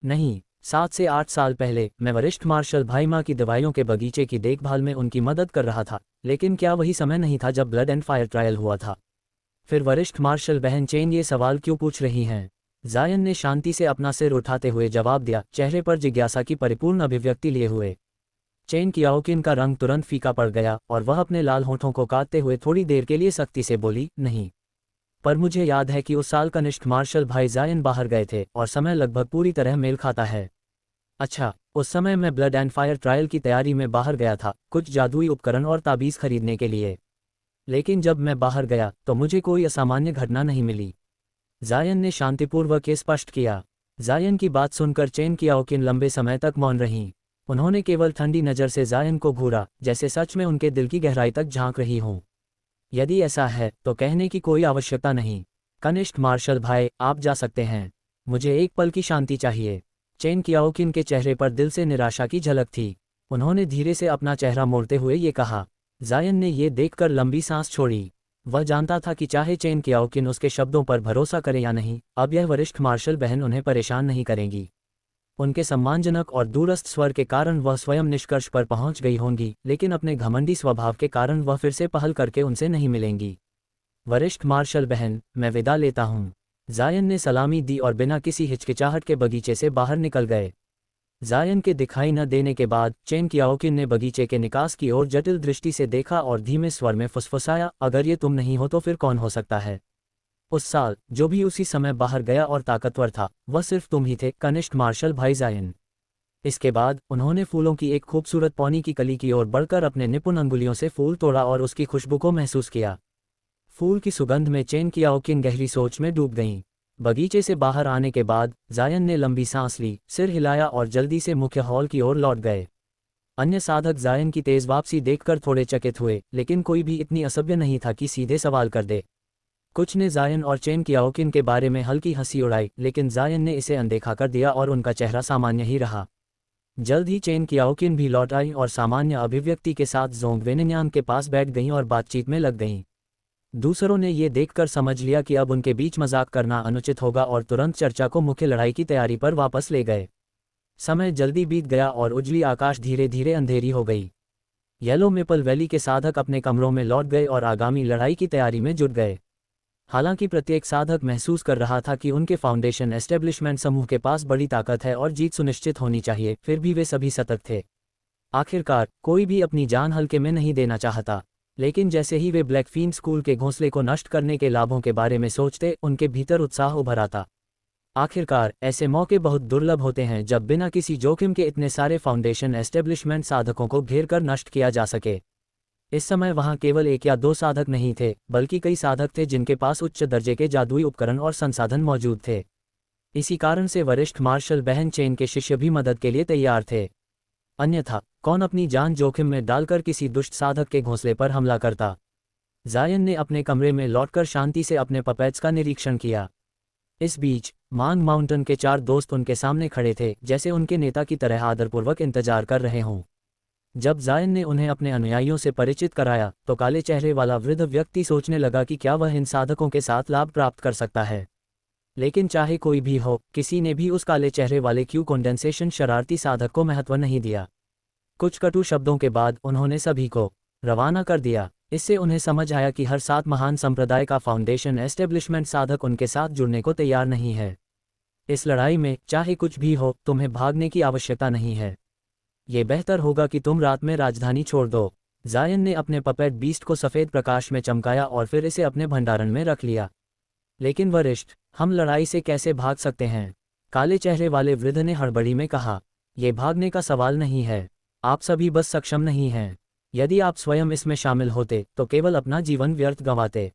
नहीं, 7 से 8 साल पहले मैं वरिष्ठ मार्शल भाईमा की दवाइयों के बगीचे की देखभाल में उनकी मदद कर रहा था, लेकिन क्या वही समय नहीं था जब ब्लड एंड फायर ट्रायल हुआ था? फिर वरिष्ठ मार्शल बहन चेन ये सवाल क्यों पूछ रही हैं? जायन ने शांति से अपना सिर उठाते हुए जवाब दिया, चेहरे पर जिज्ञासा की परिपूर्ण अभिव्यक्ति लिए हुए। चेन कियाओकिन का रंग तुरंत फीका पड़ गया और वह अपने लाल होठों को काटते हुए थोड़ी देर के लिए सख्ती से बोली, नहीं। पर मुझे याद है कि उस साल कनिष्ठ मार्शल भाई जायन बाहर गए थे और समय लगभग पूरी तरह मेल खाता है। अच्छा, उस समय मैं ब्लड एंड फायर ट्रायल की तैयारी में बाहर गया था, कुछ जादुई उपकरण और ताबीज़ खरीदने के लिए। लेकिन जब मैं बाहर गया तो मुझे कोई असामान्य घटना नहीं मिली। जायन ने शांतिपूर्वक ये स्पष्ट किया। जायन की बात सुनकर चेन कियाओकिन लंबे समय तक मौन रहीं। उन्होंने केवल ठंडी नज़र से जायन को घूरा, जैसे सच में उनके दिल की गहराई तक झांक रही हों। यदि ऐसा है तो कहने की कोई आवश्यकता नहीं। कनिष्ठ मार्शल भाई, आप जा सकते हैं। मुझे एक पल की शांति चाहिए। चेन कियाओकिन के चेहरे पर दिल से निराशा की झलक थी। उन्होंने धीरे से अपना चेहरा मोड़ते हुए ये कहा। जायन ने ये देखकर लंबी सांस छोड़ी। वह जानता था कि चाहे चेन कियाओकिन उसके शब्दों पर भरोसा करे या नहीं, अब यह वरिष्ठ मार्शल बहन उन्हें परेशान नहीं करेंगी। उनके सम्मानजनक और दूरस्थ स्वर के कारण वह स्वयं निष्कर्ष पर पहुंच गई होंगी, लेकिन अपने घमंडी स्वभाव के कारण वह फिर से पहल करके उनसे नहीं मिलेंगी। वरिष्ठ मार्शल बहन, मैं विदा लेता हूँ। जायन ने सलामी दी और बिना किसी हिचकिचाहट के बगीचे से बाहर निकल गए। जायन के दिखाई न देने के बाद चेन कियाओकिन ने बगीचे के निकास की ओर जटिल दृष्टि से देखा और धीमे स्वर में फुसफुसाया, अगर ये तुम नहीं हो तो फिर कौन हो सकता है? उस साल जो भी उसी समय बाहर गया और ताकतवर था, वह सिर्फ तुम ही थे, कनिष्ठ मार्शल भाई जायन। इसके बाद उन्होंने फूलों की एक खूबसूरत पौनी की कली की ओर बढ़कर अपने निपुण अंगुलियों से फूल तोड़ा और उसकी खुशबू को महसूस किया। फूल की सुगंध में चेन कियाओकिन गहरी सोच में डूब गईं। बगीचे से बाहर आने के बाद जायन ने लंबी सांस ली, सिर हिलाया और जल्दी से मुख्य हॉल की ओर लौट गए। अन्य साधक जायन की तेज वापसी देखकर थोड़े चकित हुए, लेकिन कोई भी इतनी असभ्य नहीं था कि सीधे सवाल कर दे। कुछ ने जायन और चेन कियाओकिन के बारे में हल्की हंसी उड़ाई, लेकिन जायन ने इसे अनदेखा कर दिया और उनका चेहरा सामान्य ही रहा। जल्द ही चेन कियाओकिन भी लौट आई और सामान्य अभिव्यक्ति के साथ जोंग वेनिन्यान के पास बैठ गईं और बातचीत में लग गईं। दूसरों ने ये देखकर समझ लिया कि अब उनके बीच मजाक करना अनुचित होगा और तुरंत चर्चा को मुख्य लड़ाई की तैयारी पर वापस ले गए। समय जल्दी बीत गया और उजली आकाश धीरे धीरे अंधेरी हो गई। येलो मेपल वैली के साधक अपने कमरों में लौट गए और आगामी लड़ाई की तैयारी में जुट गए। हालांकि प्रत्येक साधक महसूस कर रहा था कि उनके फाउंडेशन एस्टेब्लिशमेंट समूह के पास बड़ी ताकत है और जीत सुनिश्चित होनी चाहिए, फिर भी वे सभी सतर्क थे। आखिरकार कोई भी अपनी जान हल्के में नहीं देना चाहता, लेकिन जैसे ही वे ब्लैकफीन स्कूल के घोंसले को नष्ट करने के लाभों के बारे में सोचते, उनके भीतर उत्साह उभर आता। आखिरकार ऐसे मौके बहुत दुर्लभ होते हैं जब बिना किसी जोखिम के इतने सारे फाउंडेशन एस्टेब्लिशमेंट साधकों को घेर कर नष्ट किया जा सके। इस समय वहां केवल 1 या 2 साधक नहीं थे, बल्कि कई साधक थे जिनके पास उच्च दर्जे के जादुई उपकरण और संसाधन मौजूद थे। इसी कारण से वरिष्ठ मार्शल बहन चेन के शिष्य भी मदद के लिए तैयार थे। अन्यथा कौन अपनी जान जोखिम में डालकर किसी दुष्ट साधक के घोंसले पर हमला करता? जायन ने अपने कमरे में लौटकर शांति से अपने पपेट्स का निरीक्षण किया। इस बीच मांग माउंटेन के 4 दोस्त उनके सामने खड़े थे, जैसे उनके नेता की तरह आदरपूर्वक इंतजार कर रहे हों। जब जायन ने उन्हें अपने अनुयायियों से परिचित कराया तो काले चेहरे वाला वृद्ध व्यक्ति सोचने लगा कि क्या वह इन साधकों के साथ लाभ प्राप्त कर सकता है। लेकिन चाहे कोई भी हो, किसी ने भी उस काले चेहरे वाले क्यू कंडेंसेशन शरारती साधक को महत्व नहीं दिया। कुछ कटु शब्दों के बाद उन्होंने सभी को रवाना कर दिया। इससे उन्हें समझ आया कि हर 7 महान संप्रदाय का फाउंडेशन एस्टेब्लिशमेंट साधक उनके साथ जुड़ने को तैयार नहीं है। इस लड़ाई में चाहे कुछ भी हो, तुम्हें भागने की आवश्यकता नहीं है। ये बेहतर होगा कि तुम रात में राजधानी छोड़ दो। जायन ने अपने पपेट बीस्ट को सफ़ेद प्रकाश में चमकाया और फिर इसे अपने भंडारण में रख लिया। लेकिन वरिष्ठ, हम लड़ाई से कैसे भाग सकते हैं? काले चेहरे वाले वृद्ध ने हड़बड़ी में कहा। यह भागने का सवाल नहीं है, आप सभी बस सक्षम नहीं हैं। यदि आप स्वयं इसमें शामिल होते तो केवल अपना जीवन व्यर्थ गंवाते।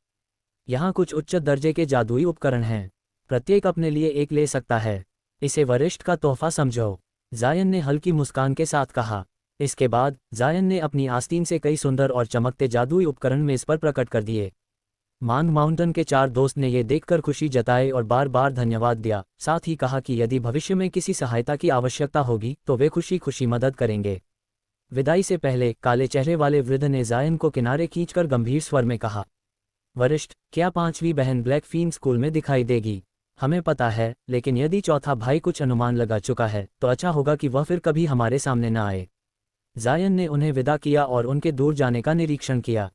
यहाँ कुछ उच्च दर्जे के जादुई उपकरण हैं, प्रत्येक अपने लिए एक ले सकता है। इसे वरिष्ठ का तोहफा समझो, जायन ने हल्की मुस्कान के साथ कहा। इसके बाद जायन ने अपनी आस्तीन से कई सुंदर और चमकते जादुई उपकरण मेज पर प्रकट कर दिए। मांग माउंटेन के 4 दोस्त ने ये देखकर खुशी जताई और बार बार धन्यवाद दिया, साथ ही कहा कि यदि भविष्य में किसी सहायता की आवश्यकता होगी तो वे खुशी खुशी मदद करेंगे। विदाई से पहले काले चेहरे वाले वृद्ध ने जायन को किनारे खींचकर गंभीर स्वर में कहा, वरिष्ठ, क्या 5वीं बहन ब्लैकफीन स्कूल में दिखाई देगी? हमें पता है, लेकिन यदि चौथा भाई कुछ अनुमान लगा चुका है तो अच्छा होगा कि वह फिर कभी हमारे सामने न आए। जायन ने उन्हें विदा किया और उनके दूर जाने का निरीक्षण किया।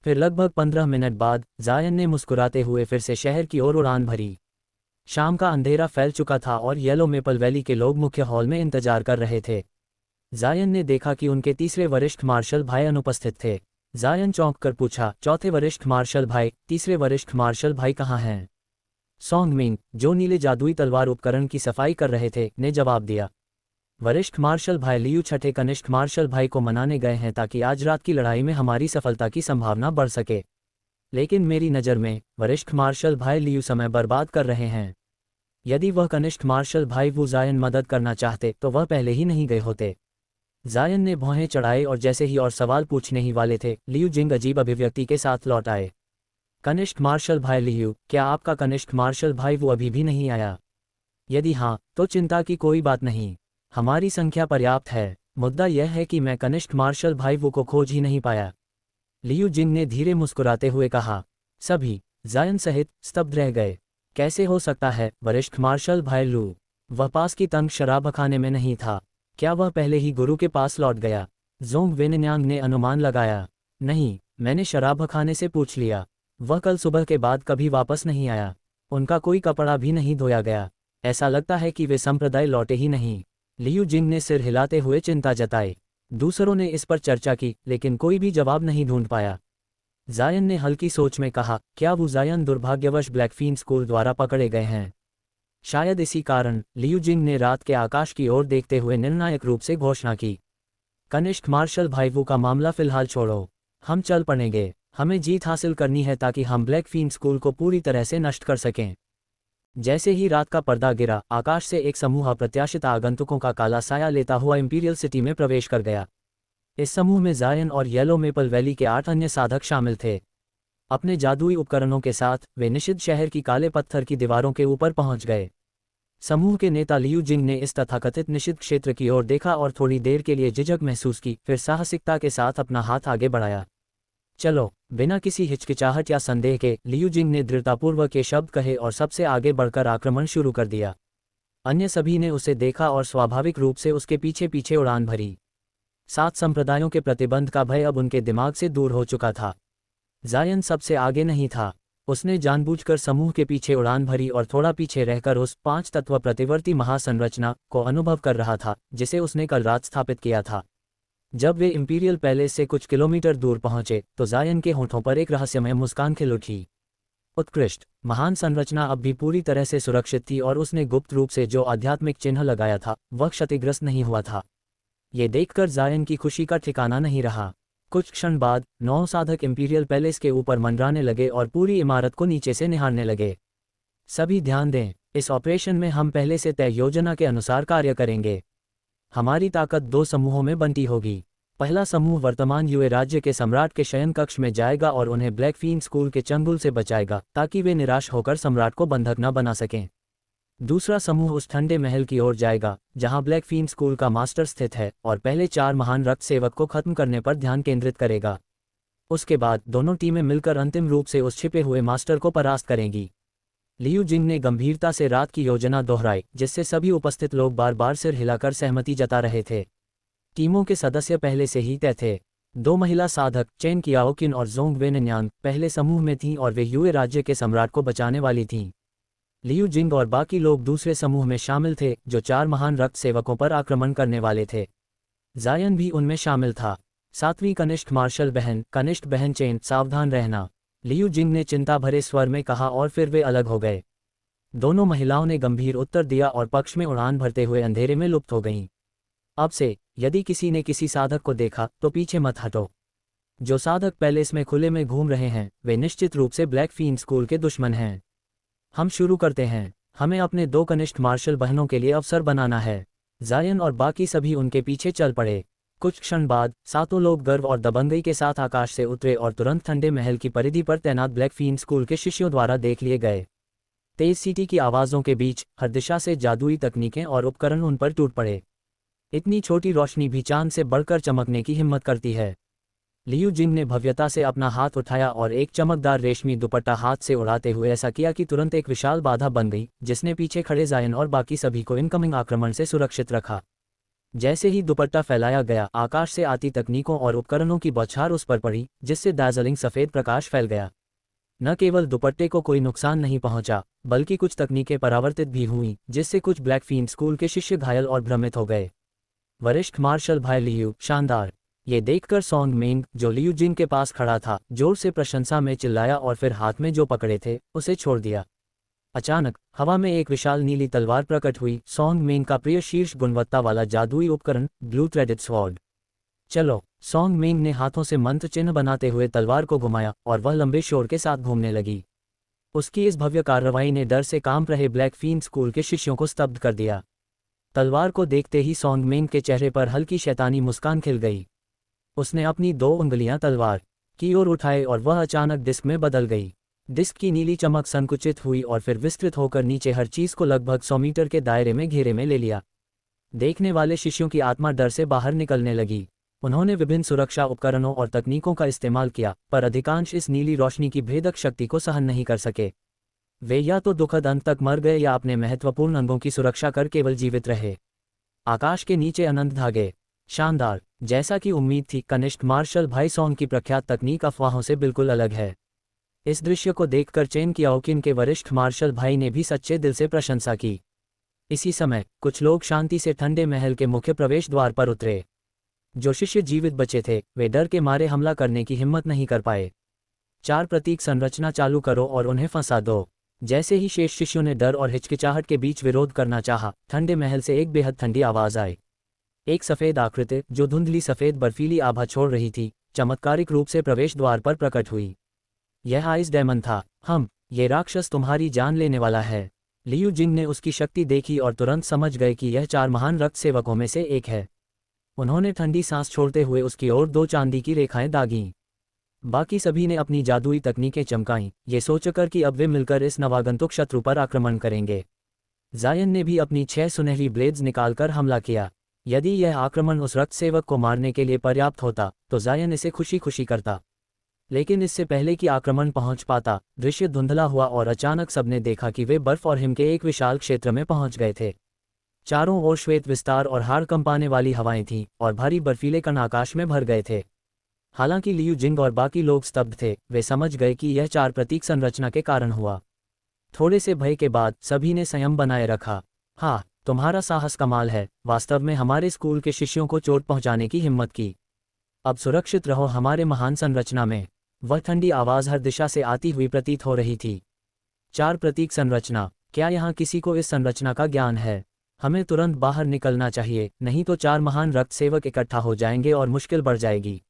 फिर लगभग 15 मिनट बाद जायन ने मुस्कुराते हुए फिर से शहर की ओर उड़ान भरी। शाम का अंधेरा फैल चुका था और येलो मेपल वैली के लोग मुख्य हॉल में इंतजार कर रहे थे। जायन ने देखा कि उनके तीसरे वरिष्ठ मार्शल भाई अनुपस्थित थे। जायन चौंक कर पूछा, चौथे वरिष्ठ मार्शल भाई, तीसरे वरिष्ठ मार्शल भाई कहाँ हैं? सॉन्ग मिंग, जो नीले जादुई तलवार उपकरण की सफाई कर रहे थे, ने जवाब दिया। वरिष्ठ मार्शल भाई लियू छठे कनिष्ठ मार्शल भाई को मनाने गए हैं ताकि आज रात की लड़ाई में हमारी सफलता की संभावना बढ़ सके। लेकिन मेरी नज़र में वरिष्ठ मार्शल भाई लियू समय बर्बाद कर रहे हैं। यदि वह कनिष्ठ मार्शल भाई वू जायन मदद करना चाहते तो वह पहले ही नहीं गए होते। जायन ने भौहें चढ़ाए और जैसे ही और सवाल पूछने ही वाले थे, लियू जिंग अजीब अभिव्यक्ति के साथ लौट आए। कनिष्ठ मार्शल भाई लियू, क्या आपका कनिष्ठ मार्शल भाई वो अभी भी नहीं आया? यदि हाँ, तो चिंता की कोई बात नहीं, हमारी संख्या पर्याप्त है। मुद्दा यह है कि मैं कनिष्ठ मार्शल भाई वो को खोज ही नहीं पाया। लियू जिंग ने धीरे मुस्कुराते हुए कहा। सभी, जायन सहित, स्तब्ध रह गए। कैसे हो सकता है, वरिष्ठ मार्शल भाई लू? वह पास की तंग शराबखाने में नहीं था। क्या वह पहले ही गुरु के पास लौट गया? जोंग वेनन्यांग ने अनुमान लगाया। नहीं, मैंने शराबखाने से पूछ लिया। वह कल सुबह के बाद कभी वापस नहीं आया। उनका कोई कपड़ा भी नहीं धोया गया। ऐसा लगता है कि वे संप्रदाय लौटे ही नहीं। लियू जिंग ने सिर हिलाते हुए चिंता जताई। दूसरों ने इस पर चर्चा की, लेकिन कोई भी जवाब नहीं ढूंढ पाया। जायन ने हल्की सोच में कहा, क्या वो जायन दुर्भाग्यवश ब्लैकफीन स्कूल द्वारा पकड़े गए हैं? शायद इसी कारण। लियू जिंग ने रात के आकाश की ओर देखते हुए निर्णायक रूप से घोषणा की। कनिष्ठ मार्शल भाईवू का मामला फिलहाल छोड़ो, हम चल पड़ेंगे। हमें जीत हासिल करनी है ताकि हम ब्लैकफीन स्कूल को पूरी तरह से नष्ट कर सकें। जैसे ही रात का पर्दा गिरा, आकाश से एक समूह अप्रत्याशित आगंतुकों का काला साया लेता हुआ इंपीरियल सिटी में प्रवेश कर गया। इस समूह में जायन और येलो मेपल वैली के 8 अन्य साधक शामिल थे। अपने जादुई उपकरणों के साथ वे निषिद्ध शहर की काले पत्थर की दीवारों के ऊपर पहुंच गए। समूह के नेता लियू जिंग ने इस तथाकथित निषिद्ध क्षेत्र की ओर देखा और थोड़ी देर के लिए झिझक महसूस की, फिर साहसिकता के साथ अपना हाथ आगे बढ़ाया। चलो। बिना किसी हिचकिचाहट या संदेह के लियू जिंग ने दृढ़तापूर्वक ये शब्द कहे और सबसे आगे बढ़कर आक्रमण शुरू कर दिया। अन्य सभी ने उसे देखा और स्वाभाविक रूप से उसके पीछे पीछे उड़ान भरी। 7 संप्रदायों के प्रतिबंध का भय अब उनके दिमाग से दूर हो चुका था। जायन सबसे आगे नहीं था। उसने जानबूझकर समूह के पीछे उड़ान भरी और थोड़ा पीछे रहकर उस 5 तत्व प्रतिवर्ती महासंरचना को अनुभव कर रहा था जिसे उसने कल रात स्थापित किया था। जब वे इंपीरियल पैलेस से कुछ किलोमीटर दूर पहुंचे तो जायन के होठों पर एक रहस्यमय मुस्कान खिल उठी। उत्कृष्ट, महान संरचना अब भी पूरी तरह से सुरक्षित थी और उसने गुप्त रूप से जो आध्यात्मिक चिन्ह लगाया था वह क्षतिग्रस्त नहीं हुआ था। ये देखकर जायन की खुशी का ठिकाना नहीं रहा। कुछ क्षण बाद 9 साधक इंपीरियल पैलेस के ऊपर मंडराने लगे और पूरी इमारत को नीचे से निहारने लगे। सभी ध्यान दें, इस ऑपरेशन में हम पहले से तय योजना के अनुसार कार्य करेंगे। हमारी ताकत 2 समूहों में बंटी होगी। पहला समूह वर्तमान यूए राज्य के सम्राट के शयन कक्ष में जाएगा और उन्हें ब्लैकफीन स्कूल के चंगुल से बचाएगा ताकि वे निराश होकर सम्राट को बंधक न बना सकें। दूसरा समूह उस ठंडे महल की ओर जाएगा जहां ब्लैकफीन स्कूल का मास्टर स्थित है और पहले 4 महान रक्त सेवक को खत्म करने पर ध्यान केंद्रित करेगा। उसके बाद दोनों टीमें मिलकर अंतिम रूप से उस छिपे हुए मास्टर को परास्त करेंगी। लियू जिंग ने गंभीरता से रात की योजना दोहराई, जिससे सभी उपस्थित लोग बार बार सिर हिलाकर सहमति जता रहे थे। टीमों के सदस्य पहले से ही तय थे। 2 महिला साधक चेन कियाओकिन और जोंग वेनन्यांग पहले समूह में थीं और वे यूए राज्य के सम्राट को बचाने वाली थीं। लियू जिंग और बाकी लोग दूसरे समूह में शामिल थे जो 4 महान रक्त सेवकों पर आक्रमण करने वाले थे। जायन भी उनमें शामिल था। 7वीं कनिष्ठ मार्शल बहन, कनिष्ठ बहन चेन, सावधान रहना, लियू जिंग ने चिंता भरे स्वर में कहा और फिर वे अलग हो गए। दोनों महिलाओं ने गंभीर उत्तर दिया और पक्ष में उड़ान भरते हुए अंधेरे में लुप्त हो गईं। अब से यदि किसी ने किसी साधक को देखा तो पीछे मत हटो। जो साधक पैलेस में खुले में घूम रहे हैं वे निश्चित रूप से ब्लैकफीन स्कूल के दुश्मन हैं। हम शुरू करते हैं। हमें अपने 2 कनिष्ठ मार्शल बहनों के लिए अवसर बनाना है। जायन और बाकी सभी उनके पीछे चल पड़े। कुछ क्षण बाद 7 लोग गर्व और दबंगई के साथ आकाश से उतरे और तुरंत ठंडे महल की परिधि पर तैनात ब्लैकफीन स्कूल के शिष्यों द्वारा देख लिए गए। तेज सीटी की आवाज़ों के बीच हर दिशा से जादुई तकनीकें और उपकरण उन पर टूट पड़े। इतनी छोटी रोशनी भी चांद से बढ़कर चमकने की हिम्मत करती है। लियू जिंग ने भव्यता से अपना हाथ उठाया और एक चमकदार रेशमी दुपट्टा हाथ से उड़ाते हुए ऐसा किया कि तुरंत एक विशाल बाधा बन गई, जिसने पीछे खड़े जायन और बाकी सभी को इनकमिंग आक्रमण से सुरक्षित रखा। जैसे ही दुपट्टा फैलाया गया, आकाश से आती तकनीकों और उपकरणों की बौछार उस पर पड़ी, जिससे दार्जिलिंग सफ़ेद प्रकाश फैल गया। न केवल दुपट्टे को कोई नुकसान नहीं पहुंचा, बल्कि कुछ तकनीकें परावर्तित भी हुईं, जिससे कुछ ब्लैकफील्ड स्कूल के शिष्य घायल और भ्रमित हो गए। वरिष्ठ मार्शल भाई लियू, शानदार! ये देखकर सॉन्ग मेंग, जो लियू जिंग के पास खड़ा था, जोर से प्रशंसा में चिल्लाया और फिर हाथ में जो पकड़े थे उसे छोड़ दिया। अचानक हवा में एक विशाल नीली तलवार प्रकट हुई, सॉन्ग मेंग का प्रिय शीर्ष गुणवत्ता वाला जादुई उपकरण, ब्लू थ्रेडेड स्वॉर्ड। चलो! सॉन्ग मेंग ने हाथों से मंत्र चिन्ह बनाते हुए तलवार को घुमाया और वह लंबे शोर के साथ घूमने लगी। उसकी इस भव्य कार्रवाई ने डर से कांप रहे ब्लैकफील्ड स्कूल के शिष्यों को स्तब्ध कर दिया। तलवार को देखते ही सॉन्ग मेंग के चेहरे पर हल्की शैतानी मुस्कान खिल गई। उसने अपनी 2 उंगलियां तलवार की ओर उठाए और वह अचानक डिस्क में बदल गई। डिस्क की नीली चमक संकुचित हुई और फिर विस्तृत होकर नीचे हर चीज को लगभग 100 मीटर के दायरे में घेरे में ले लिया। देखने वाले शिष्यों की आत्मा डर से बाहर निकलने लगी। उन्होंने विभिन्न सुरक्षा उपकरणों और तकनीकों का इस्तेमाल किया, पर अधिकांश इस नीली रोशनी की भेदक शक्ति को सहन नहीं कर सके। वे या तो दुखद अंत तक मर गए या अपने महत्वपूर्ण अंगों की सुरक्षा कर केवल जीवित रहे। आकाश के नीचे अनंत धागे। शानदार! जैसा कि उम्मीद थी, कनिष्ठ मार्शल भाई सॉन्ग की प्रख्यात तकनीक अफवाहों से बिल्कुल अलग है। इस दृश्य को देखकर चेन कियाओकिन के वरिष्ठ मार्शल भाई ने भी सच्चे दिल से प्रशंसा की। इसी समय कुछ लोग शांति से ठंडे महल के मुख्य प्रवेश द्वार पर उतरे। जो शिष्य जीवित बचे थे, वे डर के मारे हमला करने की हिम्मत नहीं कर पाए। 4 प्रतीक संरचना चालू करो और उन्हें फंसा दो। जैसे ही शेष शिष्यों ने डर और हिचकिचाहट के बीच विरोध करना चाहा, ठंडे महल से एक बेहद ठंडी आवाज आई। एक सफ़ेद आकृति, जो धुंधली सफ़ेद बर्फीली आभा छोड़ रही थी, चमत्कारिक रूप से प्रवेश द्वार पर प्रकट हुई। यह आइस डेमन था। ये राक्षस तुम्हारी जान लेने वाला है। लियू जिंग ने उसकी शक्ति देखी और तुरंत समझ गए कि यह 4 महान रक्त सेवकों में से एक है। उन्होंने ठंडी सांस छोड़ते हुए उसकी ओर 2 चांदी की रेखाएं दागीं। बाकी सभी ने अपनी जादुई तकनीकें चमकाईं, ये सोचकर कि अब वे मिलकर इस नवागंतुक शत्रु पर आक्रमण करेंगे। जायन ने भी अपनी 6 सुनहरी ब्लेड्स निकालकर हमला किया। यदि यह आक्रमण उस रक्त सेवक को मारने के लिए पर्याप्त होता, तो जायन इसे खुशी खुशी करता। लेकिन इससे पहले कि आक्रमण पहुंच पाता, दृश्य धुंधला हुआ और अचानक सबने देखा कि वे बर्फ और हिम के एक विशाल क्षेत्र में पहुंच गए थे। चारों ओर श्वेत विस्तार और हाड़ कंपाने वाली हवाएं थीं और भारी बर्फीले कण आकाश में भर गए थे। हालांकि लियू जिंग और बाकी लोग स्तब्ध थे, वे समझ गए कि यह 4 प्रतीक संरचना के कारण हुआ। थोड़े से भय के बाद सभी ने संयम बनाए रखा। हाँ, तुम्हारा साहस कमाल है। वास्तव में हमारे स्कूल के शिष्यों को चोट पहुंचाने की हिम्मत की। अब सुरक्षित रहो हमारे महान संरचना में। वह ठंडी आवाज हर दिशा से आती हुई प्रतीत हो रही थी। 4 प्रतीक संरचना। क्या यहाँ किसी को इस संरचना का ज्ञान है? हमें तुरंत बाहर निकलना चाहिए, नहीं तो 4 महान रक्त सेवक इकट्ठा हो जाएंगे और मुश्किल बढ़ जाएगी।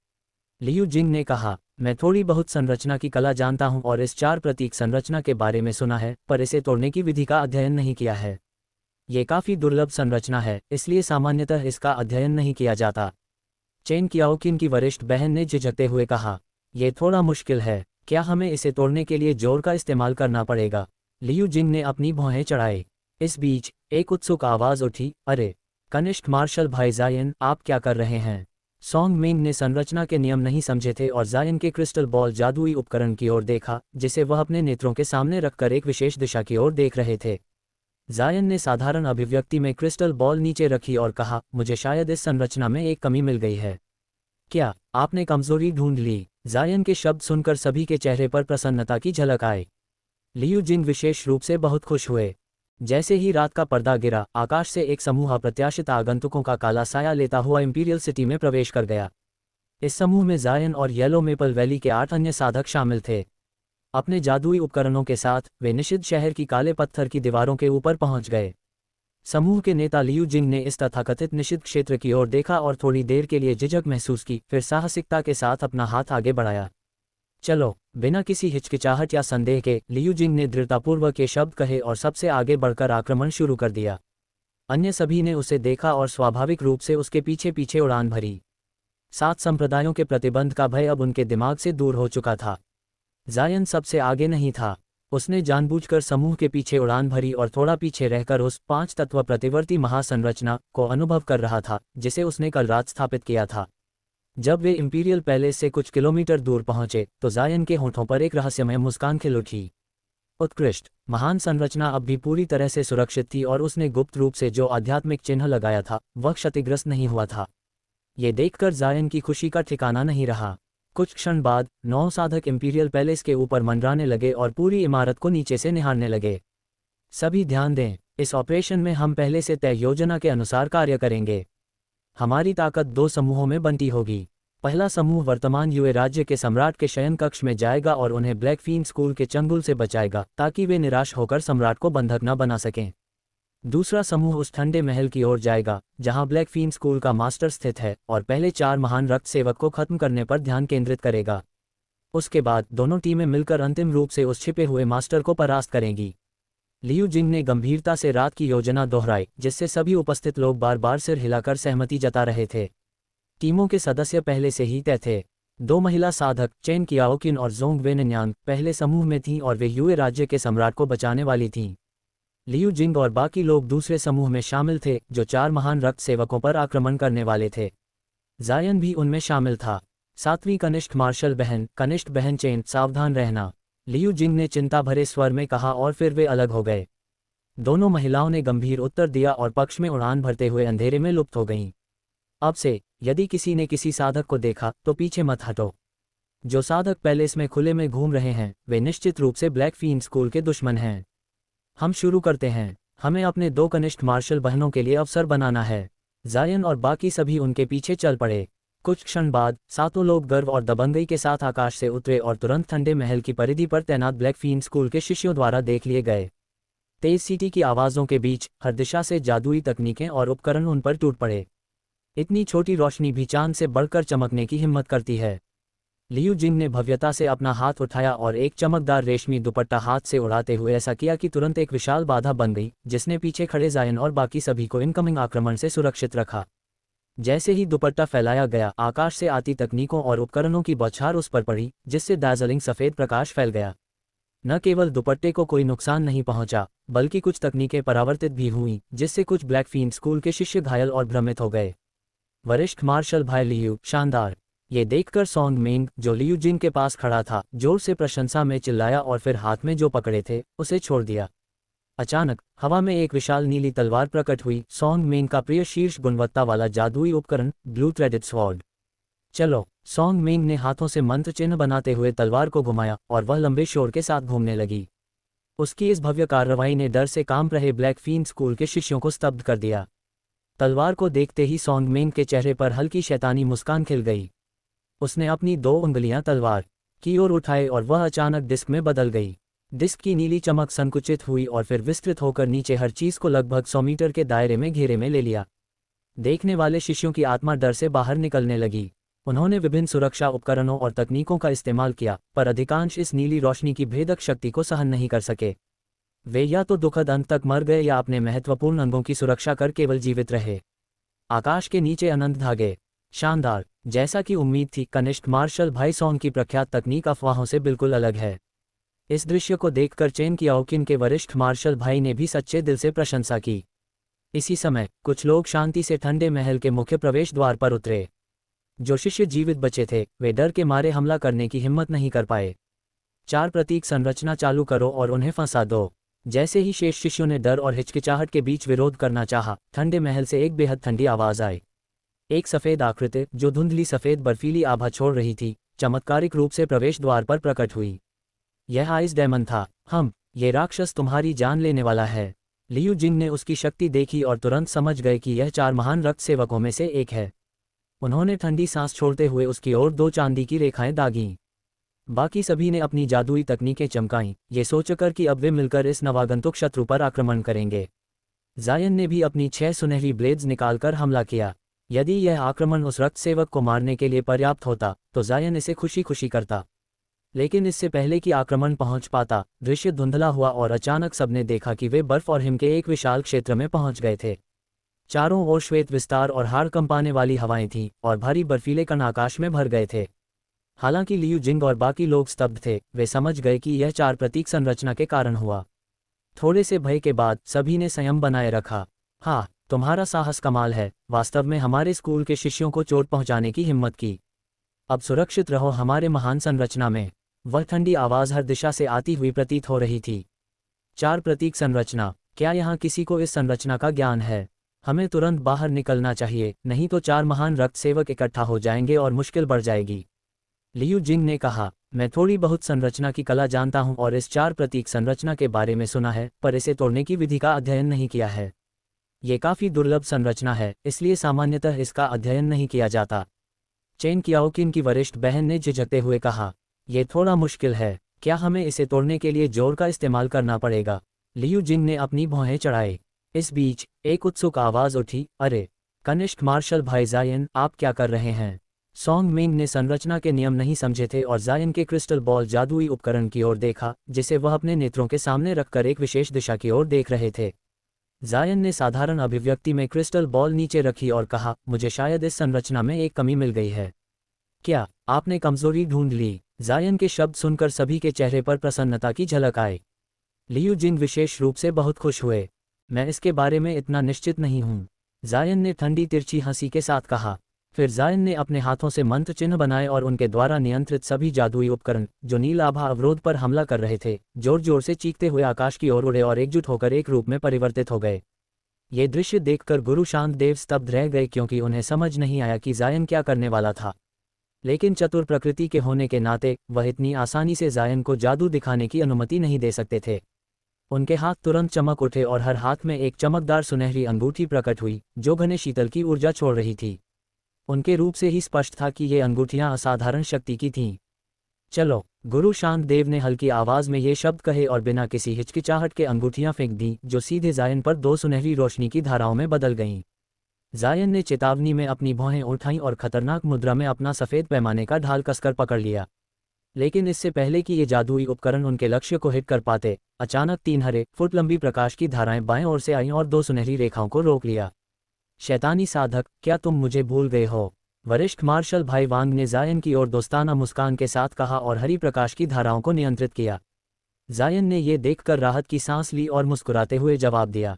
लियू जिंग ने कहा, मैं थोड़ी बहुत संरचना की कला जानता हूं और इस 4 प्रतीक संरचना के बारे में सुना है, पर इसे तोड़ने की विधि का अध्ययन नहीं किया है। ये काफ़ी दुर्लभ संरचना है, इसलिए सामान्यतः इसका अध्ययन नहीं किया जाता। चेन कियाओकिन की वरिष्ठ बहन ने झिझकते हुए कहा, यह थोड़ा मुश्किल है। क्या हमें इसे तोड़ने के लिए जोर का इस्तेमाल करना पड़ेगा? लियू जिंग ने अपनी भौहें चढ़ाई। इस बीच एक उत्सुक आवाज़ उठी, अरे कनिष्ठ मार्शल भाई जायन, आप क्या कर रहे हैं? सॉन्ग मेंग ने संरचना के नियम नहीं समझे थे और जायन के क्रिस्टल बॉल जादुई उपकरण की ओर देखा, जिसे वह अपने नेत्रों के सामने रखकर एक विशेष दिशा की ओर देख रहे थे। जायन ने साधारण अभिव्यक्ति में क्रिस्टल बॉल नीचे रखी और कहा, मुझे शायद इस संरचना में एक कमी मिल गई है। क्या आपने कमजोरी ढूंढ ली? जायन के शब्द सुनकर सभी के चेहरे पर प्रसन्नता की झलक आई। लियू जिंग विशेष रूप से बहुत खुश हुए। जैसे ही रात का पर्दा गिरा, आकाश से एक समूह अप्रत्याशित आगंतुकों का काला साया लेता हुआ इंपीरियल सिटी में प्रवेश कर गया। इस समूह में जायन और येलो मेपल वैली के 8 अन्य साधक शामिल थे। अपने जादुई उपकरणों के साथ वे निषिद्ध शहर की काले पत्थर की दीवारों के ऊपर पहुंच गए। समूह के नेता लियू जिंग ने इस तथाकथित निषिद्ध क्षेत्र की ओर देखा और थोड़ी देर के लिए झिझक महसूस की, फिर साहसिकता के साथ अपना हाथ आगे बढ़ाया। चलो! बिना किसी हिचकिचाहट या संदेह के लियू जिंग ने दृढ़तापूर्वक ये शब्द कहे और सबसे आगे बढ़कर आक्रमण शुरू कर दिया। अन्य सभी ने उसे देखा और स्वाभाविक रूप से उसके पीछे पीछे उड़ान भरी। 7 संप्रदायों के प्रतिबंध का भय अब उनके दिमाग से दूर हो चुका था। जायन सबसे आगे नहीं था। उसने जानबूझकर समूह के पीछे उड़ान भरी और थोड़ा पीछे रहकर उस 5 तत्व प्रतिवर्ती महासंरचना को अनुभव कर रहा था, जिसे उसने कल रात स्थापित किया था। जब वे इंपीरियल पैलेस से कुछ किलोमीटर दूर पहुंचे तो जायन के होठों पर एक रहस्यमय मुस्कान खिल उठी। उत्कृष्ट महान संरचना अब भी पूरी तरह से सुरक्षित थी और उसने गुप्त रूप से जो आध्यात्मिक चिन्ह लगाया था वह क्षतिग्रस्त नहीं हुआ था। ये देखकर जायन की खुशी का ठिकाना नहीं रहा। कुछ क्षण बाद 9 साधक इंपीरियल पैलेस के ऊपर मंडराने लगे और पूरी इमारत को नीचे से निहारने लगे। सभी ध्यान दें, इस ऑपरेशन में हम पहले से तय योजना के अनुसार कार्य करेंगे। हमारी ताकत 2 समूहों में बंटी होगी। पहला समूह वर्तमान यूए राज्य के सम्राट के शयन कक्ष में जाएगा और उन्हें ब्लैकफीन स्कूल के चंगुल से बचाएगा ताकि वे निराश होकर सम्राट को बंधक न बना सकें। दूसरा समूह उस ठंडे महल की ओर जाएगा जहां ब्लैकफीन स्कूल का मास्टर स्थित है और पहले 4 महान रक्त सेवक को खत्म करने पर ध्यान केंद्रित करेगा। उसके बाद दोनों टीमें मिलकर अंतिम रूप से उस छिपे हुए मास्टर को परास्त करेंगी। लियू जिंग ने गंभीरता से रात की योजना दोहराई जिससे सभी उपस्थित लोग बार बार सिर हिलाकर सहमति जता रहे थे। टीमों के सदस्य पहले से ही तय थे। 2 महिला साधक चेन कियाओकिन और जोंग वेनन्यांग पहले समूह में थीं और वे यूए राज्य के सम्राट को बचाने वाली थीं। लियू जिंग और बाकी लोग दूसरे समूह में शामिल थे जो 4 महान रक्त सेवकों पर आक्रमण करने वाले थे। जायन भी उनमें शामिल था। 7वीं कनिष्ठ मार्शल बहन कनिष्ठ बहन चेन, सावधान रहना, लियू जिंग ने चिंता भरे स्वर में कहा और फिर वे अलग हो गए। दोनों महिलाओं ने गंभीर उत्तर दिया और पक्ष में उड़ान भरते हुए अंधेरे में लुप्त हो गईं। अब से यदि किसी ने किसी साधक को देखा तो पीछे मत हटो। जो साधक पैलेस में खुले में घूम रहे हैं वे निश्चित रूप से ब्लैकफीन स्कूल के दुश्मन हैं। हम शुरू करते हैं। हमें अपने 2 कनिष्ठ मार्शल बहनों के लिए अवसर बनाना है। जायन और बाकी सभी उनके पीछे चल पड़े। कुछ क्षण बाद 7 लोग गर्व और दबंगई के साथ आकाश से उतरे और तुरंत ठंडे महल की परिधि पर तैनात ब्लैकफीन स्कूल के शिष्यों द्वारा देख लिए गए। तेज सीटी की आवाज़ों के बीच हर दिशा से जादुई तकनीकें और उपकरण उन पर टूट पड़े। इतनी छोटी रोशनी भी चांद से बढ़कर चमकने की हिम्मत करती है। लियू जिंग ने भव्यता से अपना हाथ उठाया और एक चमकदार रेशमी दुपट्टा हाथ से उड़ाते हुए ऐसा किया कि तुरंत एक विशाल बाधा बन गई जिसने पीछे खड़े जायन और बाकी सभी को इनकमिंग आक्रमण से सुरक्षित रखा। जैसे ही दुपट्टा फैलाया गया आकाश से आती तकनीकों और उपकरणों की बौछार उस पर पड़ी जिससे दार्जिलिंग सफ़ेद प्रकाश फैल गया। न केवल दुपट्टे को कोई नुकसान नहीं पहुंचा बल्कि कुछ तकनीकें परावर्तित भी हुईं जिससे कुछ ब्लैकफीन स्कूल के शिष्य घायल और भ्रमित हो गए। वरिष्ठ मार्शल भाई लियू, शानदार। ये देखकर सॉन्ग मेंग जो लियू जिंग के पास खड़ा था जोर से प्रशंसा में चिल्लाया और फिर हाथ में जो पकड़े थे उसे छोड़ दिया। अचानक हवा में एक विशाल नीली तलवार प्रकट हुई, सॉन्ग मेंग का प्रिय शीर्ष गुणवत्ता वाला जादुई उपकरण ब्लू थ्रेडेड स्वॉर्ड। चलो, सॉन्ग मेंग ने हाथों से मंत्र चिन्ह बनाते हुए तलवार को घुमाया और वह लंबे शोर के साथ घूमने लगी। उसकी इस भव्य कार्रवाई ने डर से कांप रहे ब्लैकफीन स्कूल के शिष्यों को स्तब्ध कर दिया। तलवार को देखते ही सॉन्ग मेंग के चेहरे पर हल्की शैतानी मुस्कान खिल गई। उसने अपनी 2 उंगलियां तलवार की ओर उठाई और वह अचानक डिस्क में बदल गई। डिस्क की नीली चमक संकुचित हुई और फिर विस्तृत होकर नीचे हर चीज को लगभग 100 मीटर के दायरे में घेरे में ले लिया। देखने वाले शिष्यों की आत्मा डर से बाहर निकलने लगी। उन्होंने विभिन्न सुरक्षा उपकरणों और तकनीकों का इस्तेमाल किया पर अधिकांश इस नीली रोशनी की भेदक शक्ति को सहन नहीं कर सके। वे या तो दुखद अंत तक मर गए या अपने महत्वपूर्ण अंगों की सुरक्षा कर केवल जीवित रहे। आकाश के नीचे अनंत धागे। शानदार। जैसा कि उम्मीद थी, कनिष्ठ मार्शल भाई सॉन्ग की प्रख्यात तकनीक अफवाहों से बिल्कुल अलग है। इस दृश्य को देखकर चेन कियाओकिन के वरिष्ठ मार्शल भाई ने भी सच्चे दिल से प्रशंसा की। इसी समय कुछ लोग शांति से ठंडे महल के मुख्य प्रवेश द्वार पर उतरे। जो शिष्य जीवित बचे थे वे डर के मारे हमला करने की हिम्मत नहीं कर पाए। 4 प्रतीक संरचना चालू करो और उन्हें फंसा दो। जैसे ही शेष शिष्यों ने डर और हिचकिचाहट के बीच विरोध करना चाहा, ठंडे महल से एक बेहद ठंडी आवाज आई। एक सफ़ेद आकृति जो धुंधली सफ़ेद बर्फीली आभा छोड़ रही थी चमत्कारिक रूप से प्रवेश द्वार पर प्रकट हुई। यह आइस डेमन था। ये राक्षस तुम्हारी जान लेने वाला है। लियू जिंग ने उसकी शक्ति देखी और तुरंत समझ गए कि यह 4 महान रक्त सेवकों में से एक है। उन्होंने ठंडी सांस छोड़ते हुए उसकी ओर 2 चांदी की रेखाएं दागीं। बाकी सभी ने अपनी जादुई तकनीकें चमकाईं, ये सोचकर कि अब वे मिलकर इस नवागंतुक शत्रु पर आक्रमण करेंगे। जायन ने भी अपनी 6 सुनहरी ब्लेड्स निकालकर हमला किया। यदि यह आक्रमण उस रक्त सेवक को मारने के लिए पर्याप्त होता तो जायन इसे खुशी खुशी करता, लेकिन इससे पहले कि आक्रमण पहुंच पाता, दृश्य धुंधला हुआ और अचानक सबने देखा कि वे बर्फ और हिम के एक विशाल क्षेत्र में पहुंच गए थे। चारों ओर श्वेत विस्तार और हाड़ कंपाने वाली हवाएं थीं और भारी बर्फीले कण आकाश में भर गए थे। हालांकि लियू जिंग और बाकी लोग स्तब्ध थे, वे समझ गए कि यह 4 प्रतीक संरचना के कारण हुआ। थोड़े से भय के बाद सभी ने संयम बनाए रखा। हाँ, तुम्हारा साहस कमाल है। वास्तव में हमारे स्कूल के शिष्यों को चोट पहुंचाने की हिम्मत की। अब सुरक्षित रहो हमारे महान संरचना में। वह ठंडी आवाज़ हर दिशा से आती हुई प्रतीत हो रही थी। 4 प्रतीक संरचना। क्या यहाँ किसी को इस संरचना का ज्ञान है? हमें तुरंत बाहर निकलना चाहिए, नहीं तो 4 महान रक्त सेवक इकट्ठा हो जाएंगे और मुश्किल बढ़ जाएगी। लियू जिंग ने कहा, मैं थोड़ी बहुत संरचना की कला जानता हूँ और इस 4 प्रतीक संरचना के बारे में सुना है, पर इसे तोड़ने की विधि का अध्ययन नहीं किया है। ये काफ़ी दुर्लभ संरचना है, इसलिए सामान्यतः इसका अध्ययन नहीं किया जाता। चेन कियाओकिन की वरिष्ठ बहन ने झिझकते हुए कहा, यह थोड़ा मुश्किल है, क्या हमें इसे तोड़ने के लिए जोर का इस्तेमाल करना पड़ेगा? लियू जिंग ने अपनी भौहें चढ़ाई। इस बीच एक उत्सुक आवाज़ उठी, अरे कनिष्ठ मार्शल भाई जायन, आप क्या कर रहे हैं? सॉन्ग मिंग ने संरचना के नियम नहीं समझे थे और जायन के क्रिस्टल बॉल जादुई उपकरण की ओर देखा, जिसे वह अपने नेत्रों के सामने रखकर एक विशेष दिशा की ओर देख रहे थे। जायन ने साधारण अभिव्यक्ति में क्रिस्टल बॉल नीचे रखी और कहा, मुझे शायद इस संरचना में एक कमी मिल गई है। क्या आपने कमजोरी ढूंढ ली? जायन के शब्द सुनकर सभी के चेहरे पर प्रसन्नता की झलक आई। लियू जिंग विशेष रूप से बहुत खुश हुए। मैं इसके बारे में इतना निश्चित नहीं हूँ, जायन ने ठंडी तिरछी हंसी के साथ कहा। फिर जायन ने अपने हाथों से मंत्र चिन्ह बनाए और उनके द्वारा नियंत्रित सभी जादुई उपकरण, जो नील आभा अवरोध पर हमला कर रहे थे, जोर जोर से चीखते हुए आकाश की ओर उड़े और एकजुट होकर एक रूप में परिवर्तित हो गए। ये दृश्य देखकर गुरु शांत देव स्तब्ध रह गए, क्योंकि उन्हें समझ नहीं आया कि जायन क्या करने वाला था। लेकिन चतुर प्रकृति के होने के नाते वह इतनी आसानी से जायन को जादू दिखाने की अनुमति नहीं दे सकते थे। उनके हाथ तुरंत चमक उठे और हर हाथ में एक चमकदार सुनहरी अंगूठी प्रकट हुई, जो घने शीतल की ऊर्जा छोड़ रही थी। उनके रूप से ही स्पष्ट था कि ये अंगूठियां असाधारण शक्ति की थीं। चलो, गुरु शांत देव ने हल्की आवाज में ये शब्द कहे और बिना किसी हिचकिचाहट के अंगूठियां फेंक दी, जो सीधे जायन पर 2 सुनहरी रोशनी की धाराओं में बदल गईं। जायन ने चेतावनी में अपनी भौहें उठाईं और खतरनाक मुद्रा में अपना सफ़ेद पैमाने का ढाल कसकर पकड़ लिया। लेकिन इससे पहले कि ये जादुई उपकरण उनके लक्ष्य को हिट कर पाते, अचानक 3 हरे फुट लंबी प्रकाश की धाराएं बाएं ओर से आईं और 2 सुनहरी रेखाओं को रोक लिया। शैतानी साधक, क्या तुम मुझे भूल गए हो? वरिष्ठ मार्शल भाई वांग ने जायन की ओर दोस्ताना मुस्कान के साथ कहा और हरी प्रकाश की धाराओं को नियंत्रित किया। जायन ने ये देखकर राहत की सांस ली और मुस्कुराते हुए जवाब दिया।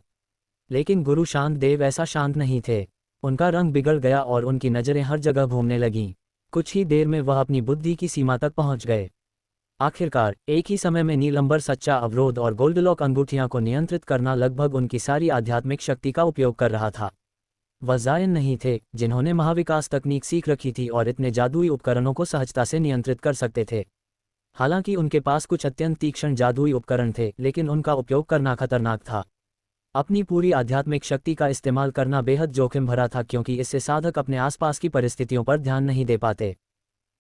लेकिन गुरु शांत देव ऐसा शांत नहीं थे। उनका रंग बिगड़ गया और उनकी नज़रें हर जगह घूमने लगीं। कुछ ही देर में वह अपनी बुद्धि की सीमा तक पहुंच गए। आखिरकार एक ही समय में नीलंबर सच्चा अवरोध और गोल्डलॉक अंगूठियां को नियंत्रित करना लगभग उनकी सारी आध्यात्मिक शक्ति का उपयोग कर रहा था। वह जायन नहीं थे, जिन्होंने महाविकास तकनीक सीख रखी थी और इतने जादुई उपकरणों को सहजता से नियंत्रित कर सकते थे। हालांकि उनके पास कुछ अत्यंत तीक्ष्ण जादुई उपकरण थे, लेकिन उनका उपयोग करना खतरनाक था। अपनी पूरी आध्यात्मिक शक्ति का इस्तेमाल करना बेहद जोखिम भरा था, क्योंकि इससे साधक अपने आसपास की परिस्थितियों पर ध्यान नहीं दे पाते।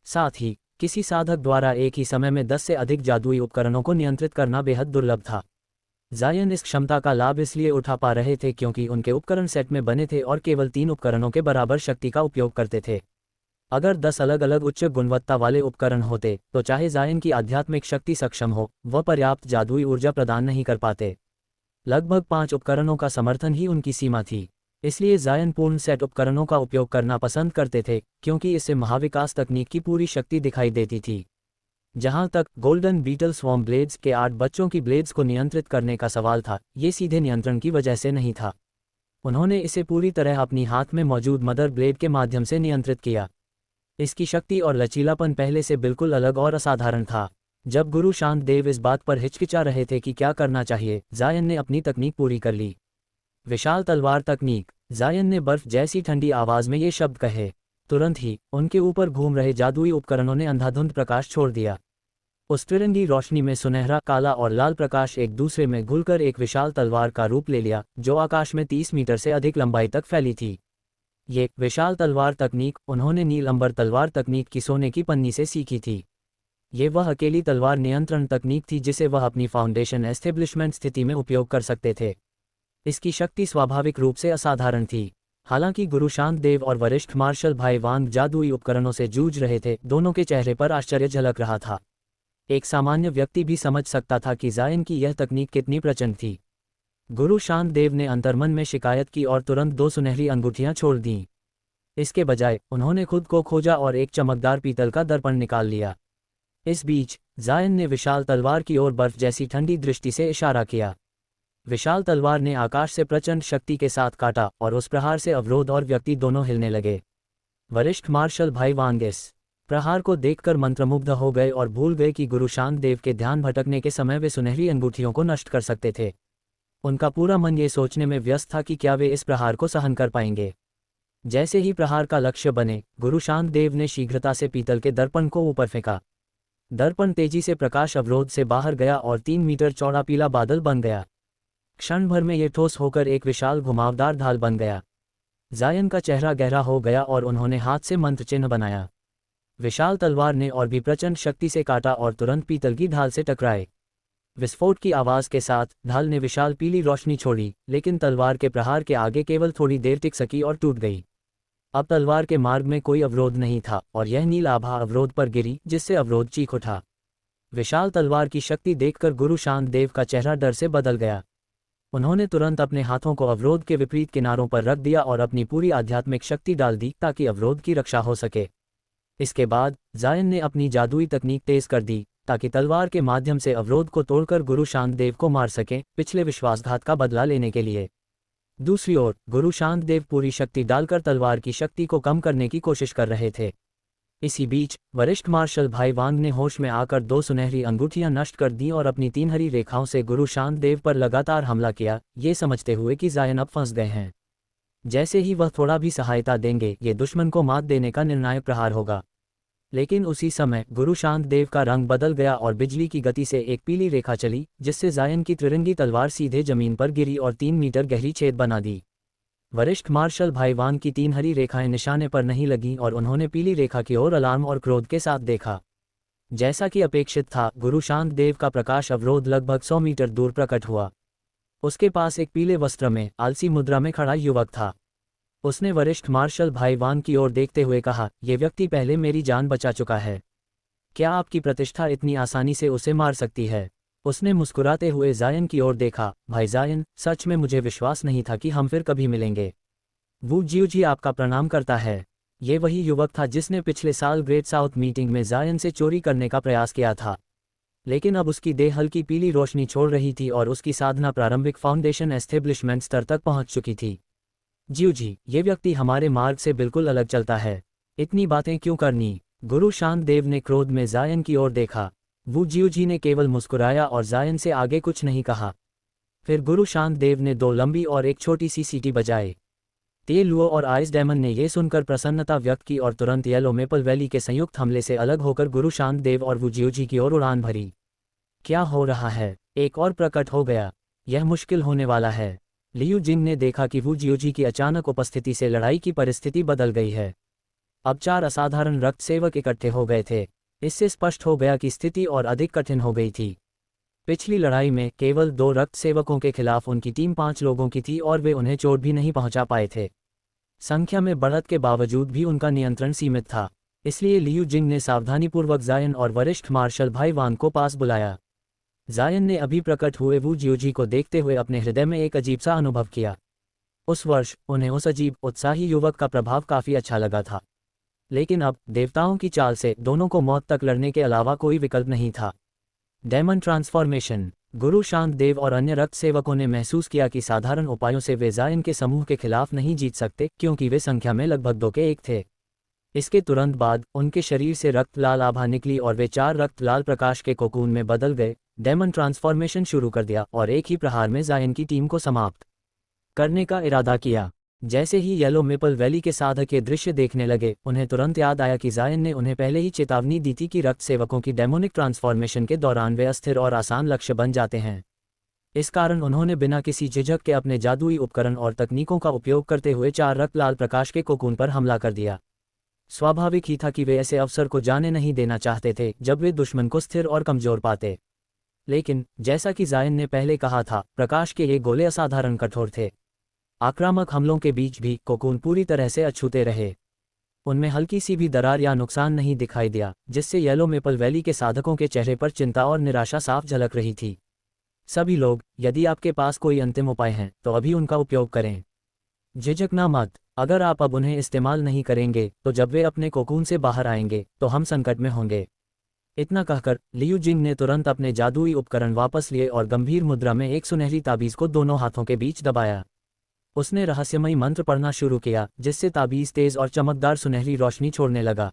साथ ही किसी साधक द्वारा एक ही समय में 10 से अधिक जादुई उपकरणों को नियंत्रित करना बेहद दुर्लभ था। जायन इस क्षमता का लाभ इसलिए उठा पा रहे थे क्योंकि उनके उपकरण सेट में बने थे और केवल 3 उपकरणों के बराबर शक्ति का उपयोग करते थे। अगर 10 अलग अलग उच्च गुणवत्ता वाले उपकरण होते, तो चाहे जायन की आध्यात्मिक शक्ति सक्षम हो, वह पर्याप्त जादुई ऊर्जा प्रदान नहीं कर पाते। लगभग 5 उपकरणों का समर्थन ही उनकी सीमा थी। इसलिए जायन पूर्ण सेट उपकरणों का उपयोग करना पसंद करते थे, क्योंकि इससे महाविकास तकनीक की पूरी शक्ति दिखाई देती थी। जहां तक गोल्डन बीटल स्वॉर्म ब्लेड्स के 8 बच्चों की ब्लेड्स को नियंत्रित करने का सवाल था, ये सीधे नियंत्रण की वजह से नहीं था। उन्होंने इसे पूरी तरह अपनी हाथ में मौजूद मदर ब्लेड के माध्यम से नियंत्रित किया। इसकी शक्ति और लचीलापन पहले से बिल्कुल अलग और असाधारण था। जब गुरु शांत देव इस बात पर हिचकिचा रहे थे कि क्या करना चाहिए, जायन ने अपनी तकनीक पूरी कर ली। विशाल तलवार तकनीक। जायन ने बर्फ जैसी ठंडी आवाज में ये शब्द कहे। तुरंत ही उनके ऊपर घूम रहे जादुई उपकरणों ने अंधाधुंध प्रकाश छोड़ दिया। उस तिरंगी रोशनी में सुनहरा, काला और लाल प्रकाश एक दूसरे में घुलकर एक विशाल तलवार का रूप ले लिया, जो आकाश में 30 मीटर से अधिक लंबाई तक फैली थी। ये विशाल तलवार तकनीक उन्होंने नील अंबर तलवार तकनीक की सोने की पन्नी से सीखी थी। ये वह अकेली तलवार नियंत्रण तकनीक थी जिसे वह अपनी फाउंडेशन एस्टेब्लिशमेंट स्थिति में उपयोग कर सकते थे। इसकी शक्ति स्वाभाविक रूप से असाधारण थी। हालांकि गुरु शांत देव और वरिष्ठ मार्शल भाई वांग जादुई उपकरणों से जूझ रहे थे, दोनों के चेहरे पर आश्चर्य झलक रहा था। एक सामान्य व्यक्ति भी समझ सकता था कि जायन की यह तकनीक कितनी प्रचंड थी। गुरु शांत देव ने अंतर्मन में शिकायत की और तुरंत 2 सुनहरी अंगूठियां छोड़ दीं। इसके बजाय उन्होंने खुद को खोजा और एक चमकदार पीतल का दर्पण निकाल लिया। इस बीच जायन ने विशाल तलवार की ओर बर्फ जैसी ठंडी दृष्टि से इशारा किया। विशाल तलवार ने आकाश से प्रचंड शक्ति के साथ काटा और उस प्रहार से अवरोध और व्यक्ति दोनों हिलने लगे। वरिष्ठ मार्शल भाई वांग इस प्रहार को देखकर मंत्रमुग्ध हो गए और भूल गए कि गुरु शांतदेव के ध्यान भटकने के समय वे सुनहरी अंगूठियों को नष्ट कर सकते थे। उनका पूरा मन ये सोचने में व्यस्त था कि क्या वे इस प्रहार को सहन कर पाएंगे। जैसे ही प्रहार का लक्ष्य बने, गुरु शांतदेव ने शीघ्रता से पीतल के दर्पण को ऊपर फेंका। दर्पण तेजी से प्रकाश अवरोध से बाहर गया और 3 मीटर चौड़ा पीला बादल बन गया। क्षण भर में ये ठोस होकर एक विशाल घुमावदार ढाल बन गया। जायन का चेहरा गहरा हो गया और उन्होंने हाथ से मंत्र चिन्ह बनाया। विशाल तलवार ने और भी प्रचंड शक्ति से काटा और तुरंत पीतल की ढाल से टकराए। विस्फोट की आवाज के साथ ढाल ने विशाल पीली रोशनी छोड़ी, लेकिन तलवार के प्रहार के आगे केवल थोड़ी देर टिक सकी और टूट गई। अब तलवार के मार्ग में कोई अवरोध नहीं था और यह नील आभा अवरोध पर गिरी, जिससे अवरोध चीख उठा। विशाल तलवार की शक्ति देखकर गुरु शांतदेव का चेहरा डर से बदल गया। उन्होंने तुरंत अपने हाथों को अवरोध के विपरीत किनारों पर रख दिया और अपनी पूरी आध्यात्मिक शक्ति डाल दी ताकि अवरोध की रक्षा हो सके। इसके बाद जायन ने अपनी जादुई तकनीक तेज कर दी ताकि तलवार के माध्यम से अवरोध को तोड़कर गुरु शांतदेव को मार सकें, पिछले विश्वासघात का बदला लेने के लिए। दूसरी ओर गुरु शांतदेव पूरी शक्ति डालकर तलवार की शक्ति को कम करने की कोशिश कर रहे थे। इसी बीच वरिष्ठ मार्शल भाई वांग ने होश में आकर 2 सुनहरी अंगूठियां नष्ट कर दी और अपनी 3 हरी रेखाओं से गुरु शांतदेव पर लगातार हमला किया, ये समझते हुए कि जायन अब फंस गए हैं। जैसे ही वह थोड़ा भी सहायता देंगे, ये दुश्मन को मात देने का निर्णायक प्रहार होगा। लेकिन उसी समय गुरु शांतदेव का रंग बदल गया और बिजली की गति से एक पीली रेखा चली, जिससे जायन की त्रिरंगी तलवार सीधे जमीन पर गिरी और 3 मीटर गहरी छेद बना दी। वरिष्ठ मार्शल भाई वांग की 3 हरी रेखाएं निशाने पर नहीं लगीं और उन्होंने पीली रेखा की ओर अलार्म और क्रोध के साथ देखा। जैसा कि अपेक्षित था, गुरु शांतदेव का प्रकाश अवरोध लगभग 100 मीटर दूर प्रकट हुआ। उसके पास एक पीले वस्त्र में आलसी मुद्रा में खड़ा युवक था। उसने वरिष्ठ मार्शल भाई वांग की ओर देखते हुए कहा, यह व्यक्ति पहले मेरी जान बचा चुका है। क्या आपकी प्रतिष्ठा इतनी आसानी से उसे मार सकती है? उसने मुस्कुराते हुए जायन की ओर देखा। भाई जायन, सच में मुझे विश्वास नहीं था कि हम फिर कभी मिलेंगे। वू जियूजी आपका प्रणाम करता है। ये वही युवक था जिसने पिछले साल ग्रेट साउथ मीटिंग में जायन से चोरी करने का प्रयास किया था। लेकिन अब उसकी देह हल्की पीली रोशनी छोड़ रही थी और उसकी साधना प्रारंभिक फाउंडेशन एस्टेब्लिशमेंट स्तर तक पहुंच चुकी थी। जियूजी, ये व्यक्ति हमारे मार्ग से बिल्कुल अलग चलता है। इतनी बातें क्यों करनी? गुरु शांतदेव ने क्रोध में जायन की ओर देखा। वू जियूजी ने केवल मुस्कुराया और जायन से आगे कुछ नहीं कहा। फिर गुरु शांतदेव ने 2 लंबी और एक छोटी सी सीटी बजाई। ते लुओ और आइस डेमन ने ये सुनकर प्रसन्नता व्यक्त की और तुरंत येलो मेपल वैली के संयुक्त हमले से अलग होकर गुरु शांतदेव और वू जियूजी की ओर उड़ान भरी। क्या हो रहा है? एक और प्रकट हो गया। यह मुश्किल होने वाला है। लियू जिंग ने देखा कि वू जियूजी की अचानक उपस्थिति से लड़ाई की परिस्थिति बदल गई है। अब 4 असाधारण रक्त सेवक इकट्ठे हो गए थे। इससे स्पष्ट हो गया कि स्थिति और अधिक कठिन हो गई थी। पिछली लड़ाई में केवल 2 रक्त सेवकों के खिलाफ उनकी टीम 5 लोगों की थी और वे उन्हें चोट भी नहीं पहुंचा पाए थे। संख्या में बढ़त के बावजूद भी उनका नियंत्रण सीमित था। इसलिए लियू जिंग ने सावधानीपूर्वक जायन और वरिष्ठ मार्शल भाई वांग को पास बुलाया। जायन ने अभी प्रकट हुए वू जियूजी को देखते हुए अपने हृदय में एक अजीब सा अनुभव किया। उस वर्ष उन्हें उस अजीब उत्साही युवक का प्रभाव काफी अच्छा लगा था। लेकिन अब देवताओं की चाल से दोनों को मौत तक लड़ने के अलावा कोई विकल्प नहीं था। Demon transformation. गुरु शांतदेव और अन्य रक्त सेवकों ने महसूस किया कि साधारण उपायों से वे जायन के समूह के खिलाफ नहीं जीत सकते, क्योंकि वे संख्या में लगभग 2 के 1 थे। इसके तुरंत बाद उनके शरीर से रक्त लाल आभा निकली और वे 4 रक्त लाल प्रकाश के कोकून में बदल गए। डेमन ट्रांसफॉर्मेशन शुरू कर दिया और एक ही प्रहार में जायन की टीम को समाप्त करने का इरादा किया। जैसे ही येलो मेपल वैली के साधक ये दृश्य देखने लगे, उन्हें तुरंत याद आया कि जायन ने उन्हें पहले ही चेतावनी दी थी कि रक्त सेवकों की डेमोनिक ट्रांसफॉर्मेशन के दौरान वे अस्थिर और आसान लक्ष्य बन जाते हैं। इस कारण उन्होंने बिना किसी झिझक के अपने जादुई उपकरण और तकनीकों का उपयोग करते हुए 4 रक्त लाल प्रकाश के कोकून पर हमला कर दिया। स्वाभाविक ही था कि वे ऐसे अवसर को जाने नहीं देना चाहते थे जब वे दुश्मन को स्थिर और कमजोर पाते। लेकिन जैसा कि जायन ने पहले कहा था, प्रकाश के ये गोले असाधारण कठोर थे। आक्रामक हमलों के बीच भी कोकून पूरी तरह से अछूते रहे। उनमें हल्की सी भी दरार या नुकसान नहीं दिखाई दिया, जिससे येलो मेपल वैली के साधकों के चेहरे पर चिंता और निराशा साफ झलक रही थी। सभी लोग, यदि आपके पास कोई अंतिम उपाय हैं तो अभी उनका उपयोग करें। झिझकना मत। अगर आप अब उन्हें इस्तेमाल नहीं करेंगे तो जब वे अपने कोकून से बाहर आएंगे तो हम संकट में होंगे। इतना कहकर लियू जिंग ने तुरंत अपने जादुई उपकरण वापस लिए और गंभीर मुद्रा में एक सुनहरी ताबीज को दोनों हाथों के बीच दबाया। उसने रहस्यमयी मंत्र पढ़ना शुरू किया, जिससे ताबीज तेज और चमकदार सुनहरी रोशनी छोड़ने लगा।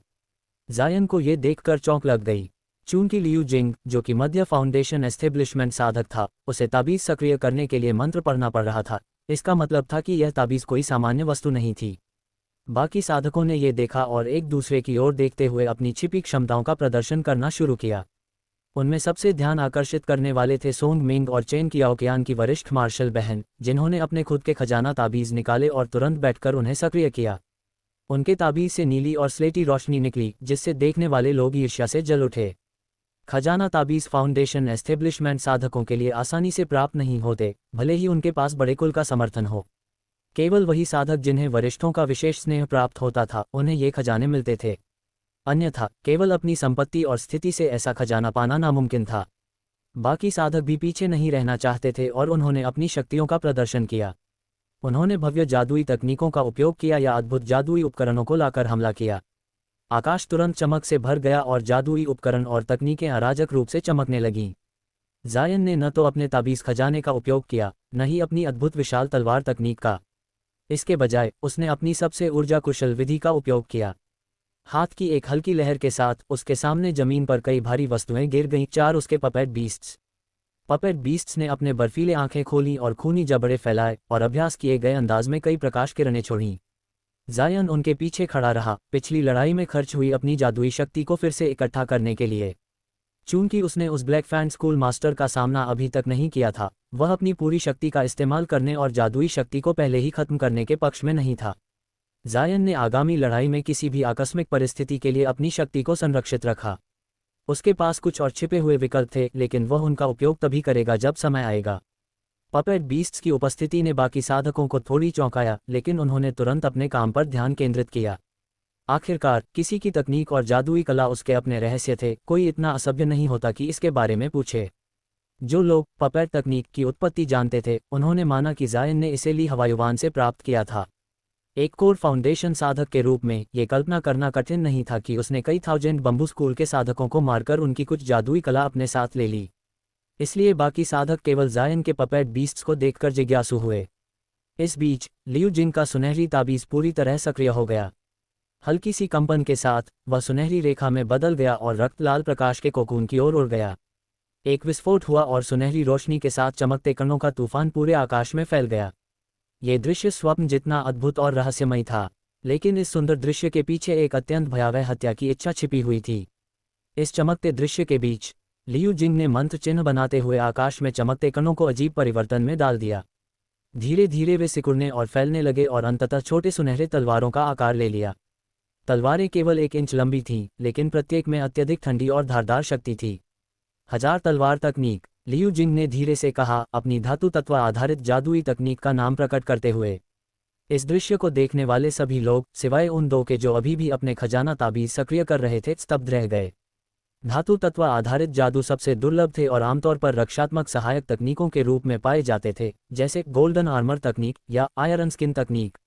जायन को ये देखकर चौंक लग गई। चूंकि लियू जिंग, जो कि मध्य फाउंडेशन एस्टेब्लिशमेंट साधक था, उसे ताबीज़ सक्रिय करने के लिए मंत्र पढ़ना पड़ रहा था। इसका मतलब था कि यह ताबीज़ कोई सामान्य वस्तु नहीं थी। बाकी साधकों ने ये देखा और एक दूसरे की ओर देखते हुए अपनी छिपी क्षमताओं का प्रदर्शन करना शुरू किया। उनमें सबसे ध्यान आकर्षित करने वाले थे सोंग मिंग और चेन कियाओकियान की वरिष्ठ मार्शल बहन, जिन्होंने अपने खुद के खजाना ताबीज़ निकाले और तुरंत बैठकर उन्हें सक्रिय किया। उनके ताबीज़ से नीली और स्लेटी रोशनी निकली, जिससे देखने वाले लोग ईर्ष्या से जल उठे। खजाना ताबीज़ फाउंडेशन एस्टेब्लिशमेंट साधकों के लिए आसानी से प्राप्त नहीं होते, भले ही उनके पास बड़े कुल का समर्थन हो। केवल वही साधक जिन्हें वरिष्ठों का विशेष स्नेह प्राप्त होता था, उन्हें ये खजाने मिलते थे। अन्यथा केवल अपनी संपत्ति और स्थिति से ऐसा खजाना पाना नामुमकिन था। बाकी साधक भी पीछे नहीं रहना चाहते थे और उन्होंने अपनी शक्तियों का प्रदर्शन किया। उन्होंने भव्य जादुई तकनीकों का उपयोग किया या अद्भुत जादुई उपकरणों को लाकर हमला किया। आकाश तुरंत चमक से भर गया और जादुई उपकरण और तकनीकें अराजक रूप से चमकने लगीं। जायन ने न तो अपने ताबीज़ खजाने का उपयोग किया, न ही अपनी अद्भुत विशाल तलवार तकनीक का। इसके बजाय उसने अपनी सबसे ऊर्जा कुशल विधि का उपयोग किया। हाथ की एक हल्की लहर के साथ उसके सामने जमीन पर कई भारी वस्तुएं गिर गईं। 4 उसके पपेट बीस्ट्स ने अपने बर्फीले आंखें खोलीं और खूनी जबड़े फैलाए और अभ्यास किए गए अंदाज में कई प्रकाश किरणें छोड़ीं। जायन उनके पीछे खड़ा रहा, पिछली लड़ाई में खर्च हुई अपनी जादुई शक्ति को फिर से इकट्ठा करने के लिए। चूंकि उसने उस ब्लैक फैंट स्कूल मास्टर का सामना अभी तक नहीं किया था, वह अपनी पूरी शक्ति का इस्तेमाल करने और जादुई शक्ति को पहले ही खत्म करने के पक्ष में नहीं था। जायन ने आगामी लड़ाई में किसी भी आकस्मिक परिस्थिति के लिए अपनी शक्ति को संरक्षित रखा। उसके पास कुछ और छिपे हुए विकल्प थे, लेकिन वह उनका उपयोग तभी करेगा जब समय आएगा। पपेट बीस्ट्स की उपस्थिति ने बाकी साधकों को थोड़ी चौंकाया, लेकिन उन्होंने तुरंत अपने काम पर ध्यान केंद्रित किया। आखिरकार किसी की तकनीक और जादुई कला उसके अपने रहस्य थे। कोई इतना असभ्य नहीं होता कि इसके बारे में पूछे। जो लोग पपेट तकनीक की उत्पत्ति जानते थे, उन्होंने माना कि जायन ने इसे ली हवायुवान से प्राप्त किया था। एक कोर फाउंडेशन साधक के रूप में ये कल्पना करना कठिन नहीं था कि उसने कई थाउजेंड बंबू स्कूल के साधकों को मारकर उनकी कुछ जादुई कला अपने साथ ले ली। इसलिए बाकी साधक केवल जायन के पपेट बीस्ट्स को देखकर जिज्ञासु हुए। इस बीच लियू जिंग का सुनहरी ताबीज़ पूरी तरह सक्रिय हो गया। हल्की सी कंपन के साथ वह सुनहरी रेखा में बदल गया और रक्त लाल प्रकाश के कोकून की ओर उड़ गया। एक विस्फोट हुआ और सुनहरी रोशनी के साथ चमकते कणों का तूफान पूरे आकाश में फैल गया। ये दृश्य स्वप्न जितना अद्भुत और रहस्यमय था, लेकिन इस सुंदर दृश्य के पीछे एक अत्यंत भयावह हत्या की इच्छा छिपी हुई थी। इस चमकते दृश्य के बीच लियू जिंग ने मंत्र चिन्ह बनाते हुए आकाश में चमकते कणों को अजीब परिवर्तन में डाल दिया। धीरे धीरे वे सिकुड़ने और फैलने लगे और अंततः छोटे सुनहरे तलवारों का आकार ले लिया। तलवारें केवल 1 इंच लंबी थीं, लेकिन प्रत्येक में अत्यधिक ठंडी और धारदार शक्ति थी। 1000 तलवार तकनीक, लियू जिंग ने धीरे से कहा, अपनी धातु तत्व आधारित जादुई तकनीक का नाम प्रकट करते हुए। इस दृश्य को देखने वाले सभी लोग, सिवाय उन 2 के जो अभी भी अपने खजाना ताबीज़ सक्रिय कर रहे थे, स्तब्ध रह गए। धातु तत्व आधारित जादू सबसे दुर्लभ थे और आमतौर पर रक्षात्मक सहायक तकनीकों के रूप में पाए जाते थे, जैसे गोल्डन आर्मर तकनीक या आयरन स्किन तकनीक।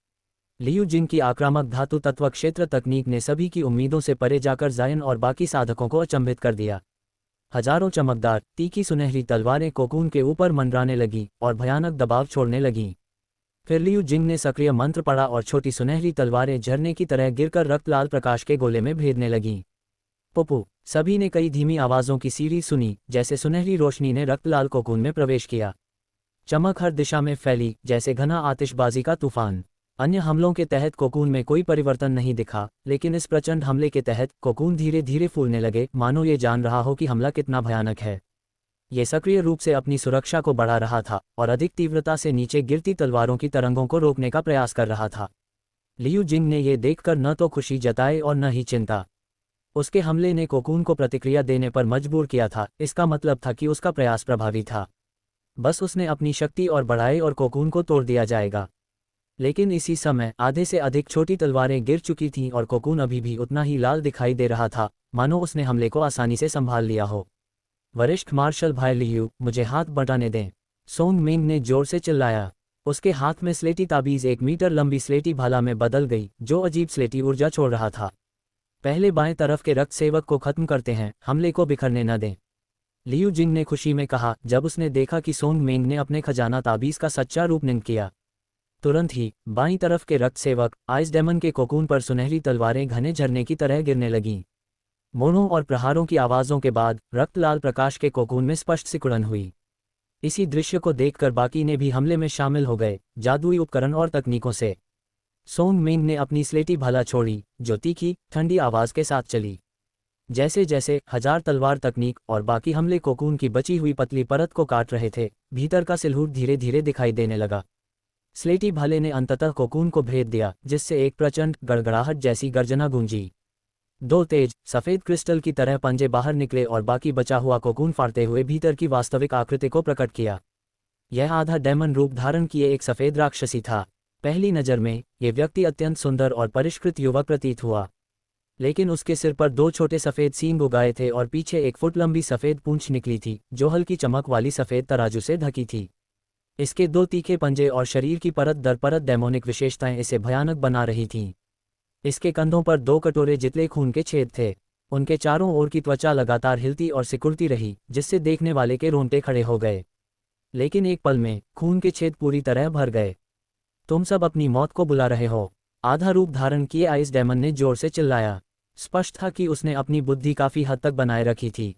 लियू जिंग की आक्रामक धातु तत्व क्षेत्र तकनीक ने सभी की उम्मीदों से परे जाकर जायन और बाकी साधकों को अचंभित कर दिया। हजारों चमकदार, तीखी सुनहरी तलवारें कोकून के ऊपर मंडराने लगीं और भयानक दबाव छोड़ने लगीं। फिर लियू जिंग ने सक्रिय मंत्र पढ़ा और छोटी सुनहरी तलवारें झरने की तरह गिरकर रक्त लाल प्रकाश के गोले में भेदने लगीं। पुपू, सभी ने कई धीमी आवाज़ों की सीरी सुनी, जैसे सुनहरी रोशनी ने रक्त लाल कोकून में प्रवेश किया। चमक हर दिशा में फैली, जैसे घना आतिशबाजी का तूफान। अन्य हमलों के तहत कोकून में कोई परिवर्तन नहीं दिखा, लेकिन इस प्रचंड हमले के तहत कोकून धीरे धीरे फूलने लगे, मानो ये जान रहा हो कि हमला कितना भयानक है। ये सक्रिय रूप से अपनी सुरक्षा को बढ़ा रहा था और अधिक तीव्रता से नीचे गिरती तलवारों की तरंगों को रोकने का प्रयास कर रहा था। लियू जिंग ने ये देखकर न तो खुशी जताई और न ही चिंता। उसके हमले ने कोकून को प्रतिक्रिया देने पर मजबूर किया था। इसका मतलब था कि उसका प्रयास प्रभावी था। बस उसने अपनी शक्ति और बढ़ाई और कोकून को तोड़ दिया जाएगा। लेकिन इसी समय आधे से अधिक छोटी तलवारें गिर चुकी थीं और कोकून अभी भी उतना ही लाल दिखाई दे रहा था, मानो उसने हमले को आसानी से संभाल लिया हो। वरिष्ठ मार्शल भाई लियू, मुझे हाथ बटाने दें, सोंग मिंग ने जोर से चिल्लाया। उसके हाथ में स्लेटी ताबीज़ 1 मीटर लंबी स्लेटी भाला में बदल गई, जो अजीब स्लेटी ऊर्जा छोड़ रहा था। पहले बाएं तरफ के रक्त सेवक को खत्म करते हैं, हमले को बिखरने न दें, लियू जिंग ने खुशी में कहा, जब उसने देखा कि सोंग मिंग ने अपने खजाना ताबीज़ का सच्चा रूप निंद किया। तुरंत ही बाईं तरफ के रक्त सेवक आइस डेमन के कोकून पर सुनहरी तलवारें घने झरने की तरह गिरने लगीं। मोड़ों और प्रहारों की आवाज़ों के बाद रक्त लाल प्रकाश के कोकून में स्पष्ट सिकुड़न हुई। इसी दृश्य को देखकर बाकी ने भी हमले में शामिल हो गए, जादुई उपकरण और तकनीकों से। सोंग मिंग ने अपनी स्लेटी भाला छोड़ी, जो तीखी, ठंडी आवाज़ के साथ चली। जैसे जैसे हजार तलवार तकनीक और बाकी हमले कोकून की बची हुई पतली परत को काट रहे थे, भीतर का सिलहूट धीरे धीरे दिखाई देने लगा। स्लेटी भाले ने अंततः कोकून को भेद दिया, जिससे एक प्रचंड गड़गड़ाहट जैसी गर्जना गूंजी। दो तेज सफेद क्रिस्टल की तरह पंजे बाहर निकले और बाकी बचा हुआ कोकून फाड़ते हुए भीतर की वास्तविक आकृति को प्रकट किया। यह आधा डेमन रूप धारण किए एक सफेद राक्षसी था। पहली नज़र में यह व्यक्ति अत्यंत सुंदर और परिष्कृत युवक प्रतीत हुआ, लेकिन उसके सिर पर दो छोटे सफ़ेद सींग उगाए थे और पीछे 1 फुट लंबी सफ़ेद पूंछ निकली थी, जो हल्की चमक वाली सफ़ेद तराजू से ढकी थी। इसके दो तीखे पंजे और शरीर की परत दर परत डेमोनिक विशेषताएं इसे भयानक बना रही थीं। इसके कंधों पर 2 कटोरे जितने खून के छेद थे। उनके चारों ओर की त्वचा लगातार हिलती और सिकुड़ती रही, जिससे देखने वाले के रोंगटे खड़े हो गए। लेकिन एक पल में खून के छेद पूरी तरह भर गए। तुम सब अपनी मौत को बुला रहे हो, आधा रूप धारण किए आइस डेमन ने जोर से चिल्लाया। स्पष्ट था कि उसने अपनी बुद्धि काफ़ी हद तक बनाए रखी थी।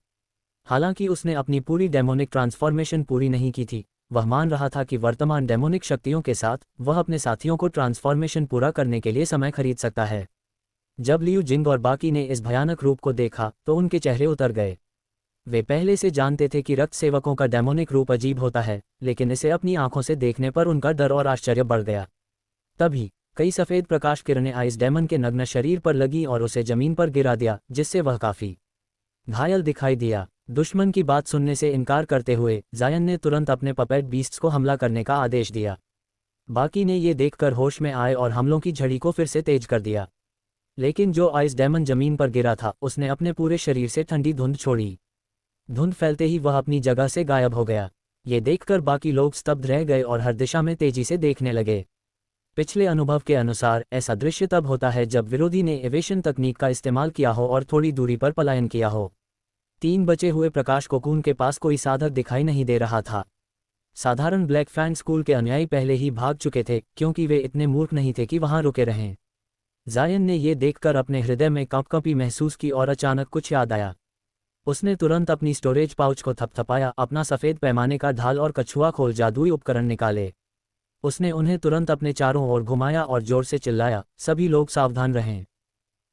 हालांकि उसने अपनी पूरी डेमोनिक ट्रांसफॉर्मेशन पूरी नहीं की थी, वह मान रहा था कि वर्तमान डेमोनिक शक्तियों के साथ वह अपने साथियों को ट्रांसफॉर्मेशन पूरा करने के लिए समय खरीद सकता है। जब लियू जिंग और बाकी ने इस भयानक रूप को देखा तो उनके चेहरे उतर गए। वे पहले से जानते थे कि रक्त सेवकों का डेमोनिक रूप अजीब होता है, लेकिन इसे अपनी आंखों से देखने पर उनका डर और आश्चर्य बढ़ गया। तभी कई सफ़ेद प्रकाश किरणें आइस डेमन के नग्न शरीर पर लगी और उसे जमीन पर गिरा दिया, जिससे वह काफ़ी घायल दिखाई दिया। दुश्मन की बात सुनने से इनकार करते हुए जायन ने तुरंत अपने पपेट बीस्ट्स को हमला करने का आदेश दिया। बाकी ने ये देखकर होश में आए और हमलों की झड़ी को फिर से तेज कर दिया। लेकिन जो आइस डेमन जमीन पर गिरा था, उसने अपने पूरे शरीर से ठंडी धुंध छोड़ी। धुंध फैलते ही वह अपनी जगह से गायब हो गया। ये देखकर बाकी लोग स्तब्ध रह गए और हर दिशा में तेजी से देखने लगे। पिछले अनुभव के अनुसार ऐसा दृश्य तब होता है जब विरोधी ने एवेशन तकनीक का इस्तेमाल किया हो और थोड़ी दूरी पर पलायन किया हो। 3 बचे हुए प्रकाश कोकून के पास कोई साधक दिखाई नहीं दे रहा था। साधारण ब्लैक फैन स्कूल के अनुयायी पहले ही भाग चुके थे, क्योंकि वे इतने मूर्ख नहीं थे कि वहां रुके रहें। जायन ने यह देखकर अपने हृदय में कंपकंपी महसूस की और अचानक कुछ याद आया। उसने तुरंत अपनी स्टोरेज पाउच को थपथपाया, अपना सफ़ेद पैमाने का ढाल और कछुआ खोल जादुई उपकरण निकाले। उसने उन्हें तुरंत अपने चारों ओर घुमाया और जोर से चिल्लाया, सभी लोग सावधान रहें,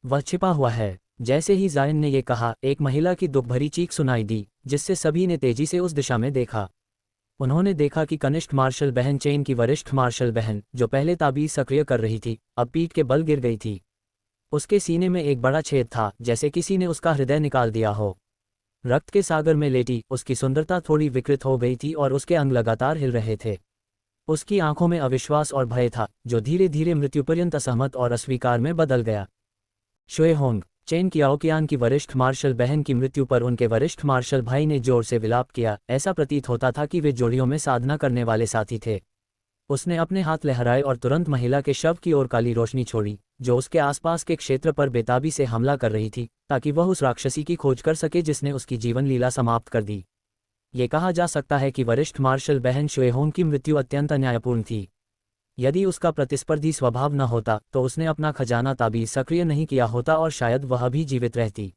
वह छिपा हुआ है। जैसे ही जायन ने यह कहा, एक महिला की दुख भरी चीख सुनाई दी, जिससे सभी ने तेजी से उस दिशा में देखा। उन्होंने देखा कि कनिष्ठ मार्शल बहन चेन की वरिष्ठ मार्शल बहन, जो पहले ताबीज सक्रिय कर रही थी, अब पीठ के बल गिर गई थी। उसके सीने में एक बड़ा छेद था, जैसे किसी ने उसका हृदय निकाल दिया हो। रक्त के सागर में लेटी उसकी सुंदरता थोड़ी विकृत हो गई थी और उसके अंग लगातार हिल रहे थे। उसकी आंखों में अविश्वास और भय था, जो धीरे धीरे मृत्युपर्यंत असहमत और अस्वीकार में बदल गया। शुए होंग, चेन कियाओकियान की वरिष्ठ मार्शल बहन की मृत्यु पर उनके वरिष्ठ मार्शल भाई ने जोर से विलाप किया। ऐसा प्रतीत होता था कि वे जोड़ियों में साधना करने वाले साथी थे। उसने अपने हाथ लहराए और तुरंत महिला के शव की ओर काली रोशनी छोड़ी, जो उसके आसपास के क्षेत्र पर बेताबी से हमला कर रही थी, ताकि वह उस राक्षसी की खोज कर सके जिसने उसकी जीवन लीला समाप्त कर दी। ये कहा जा सकता है कि वरिष्ठ मार्शल बहन शुएहोंग की मृत्यु अत्यंत अन्यायपूर्ण थी। यदि उसका प्रतिस्पर्धी स्वभाव न होता तो उसने अपना खजाना ताबीज सक्रिय नहीं किया होता और शायद वह भी जीवित रहती।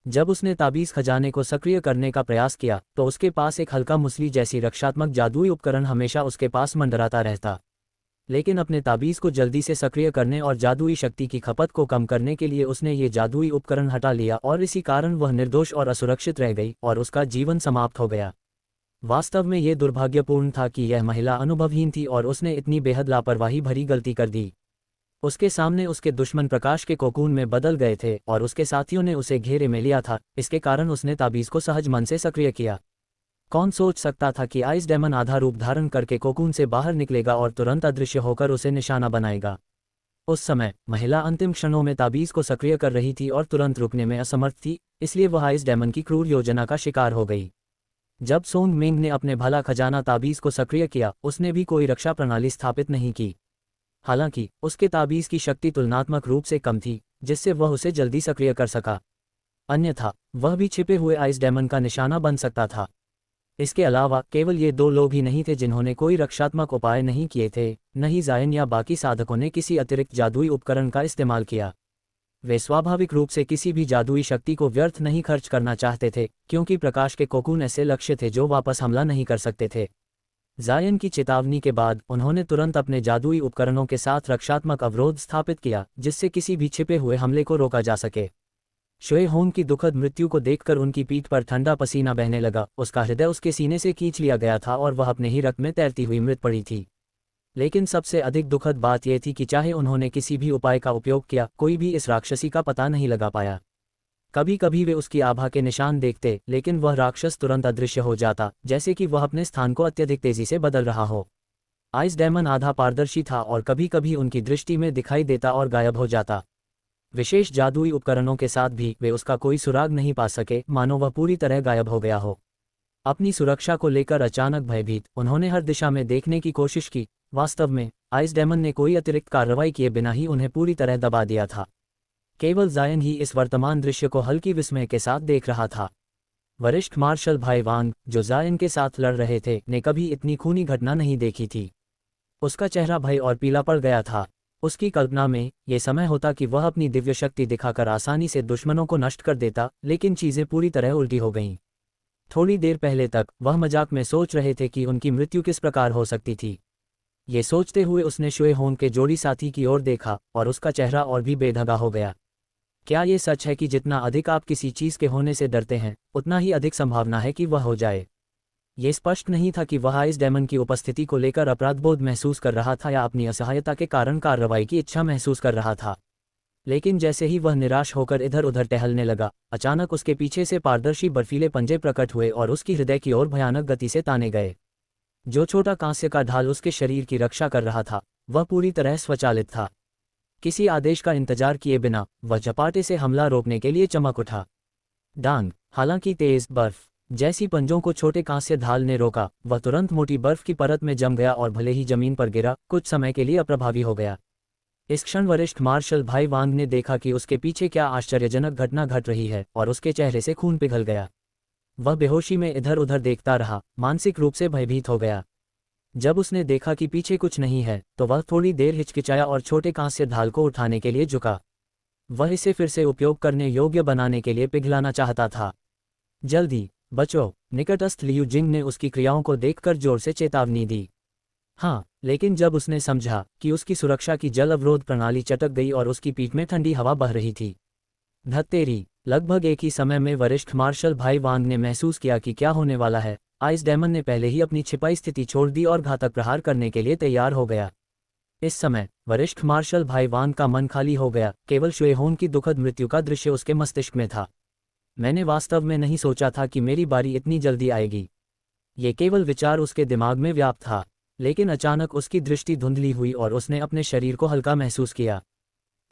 जब उसने ताबीज खजाने को सक्रिय करने का प्रयास किया तो उसके पास एक हल्का मुसली जैसी रक्षात्मक जादुई उपकरण हमेशा उसके पास मंडराता रहता। लेकिन अपने ताबीज को जल्दी से सक्रिय करने और जादुई शक्ति की खपत को कम करने के लिए उसने ये जादुई उपकरण हटा लिया और इसी कारण वह निर्दोष और असुरक्षित रह गई और उसका जीवन समाप्त हो गया। वास्तव में ये दुर्भाग्यपूर्ण था कि यह महिला अनुभवहीन थी और उसने इतनी बेहद लापरवाही भरी गलती कर दी। उसके सामने उसके दुश्मन प्रकाश के कोकून में बदल गए थे और उसके साथियों ने उसे घेरे में लिया था। इसके कारण उसने ताबीज को सहज मन से सक्रिय किया। कौन सोच सकता था कि आइस डेमन आधा रूप धारण करके कोकून से बाहर निकलेगा और तुरंत अदृश्य होकर उसे निशाना बनाएगा। उस समय महिला अंतिम क्षणों में ताबीज को सक्रिय कर रही थी और तुरंत रुकने में असमर्थ थी, इसलिए वह आइस डेमन की क्रूर योजना का शिकार हो गई। जब सोंग मिंग ने अपने भला खजाना ताबीज को सक्रिय किया, उसने भी कोई रक्षा प्रणाली स्थापित नहीं की। हालांकि उसके ताबीज की शक्ति तुलनात्मक रूप से कम थी, जिससे वह उसे जल्दी सक्रिय कर सका। अन्यथा वह भी छिपे हुए आइस डेमन का निशाना बन सकता था। इसके अलावा केवल ये 2 लोग ही नहीं थे जिन्होंने कोई रक्षात्मक उपाय नहीं किए थे, न ही जायन या बाकी साधकों ने किसी अतिरिक्त जादुई उपकरण का इस्तेमाल किया। वे स्वाभाविक रूप से किसी भी जादुई शक्ति को व्यर्थ नहीं खर्च करना चाहते थे, क्योंकि प्रकाश के कोकून ऐसे लक्ष्य थे जो वापस हमला नहीं कर सकते थे। जायन की चेतावनी के बाद उन्होंने तुरंत अपने जादुई उपकरणों के साथ रक्षात्मक अवरोध स्थापित किया, जिससे किसी भी छिपे हुए हमले को रोका जा सके। शुए होंग की दुखद मृत्यु को देखकर उनकी पीठ पर ठंडा पसीना बहने लगा। उसका हृदय उसके सीने से खींच लिया गया था और वह अपने ही रक्त में तैरती हुई मृत पड़ी थी। लेकिन सबसे अधिक दुखद बात यह थी कि चाहे उन्होंने किसी भी उपाय का उपयोग किया, कोई भी इस राक्षसी का पता नहीं लगा पाया। कभी कभी वे उसकी आभा के निशान देखते, लेकिन वह राक्षस तुरंत अदृश्य हो जाता, जैसे कि वह अपने स्थान को अत्यधिक तेजी से बदल रहा हो। आइस डेमन आधा पारदर्शी था और कभी कभी उनकी दृष्टि में दिखाई देता और गायब हो जाता। विशेष जादुई उपकरणों के साथ भी वे उसका कोई सुराग नहीं पा सके, मानो वह पूरी तरह गायब हो गया हो। अपनी सुरक्षा को लेकर अचानक भयभीत, उन्होंने हर दिशा में देखने की कोशिश की। वास्तव में आइस डेमन ने कोई अतिरिक्त कार्रवाई किए बिना ही उन्हें पूरी तरह दबा दिया था। केवल जायन ही इस वर्तमान दृश्य को हल्की विस्मय के साथ देख रहा था। वरिष्ठ मार्शल भाई वांग, जो जायन के साथ लड़ रहे थे, ने कभी इतनी खूनी घटना नहीं देखी थी। उसका चेहरा भय और पीला पड़ गया था। उसकी कल्पना में ये समय होता कि वह अपनी दिव्य शक्ति दिखाकर आसानी से दुश्मनों को नष्ट कर देता, लेकिन चीजें पूरी तरह उल्टी हो गईं। थोड़ी देर पहले तक वह मजाक में सोच रहे थे कि उनकी मृत्यु किस प्रकार हो सकती थी। ये सोचते हुए उसने शुए होंग के जोड़ी साथी की ओर देखा और उसका चेहरा और भी बेढंगा हो गया। क्या ये सच है कि जितना अधिक आप किसी चीज के होने से डरते हैं, उतना ही अधिक संभावना है कि वह हो जाए? ये स्पष्ट नहीं था कि वह आइस डेमन की उपस्थिति को लेकर अपराधबोध महसूस कर रहा था या अपनी असहायता के कारण कार्रवाई की इच्छा महसूस कर रहा था। लेकिन जैसे ही वह निराश होकर इधर उधर टहलने लगा, अचानक उसके पीछे से पारदर्शी बर्फीले पंजे प्रकट हुए और उसकी हृदय की ओर भयानक गति से ताने गए। जो छोटा कांस्य का ढाल उसके शरीर की रक्षा कर रहा था, वह पूरी तरह स्वचालित था। किसी आदेश का इंतजार किए बिना वह झपाटे से हमला रोकने के लिए चमक उठा। डांग। हालांकि तेज बर्फ जैसी पंजों को छोटे कांस्य ढाल ने रोका, वह तुरंत मोटी बर्फ की परत में जम गया और भले ही जमीन पर गिरा, कुछ समय के लिए अप्रभावी हो गया। इस क्षण वरिष्ठ मार्शल भाई वांग ने देखा कि उसके पीछे क्या आश्चर्यजनक घटना घट रही है और उसके चेहरे से खून पिघल गया। वह बेहोशी में इधर उधर देखता रहा, मानसिक रूप से भयभीत हो गया। जब उसने देखा कि पीछे कुछ नहीं है, तो वह थोड़ी देर हिचकिचाया और छोटे कांस्य ढाल को उठाने के लिए झुका। वह इसे फिर से उपयोग करने योग्य बनाने के लिए पिघलाना चाहता था। जल्दी बचो! निकटस्थ लियू जिंग ने उसकी क्रियाओं को देखकर जोर से चेतावनी दी। हाँ, लेकिन जब उसने समझा कि उसकी सुरक्षा की जल अवरोध प्रणाली चटक गई और उसकी पीठ में ठंडी हवा बह रही थी। धत्तेरी! लगभग एक ही समय में वरिष्ठ मार्शल भाई वांग ने महसूस किया कि क्या होने वाला है। आइस डेमन ने पहले ही अपनी छिपाई स्थिति छोड़ दी और घातक प्रहार करने के लिए तैयार हो गया। इस समय वरिष्ठ मार्शल भाई वांग का मन खाली हो गया। केवल शुए होंग की दुखद मृत्यु का दृश्य उसके मस्तिष्क में था। मैंने वास्तव में नहीं सोचा था कि मेरी बारी इतनी जल्दी आएगी। ये केवल विचार उसके दिमाग में व्याप्त था, लेकिन अचानक उसकी दृष्टि धुंधली हुई और उसने अपने शरीर को हल्का महसूस किया।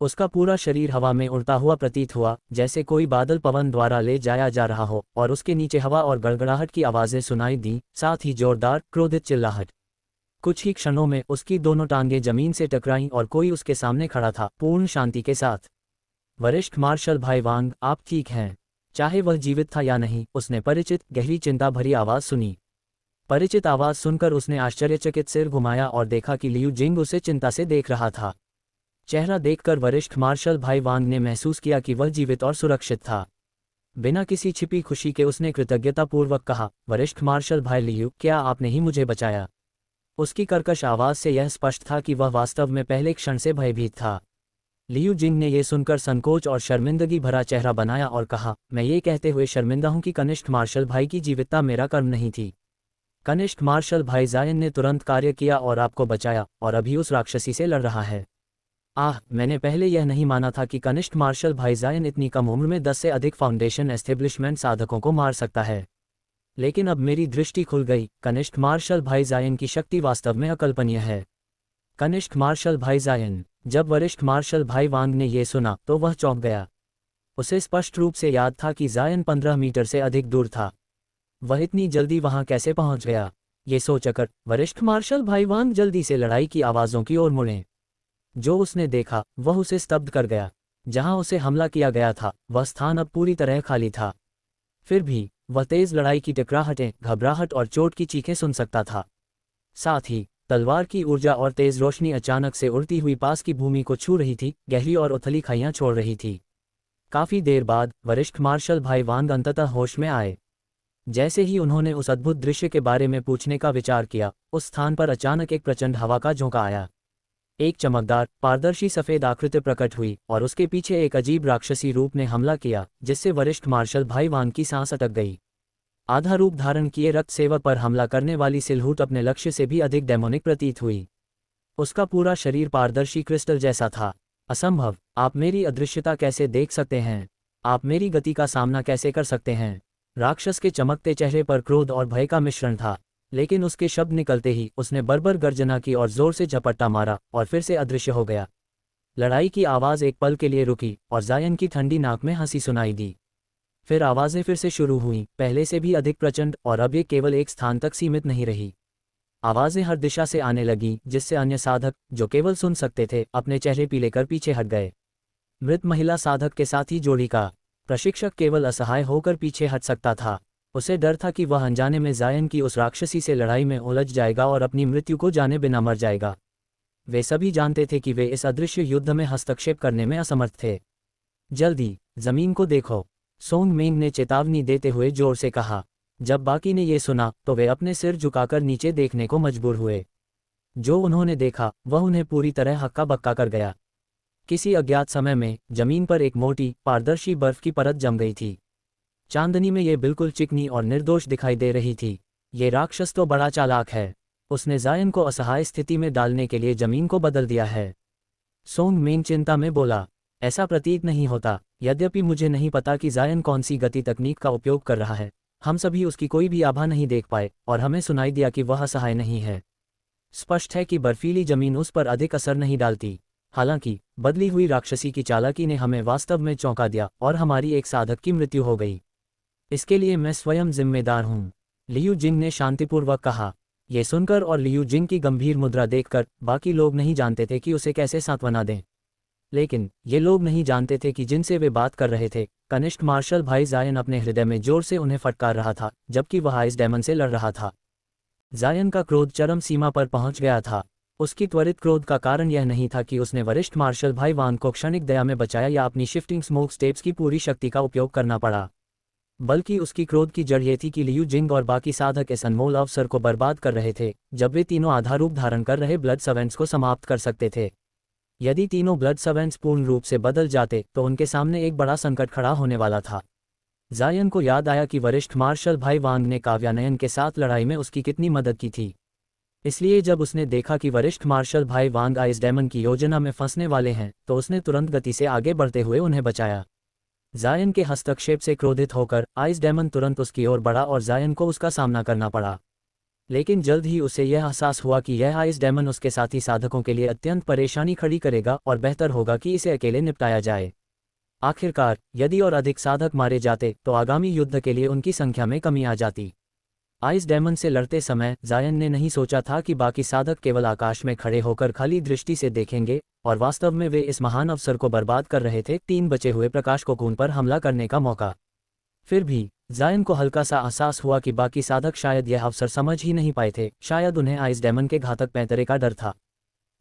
उसका पूरा शरीर हवा में उड़ता हुआ प्रतीत हुआ, जैसे कोई बादल पवन द्वारा ले जाया जा रहा हो, और उसके नीचे हवा और गड़गड़ाहट की आवाजें सुनाई दी, साथ ही जोरदार क्रोधित चिल्लाहट। कुछ ही क्षणों में उसकी दोनों टांगें जमीन से टकराईं और कोई उसके सामने खड़ा था, पूर्ण शांति के साथ। वरिष्ठ मार्शल भाई वांग, आप ठीक हैं? चाहे वह जीवित था या नहीं, उसने परिचित गहरी चिंता भरी आवाज सुनी। परिचित आवाज सुनकर उसने आश्चर्यचकित सिर घुमाया और देखा कि लियू जिंग उसे चिंता से देख रहा था। चेहरा देखकर वरिष्ठ मार्शल भाई वांग ने महसूस किया कि वह जीवित और सुरक्षित था। बिना किसी छिपी खुशी के उसने कृतज्ञतापूर्वक कहा, वरिष्ठ मार्शल भाई लियू, क्या आपने ही मुझे बचाया? उसकी कर्कश आवाज से यह स्पष्ट था कि वह वास्तव में पहले क्षण से भयभीत था। लियू जिंग ने यह सुनकर संकोच और शर्मिंदगी भरा चेहरा बनाया और कहा, मैं ये कहते हुए शर्मिंदा हूं कि कनिष्ठ मार्शल भाई की जीवितता मेरा कर्म नहीं थी। कनिष्ठ मार्शल भाई जायन ने तुरंत कार्य किया और आपको बचाया, और अभी उस राक्षसी से लड़ रहा है। मैंने पहले यह नहीं माना था कि कनिष्ठ मार्शल भाई जायन इतनी कम उम्र में 10 से अधिक फाउंडेशन एस्टेब्लिशमेंट साधकों को मार सकता है। लेकिन अब मेरी दृष्टि खुल गई। कनिष्ठ मार्शल भाई जायन की शक्ति वास्तव में अकल्पनीय है। कनिष्ठ मार्शल भाई जायन। जब वरिष्ठ मार्शल भाई वांग ने यह सुना तो वह चौंक गया। उसे स्पष्ट रूप से याद था कि जायन 15 मीटर से अधिक दूर था। वह इतनी जल्दी वहां कैसे पहुंच गया? ये सोचकर वरिष्ठ मार्शल भाई वांग जल्दी से लड़ाई की आवाजों की ओर मुड़े। जो उसने देखा वह उसे स्तब्ध कर गया। जहां उसे हमला किया गया था वह स्थान अब पूरी तरह खाली था। फिर भी वह तेज लड़ाई की टकराहटें, घबराहट और चोट की चीखें सुन सकता था। साथ ही तलवार की ऊर्जा और तेज रोशनी अचानक से उड़ती हुई पास की भूमि को छू रही थी, गहरी और उथली खाइयां छोड़ रही थी। काफी देर बाद वरिष्ठ मार्शल भाई वांग अंततः होश में आए। जैसे ही उन्होंने उस अद्भुत दृश्य के बारे में पूछने का विचार किया, उस स्थान पर अचानक एक प्रचंड हवा का झोंका आया। एक चमकदार पारदर्शी सफेद आकृति प्रकट हुई और उसके पीछे एक अजीब राक्षसी रूप ने हमला किया, जिससे वरिष्ठ मार्शल भाई वांग की सांस अटक गई। आधा रूप धारण किए रक्त सेवक पर हमला करने वाली सिलहूट अपने लक्ष्य से भी अधिक डेमोनिक प्रतीत हुई। उसका पूरा शरीर पारदर्शी क्रिस्टल जैसा था। असंभव, आप मेरी अदृश्यता कैसे देख सकते हैं? आप मेरी गति का सामना कैसे कर सकते हैं? राक्षस के चमकते चेहरे पर क्रोध और भय का मिश्रण था, लेकिन उसके शब्द निकलते ही उसने बर्बर गर्जना की और जोर से झपट्टा मारा और फिर से अदृश्य हो गया। लड़ाई की आवाज़ एक पल के लिए रुकी और जायन की ठंडी नाक में हंसी सुनाई दी। फिर आवाज़ें फिर से शुरू हुईं, पहले से भी अधिक प्रचंड, और अब ये केवल एक स्थान तक सीमित नहीं रही। आवाज़ें हर दिशा से आने लगीं, जिससे अन्य साधक, जो केवल सुन सकते थे, अपने चेहरे पीले कर पीछे हट गए। मृत महिला साधक के साथ ही जोड़ी का प्रशिक्षक केवल असहाय होकर पीछे हट सकता था। उसे डर था कि वह अनजाने में जायन की उस राक्षसी से लड़ाई में उलझ जाएगा और अपनी मृत्यु को जाने बिना मर जाएगा। वे सभी जानते थे कि वे इस अदृश्य युद्ध में हस्तक्षेप करने में असमर्थ थे। जल्दी जमीन को देखो, सोंग मेंग ने चेतावनी देते हुए जोर से कहा। जब बाकी ने ये सुना तो वे अपने सिर झुकाकर नीचे देखने को मजबूर हुए। जो उन्होंने देखा वह उन्हें पूरी तरह हक्का बक्का कर गया। किसी अज्ञात समय में जमीन पर एक मोटी पारदर्शी बर्फ की परत जम गई थी। चांदनी में ये बिल्कुल चिकनी और निर्दोष दिखाई दे रही थी। ये राक्षस तो बड़ा चालाक है। उसने जायन को असहाय स्थिति में डालने के लिए जमीन को बदल दिया है। सोंग मेंग चिंता में बोला। ऐसा प्रतीत नहीं होता। यद्यपि मुझे नहीं पता कि जायन कौन सी गति तकनीक का उपयोग कर रहा है, हम सभी उसकी कोई भी आभा नहीं देख पाए और हमें सुनाई दिया कि वह असहाय नहीं है। स्पष्ट है कि बर्फीली जमीन उस पर अधिक असर नहीं डालती। हालांकि बदली हुई राक्षसी की चालाकी ने हमें वास्तव में चौंका दिया और हमारी एक साधक की मृत्यु हो गई। इसके लिए मैं स्वयं जिम्मेदार हूँ, लियू जिंग ने शांतिपूर्वक कहा। ये सुनकर और लियू जिंग की गंभीर मुद्रा देखकर बाकी लोग नहीं जानते थे कि उसे कैसे सांत्वना दें। लेकिन ये लोग नहीं जानते थे कि जिनसे वे बात कर रहे थे, कनिष्ठ मार्शल भाई जायन अपने हृदय में जोर से उन्हें फटकार रहा था, जबकि वह आइस डेमन से लड़ रहा था। जायन का क्रोध चरम सीमा पर पहुंच गया था। उसकी त्वरित क्रोध का कारण यह नहीं था कि उसने वरिष्ठ मार्शल भाई वान को क्षणिक दया में बचाया या अपनी शिफ्टिंग स्मोक स्टेप्स की पूरी शक्ति का उपयोग करना पड़ा, बल्कि उसकी क्रोध की जड़ ये थी कि लियू जिंग और बाकी साधक इस अनमोल अवसर को बर्बाद कर रहे थे, जब वे तीनों आधा रूप धारण कर रहे ब्लड सर्वेंट्स को समाप्त कर सकते थे। यदि तीनों ब्लड सर्वेंट्स पूर्ण रूप से बदल जाते तो उनके सामने एक बड़ा संकट खड़ा होने वाला था। जायन को याद आया कि वरिष्ठ मार्शल भाई वांग ने काव्यानयन के साथ लड़ाई में उसकी कितनी मदद की थी। इसलिए जब उसने देखा कि वरिष्ठ मार्शल भाई वांग आइस डेमन की योजना में फंसने वाले हैं, तो उसने तुरंत गति से आगे बढ़ते हुए उन्हें बचाया। जायन के हस्तक्षेप से क्रोधित होकर आइस डेमन तुरंत उसकी ओर बढ़ा और जायन को उसका सामना करना पड़ा। लेकिन जल्द ही उसे यह एहसास हुआ कि यह आइस डेमन उसके साथी साधकों के लिए अत्यंत परेशानी खड़ी करेगा और बेहतर होगा कि इसे अकेले निपटाया जाए। आखिरकार यदि और अधिक साधक मारे जाते तो आगामी युद्ध के लिए उनकी संख्या में कमी आ जाती। आइस डेमन से लड़ते समय जायन ने नहीं सोचा था कि बाकी साधक केवल आकाश में खड़े होकर खाली दृष्टि से देखेंगे, और वास्तव में वे इस महान अवसर को बर्बाद कर रहे थे, 3 बचे हुए प्रकाश कोकून पर हमला करने का मौका। फिर भी जायन को हल्का सा एहसास हुआ कि बाकी साधक शायद यह अवसर समझ ही नहीं पाए थे, शायद उन्हें आइस डेमन के घातक पैंतरे का डर था।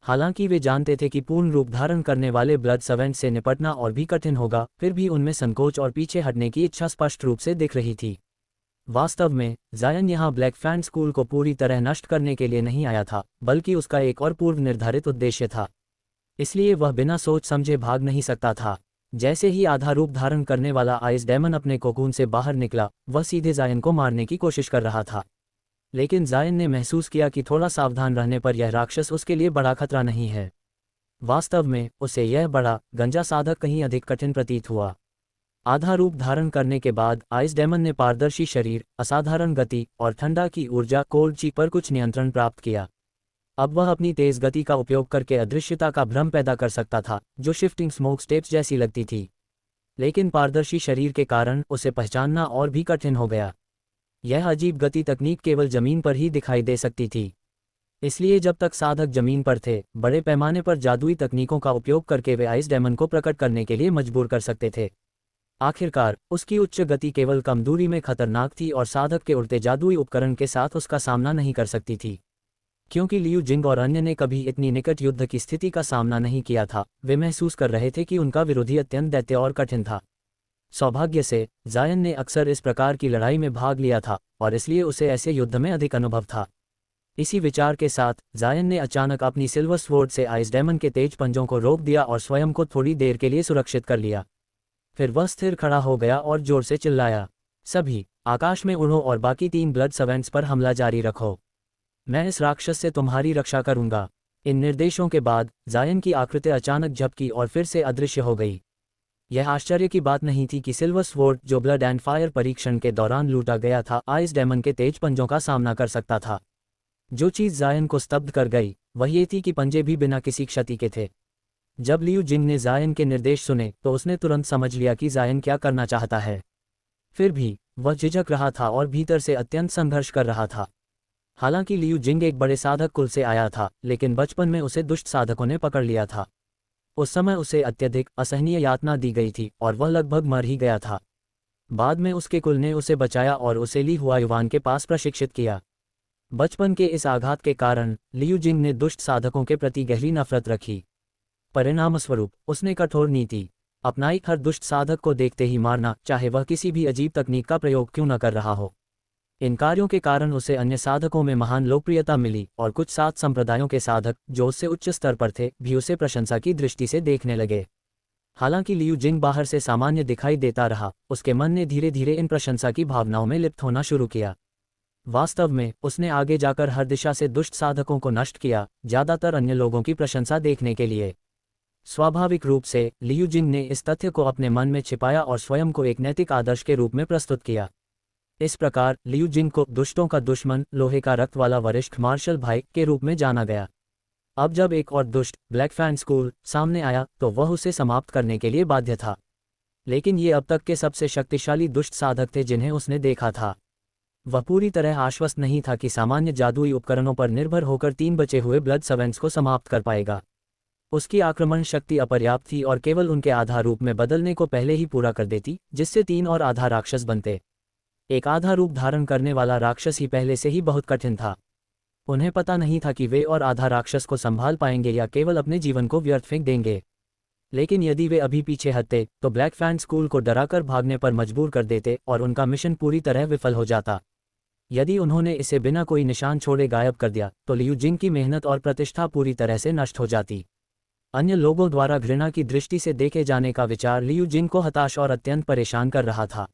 हालांकि वे जानते थे कि पूर्ण रूप धारण करने वाले ब्लड सर्वेंट से निपटना और भी कठिन होगा, फिर भी उनमें संकोच और पीछे हटने की इच्छा स्पष्ट रूप से दिख रही थी। वास्तव में जायन यहाँ ब्लैक फैंड स्कूल को पूरी तरह नष्ट करने के लिए नहीं आया था, बल्कि उसका एक और पूर्व निर्धारित उद्देश्य था। इसलिए वह बिना सोच समझे भाग नहीं सकता था। जैसे ही आधा रूप धारण करने वाला आइस डेमन अपने कोकून से बाहर निकला, वह सीधे जायन को मारने की कोशिश कर रहा था। लेकिन जायन ने महसूस किया कि थोड़ा सावधान रहने पर यह राक्षस उसके लिए बड़ा खतरा नहीं है। वास्तव में उसे यह बड़ा गंजा साधक कहीं अधिक कठिन प्रतीत हुआ। आधा रूप धारण करने के बाद आइस डेमन ने पारदर्शी शरीर, असाधारण गति और ठंडा की ऊर्जा कोल्ड ची पर कुछ नियंत्रण प्राप्त किया। अब वह अपनी तेज गति का उपयोग करके अदृश्यता का भ्रम पैदा कर सकता था, जो शिफ्टिंग स्मोक स्टेप्स जैसी लगती थी। लेकिन पारदर्शी शरीर के कारण उसे पहचानना और भी कठिन हो गया। यह अजीब गति तकनीक केवल जमीन पर ही दिखाई दे सकती थी। इसलिए जब तक साधक जमीन पर थे, बड़े पैमाने पर जादुई तकनीकों का उपयोग करके वे आइस डेमन को प्रकट करने के लिए मजबूर कर सकते थे। आखिरकार उसकी उच्च गति केवल कम दूरी में खतरनाक थी और साधक के उड़ते जादुई उपकरण के साथ उसका सामना नहीं कर सकती थी। क्योंकि लियू जिंग और अन्य ने कभी इतनी निकट युद्ध की स्थिति का सामना नहीं किया था, वे महसूस कर रहे थे कि उनका विरोधी अत्यंत दैत्य और कठिन था। सौभाग्य से जायन ने अक्सर इस प्रकार की लड़ाई में भाग लिया था और इसलिए उसे ऐसे युद्ध में अधिक अनुभव था। इसी विचार के साथ जायन ने अचानक अपनी सिल्वर स्वॉर्ड से आइस डेमन के तेज पंजों को रोक दिया और स्वयं को थोड़ी देर के लिए सुरक्षित कर लिया। फिर वह स्थिर खड़ा हो गया और जोर से चिल्लाया, सभी आकाश में उड़ो और बाकी 3 ब्लड सर्वेंट्स पर हमला जारी रखो। मैं इस राक्षस से तुम्हारी रक्षा करूंगा। इन निर्देशों के बाद जायन की आकृति अचानक झपकी और फिर से अदृश्य हो गई। यह आश्चर्य की बात नहीं थी कि सिल्वर स्वॉर्ड, जो ब्लड एंड फायर परीक्षण के दौरान लूटा गया था, आइस डेमन के तेज पंजों का सामना कर सकता था। जो चीज़ जायन को स्तब्ध कर गई वह ये थी कि पंजे भी बिना किसी क्षति के थे। जब लियू जिंग ने जायन के निर्देश सुने तो उसने तुरंत समझ लिया कि जायन क्या करना चाहता है। फिर भी वह झिझक रहा था और भीतर से अत्यंत संघर्ष कर रहा था। हालांकि लियू जिंग एक बड़े साधक कुल से आया था, लेकिन बचपन में उसे दुष्ट साधकों ने पकड़ लिया था। उस समय उसे अत्यधिक असहनीय यातना दी गई थी और वह लगभग मर ही गया था। बाद में उसके कुल ने उसे बचाया और उसे ली हुआ युवान के पास प्रशिक्षित किया। बचपन के इस आघात के कारण लियू जिंग ने दुष्ट साधकों के प्रति गहरी नफरत रखी। परिणामस्वरूप उसने कठोर नीति अपनाई, हर दुष्ट साधक को देखते ही मारना, चाहे वह किसी भी अजीब तकनीक का प्रयोग क्यों न कर रहा हो। इन कार्यों के कारण उसे अन्य साधकों में महान लोकप्रियता मिली और कुछ सात संप्रदायों के साधक जो उससे उच्च स्तर पर थे भी उसे प्रशंसा की दृष्टि से देखने लगे। हालांकि लियू जिंग बाहर से सामान्य दिखाई देता रहा, उसके मन ने धीरे धीरे इन प्रशंसा की भावनाओं में लिप्त होना शुरू किया। वास्तव में उसने आगे जाकर हर दिशा से दुष्ट साधकों को नष्ट किया, ज्यादातर अन्य लोगों की प्रशंसा देखने के लिए। स्वाभाविक रूप से लियू जिंग ने इस तथ्य को अपने मन में छिपाया और स्वयं को एक नैतिक आदर्श के रूप में प्रस्तुत किया। इस प्रकार लियू जिंग को दुष्टों का दुश्मन, लोहे का रक्त वाला वरिष्ठ मार्शल भाई के रूप में जाना गया। अब जब एक और दुष्ट ब्लैक फैन स्कूल सामने आया तो वह उसे समाप्त करने के लिए बाध्य था। लेकिन ये अब तक के सबसे शक्तिशाली दुष्ट साधक थे जिन्हें उसने देखा था। वह पूरी तरह आश्वस्त नहीं था कि सामान्य जादुई उपकरणों पर निर्भर होकर 3 बचे हुए ब्लड सर्वेंट्स को समाप्त कर पाएगा। उसकी आक्रमण शक्ति अपर्याप्त थी और केवल उनके आधा रूप में बदलने को पहले ही पूरा कर देती, जिससे 3 और आधा राक्षस बनते। एक आधा रूप धारण करने वाला राक्षस ही पहले से ही बहुत कठिन था। उन्हें पता नहीं था कि वे और आधा राक्षस को संभाल पाएंगे या केवल अपने जीवन को व्यर्थ फेंक देंगे। लेकिन यदि वे अभी पीछे हटते तो ब्लैक फैन स्कूल को डराकर भागने पर मजबूर कर देते और उनका मिशन पूरी तरह विफल हो जाता। यदि उन्होंने इसे बिना कोई निशान छोड़े गायब कर दिया तो लियू जिंग की मेहनत और प्रतिष्ठा पूरी तरह से नष्ट हो जाती। अन्य लोगों द्वारा घृणा की दृष्टि से देखे जाने का विचार लियू जिंग को हताश और अत्यंत परेशान कर रहा था।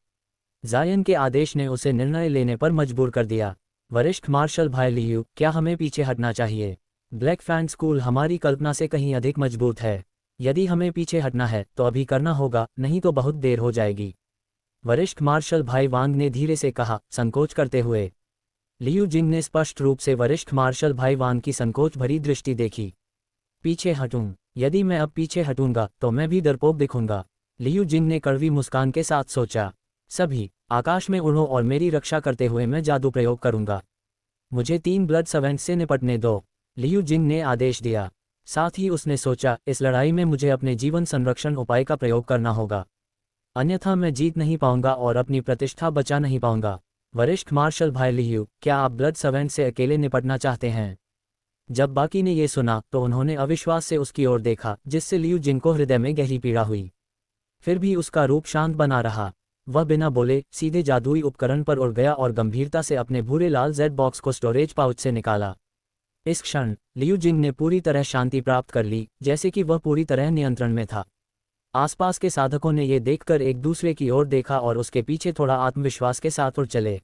जायन के आदेश ने उसे निर्णय लेने पर मजबूर कर दिया। वरिष्ठ मार्शल भाई लियू, क्या हमें पीछे हटना चाहिए? ब्लैक फैन स्कूल हमारी कल्पना से कहीं अधिक मजबूत है। यदि हमें पीछे हटना है तो अभी करना होगा, नहीं तो बहुत देर हो जाएगी। वरिष्ठ मार्शल भाई वांग ने धीरे से कहा, संकोच करते हुए। लियू जिंग ने स्पष्ट रूप से वरिष्ठ मार्शल भाई वांग की संकोच भरी दृष्टि देखी। पीछे हटूं? यदि मैं अब पीछे हटूंगा तो मैं भी डरपोक दिखूंगा। लियू जिंग ने कड़वी मुस्कान के साथ सोचा। सभी आकाश में उड़ो और मेरी रक्षा करते हुए मैं जादू प्रयोग करूंगा। मुझे 3 ब्लड सर्वेंट्स से निपटने दो, लियू जिंग ने आदेश दिया। साथ ही उसने सोचा, इस लड़ाई में मुझे अपने जीवन संरक्षण उपाय का प्रयोग करना होगा, अन्यथा मैं जीत नहीं पाऊंगा और अपनी प्रतिष्ठा बचा नहीं पाऊंगा। वरिष्ठ मार्शल भाई लियू, क्या आप ब्लड सर्वेंट से अकेले निपटना चाहते हैं? जब बाकी ने ये सुना तो उन्होंने अविश्वास से उसकी ओर देखा, जिससे लियू जिंग को हृदय में गहरी पीड़ा हुई। फिर भी उसका रूप शांत बना रहा। वह बिना बोले सीधे जादुई उपकरण पर उड़ गया और गंभीरता से अपने भूरे लाल जेड बॉक्स को स्टोरेज पाउच से निकाला। इस क्षण लियू जिंग ने पूरी तरह शांति प्राप्त कर ली, जैसे कि वह पूरी तरह नियंत्रण में था। आसपास के साधकों ने ये देखकर एक दूसरे की ओर देखा और उसके पीछे थोड़ा आत्मविश्वास के साथ उड़ चले।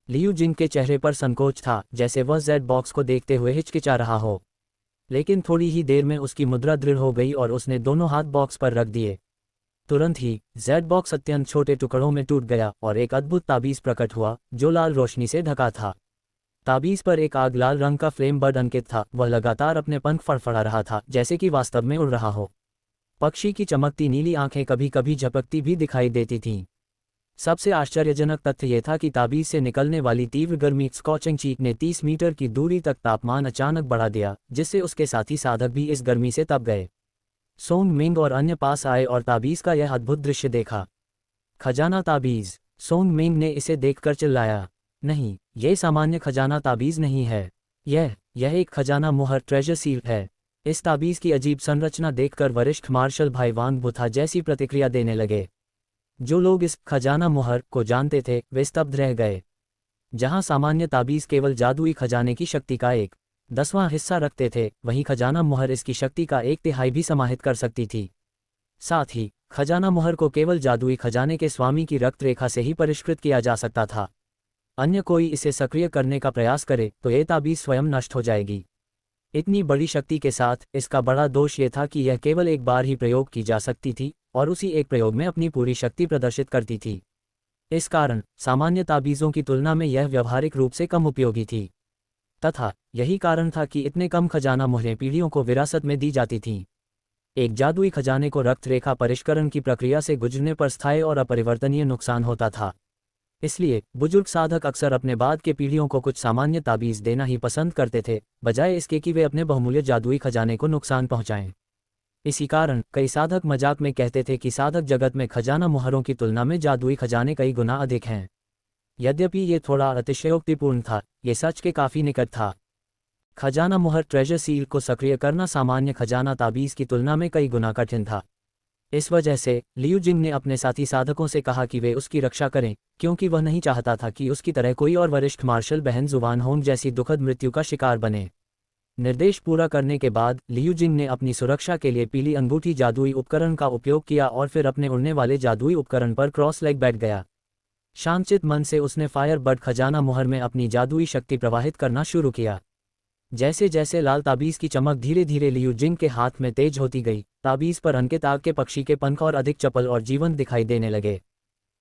लियू जिंग के चेहरे पर संकोच था, जैसे वह जेड बॉक्स को देखते हुए हिचकिचा रहा हो। लेकिन थोड़ी ही देर में उसकी मुद्रा दृढ़ हो गई और उसने दोनों हाथ बॉक्स पर रख दिए। तुरंत ही जेड बॉक्स अत्यंत छोटे टुकड़ों में टूट गया और एक अद्भुत ताबीज प्रकट हुआ जो लाल रोशनी से ढका था। ताबीज पर एक आग लाल रंग का फ्लेम बर्ड अंकित था। वह लगातार अपने पंख फड़फड़ा रहा था, जैसे कि वास्तव में उड़ रहा हो। पक्षी की चमकती नीली आंखें कभी कभी झपकती भी दिखाई देती थीं। सबसे आश्चर्यजनक तथ्य यह था कि ताबीज से निकलने वाली तीव्र गर्मी स्कॉचिंग चीक ने 30 मीटर की दूरी तक तापमान अचानक बढ़ा दिया, जिससे उसके साथी साधक भी इस गर्मी से तप गए। सोंग मिंग और अन्य पास आए और ताबीज का यह अद्भुत दृश्य देखा। खजाना ताबीज! सोंग मिंग ने इसे देखकर चिल्लाया। नहीं, यह सामान्य खजाना ताबीज नहीं है। यह एक खजाना मुहर ट्रेजर सील है। इस ताबीज़ की अजीब संरचना देखकर वरिष्ठ मार्शल भाई वांग बुथा जैसी प्रतिक्रिया देने लगे। जो लोग इस खजाना मुहर को जानते थे वे स्तब्ध रह गए। जहां सामान्य ताबीज़ केवल जादुई खजाने की शक्ति का 1/10वां हिस्सा रखते थे, वहीं खजाना मुहर इसकी शक्ति का 1/3 भी समाहित कर सकती थी। साथ ही खजाना मुहर को केवल जादुई खजाने के स्वामी की रक्त रेखा से ही परिष्कृत किया जा सकता था। अन्य कोई इसे सक्रिय करने का प्रयास करे तो ये ताबीज़ स्वयं नष्ट हो जाएगी। इतनी बड़ी शक्ति के साथ इसका बड़ा दोष ये था कि यह केवल एक बार ही प्रयोग की जा सकती थी और उसी एक प्रयोग में अपनी पूरी शक्ति प्रदर्शित करती थी। इस कारण सामान्य ताबीज़ों की तुलना में यह व्यावहारिक रूप से कम उपयोगी थी, तथा यही कारण था कि इतने कम खजाना मुहरें पीढ़ियों को विरासत में दी जाती थीं। एक जादुई खजाने को रक्त रेखा परिष्करण की प्रक्रिया से गुजरने पर स्थायी और अपरिवर्तनीय नुकसान होता था। इसलिए बुजुर्ग साधक अक्सर अपने बाद के पीढ़ियों को कुछ सामान्य ताबीज़ देना ही पसंद करते थे, बजाय इसके कि वे अपने बहुमूल्य जादुई खजाने को नुकसान पहुंचाएं। इसी कारण कई साधक मजाक में कहते थे कि साधक जगत में खजाना मुहरों की तुलना में जादुई खजाने कई गुना अधिक हैं। यद्यपि ये थोड़ा अतिशयोक्तिपूर्ण था, ये सच के काफ़ी निकट था। खजाना मुहर ट्रेजर सील को सक्रिय करना सामान्य खजाना ताबीज़ की तुलना में कई गुना कठिन था। इस वजह से लियू जिंग ने अपने साथी साधकों से कहा कि वे उसकी रक्षा करें, क्योंकि वह नहीं चाहता था कि उसकी तरह कोई और वरिष्ठ मार्शल बहन जुबान होंग जैसी दुखद मृत्यु का शिकार बने। निर्देश पूरा करने के बाद लियू जिंग ने अपनी सुरक्षा के लिए पीली अंगूठी जादुई उपकरण का उपयोग किया और फिर अपने उड़ने वाले जादुई उपकरण पर क्रॉस लेग बैठ गया। शांतचित्त मन से उसने फायर बर्ड खजाना मुहर में अपनी जादुई शक्ति प्रवाहित करना शुरू किया। जैसे जैसे लाल ताबीज़ की चमक धीरे धीरे लियू जिंग के हाथ में तेज होती गई, ताबीज़ पर अंकित आग के पक्षी के पंख और अधिक चपल और जीवंत दिखाई देने लगे।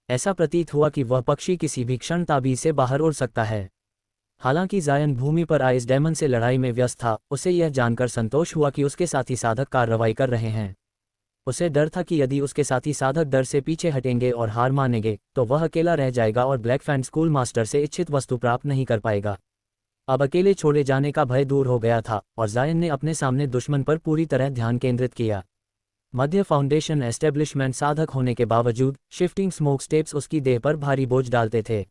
ऐसा प्रतीत हुआ कि वह पक्षी किसी भी क्षण ताबीज़ से बाहर उड़ सकता है। हालांकि जायन भूमि पर आइस डेमन से लड़ाई में व्यस्त था, उसे यह जानकर संतोष हुआ कि उसके साथी साधक कार्रवाई कर रहे हैं। उसे डर था कि यदि उसके साथी साधक डर से पीछे हटेंगे और हार मानेंगे तो वह अकेला रह जाएगा और ब्लैक फैंट स्कूल मास्टर से इच्छित वस्तु प्राप्त नहीं कर पाएगा। अब अकेले छोड़े जाने का भय दूर हो गया था और जायन ने अपने सामने दुश्मन पर पूरी तरह ध्यान केंद्रित किया। मध्य फाउंडेशन एस्टेब्लिशमेंट साधक होने के बावजूद शिफ्टिंग स्मोक स्टेप्स उसकी देह पर भारी बोझ डालते थे।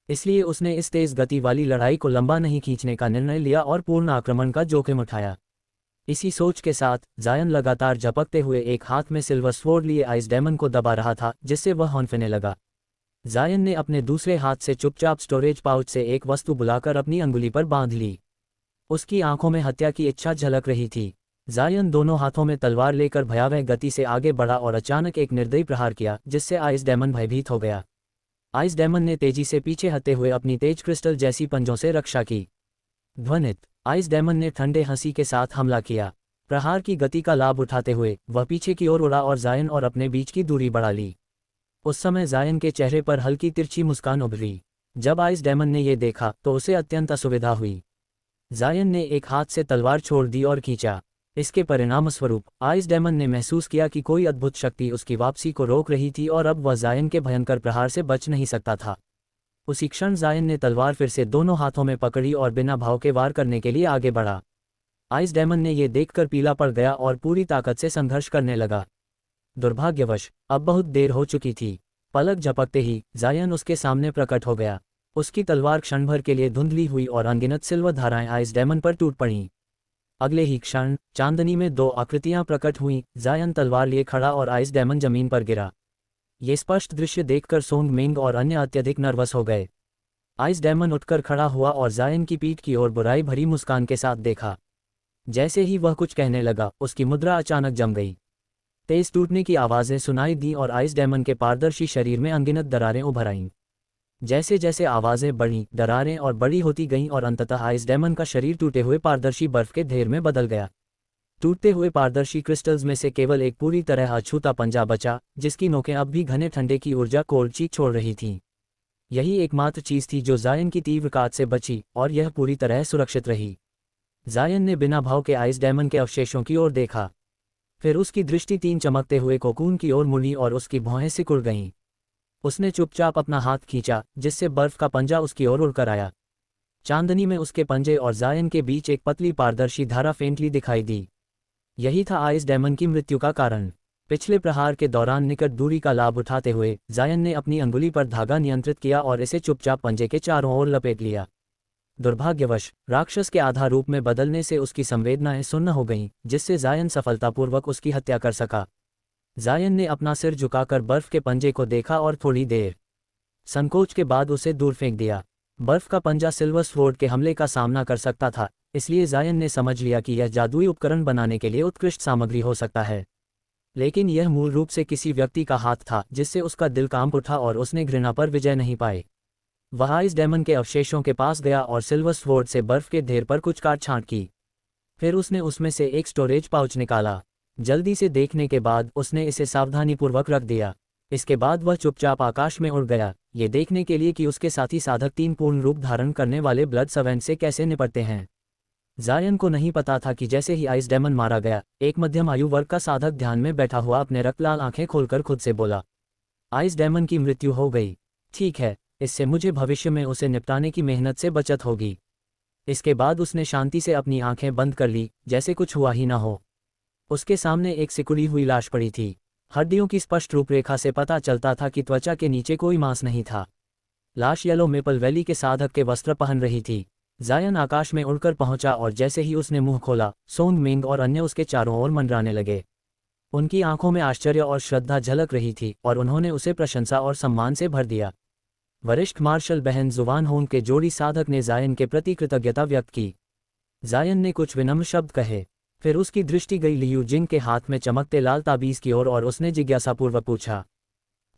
इसलिए उसने इस तेज गति वाली लड़ाई को लंबा नहीं खींचने का निर्णय लिया और पूर्ण आक्रमण का जोखिम उठाया। इसी सोच के साथ जायन लगातार झपकते हुए एक हाथ में सिल्वर स्वॉर्ड लिए आइस डेमन को दबा रहा था, जिससे वह हौंफने लगा। जायन ने अपने दूसरे हाथ से चुपचाप स्टोरेज पाउच से एक वस्तु बुलाकर अपनी अंगुली पर बांध ली। उसकी आंखों में हत्या की इच्छा झलक रही थी। जायन दोनों हाथों में तलवार लेकर भयावह गति से आगे बढ़ा और अचानक एक निर्दयी प्रहार किया, जिससे आइस डेमन भयभीत हो गया। आइस डेमन ने तेजी से पीछे हटते हुए अपनी तेज क्रिस्टल जैसी पंजों से रक्षा की। ध्वनित आइस डेमन ने ठंडे हंसी के साथ हमला किया। प्रहार की गति का लाभ उठाते हुए वह पीछे की ओर उड़ा और जायन और अपने बीच की दूरी बढ़ा ली। उस समय जायन के चेहरे पर हल्की तिरछी मुस्कान उभरी। जब आइस डेमन ने यह देखा तो उसे अत्यंत असुविधा हुई। जायन ने एक हाथ से तलवार छोड़ दी और खींचा। इसके परिणामस्वरूप आइस डेमन ने महसूस किया कि कोई अद्भुत शक्ति उसकी वापसी को रोक रही थी और अब वह जायन के भयंकर प्रहार से बच नहीं सकता था। उसी क्षण जायन ने तलवार फिर से दोनों हाथों में पकड़ी और बिना भाव के वार करने के लिए आगे बढ़ा। आइस डेमन ने यह देखकर पीला पड़ गया और पूरी ताकत से संघर्ष करने लगा। दुर्भाग्यवश अब बहुत देर हो चुकी थी। पलक झपकते ही जायन उसके सामने प्रकट हो गया। उसकी तलवार क्षण भर के लिए धुंधली हुई और अनगिनत सिल्वर धाराएं आइस डेमन पर टूट पड़ीं। अगले ही क्षण चांदनी में दो आकृतियां प्रकट हुईं। जायन तलवार लिए खड़ा और आइस डेमन जमीन पर गिरा। ये स्पष्ट दृश्य देखकर सोंग मिंग और अन्य अत्यधिक नर्वस हो गए। आइस डेमन उठकर खड़ा हुआ और जायन की पीठ की ओर बुराई भरी मुस्कान के साथ देखा। जैसे ही वह कुछ कहने लगा, उसकी मुद्रा अचानक जम गई। तेज टूटने की आवाज़ें सुनाई दी और आइस डेमन के पारदर्शी शरीर में अनगिनत दरारें उभर आईं। जैसे जैसे आवाज़ें बढ़ीं, दरारें और बड़ी होती गईं और अंततः आइस डेमन का शरीर टूटे हुए पारदर्शी बर्फ के ढेर में बदल गया। टूटते हुए पारदर्शी क्रिस्टल्स में से केवल एक पूरी तरह अछूता पंजा बचा, जिसकी नोकें अब भी घने ठंडे की ऊर्जा कोल्ड चीख छोड़ रही थीं। यही एकमात्र चीज़ थी जो जायन की तीव्र काट से बची और यह पूरी तरह सुरक्षित रही। जायन ने बिना भाव के आइस डेमन के अवशेषों की ओर देखा। फिर उसकी दृष्टि तीन चमकते हुए कोकून की ओर मुड़ी और उसकी भौहें सिकुड़ गईं। उसने चुपचाप अपना हाथ खींचा, जिससे बर्फ का पंजा उसकी ओर उड़कर आया। चांदनी में उसके पंजे और जायन के बीच एक पतली पारदर्शी धारा फेंटली दिखाई दी। यही था आइस डेमन की मृत्यु का कारण। पिछले प्रहार के दौरान निकट दूरी का लाभ उठाते हुए जायन ने अपनी अंगुली पर धागा नियंत्रित किया और इसे चुपचाप पंजे के चारों ओर लपेट लिया। दुर्भाग्यवश राक्षस के आधा रूप में बदलने से उसकी संवेदनाएं सुन्न हो गईं, जिससे जायन सफलतापूर्वक उसकी हत्या कर सका। जायन ने अपना सिर झुकाकर बर्फ के पंजे को देखा और थोड़ी देर संकोच के बाद उसे दूर फेंक दिया। बर्फ का पंजा सिल्वर स्वॉर्ड के हमले का सामना कर सकता था, इसलिए जायन ने समझ लिया कि यह जादुई उपकरण बनाने के लिए उत्कृष्ट सामग्री हो सकता है। लेकिन यह मूल रूप से किसी व्यक्ति का हाथ था, जिससे उसका दिल कांप उठा और उसने घृणा पर विजय नहीं पाई। वह आइस डेमन के अवशेषों के पास गया और सिल्वर स्वॉर्ड से बर्फ के ढेर पर कुछ काट छांट की। फिर उसने उसमें से एक स्टोरेज पाउच निकाला। जल्दी से देखने के बाद उसने इसे सावधानीपूर्वक रख दिया। इसके बाद वह चुपचाप आकाश में उड़ गया, ये देखने के लिए कि उसके साथी साधक 3 पूर्ण रूप धारण करने वाले ब्लड सर्वेंट से कैसे निपटते हैं। जायन को नहीं पता था कि जैसे ही आइस डेमन मारा गया, एक मध्यम आयु वर्ग का साधक ध्यान में बैठा हुआ अपने रक्तलाल आंखें खोलकर खुद से बोला, आइस डेमन की मृत्यु हो गई। ठीक है, इससे मुझे भविष्य में उसे निपटाने की मेहनत से बचत होगी। इसके बाद उसने शांति से अपनी आंखें बंद कर ली, जैसे कुछ हुआ ही ना हो। उसके सामने एक सिकुड़ी हुई लाश पड़ी थी। हड्डियों की स्पष्ट रूपरेखा से पता चलता था कि त्वचा के नीचे कोई मांस नहीं था। लाश येलो मेपल वैली के साधक के वस्त्र पहन रही थी। जायन आकाश में उड़कर पहुंचा और जैसे ही उसने मुंह खोला, सोंग मिंग और अन्य उसके चारों ओर मंडराने लगे। उनकी आंखों में आश्चर्य और श्रद्धा झलक रही थी और उन्होंने उसे प्रशंसा और सम्मान से भर दिया। वरिष्ठ मार्शल बहन जुवान होंग के जोड़ी साधक ने जायन के प्रति कृतज्ञता व्यक्त की। जायन ने कुछ विनम्र शब्द कहे, फिर उसकी दृष्टि गई लियू जिंग के हाथ में चमकते लाल ताबीज की ओर और उसने जिज्ञासापूर्वक पूछा।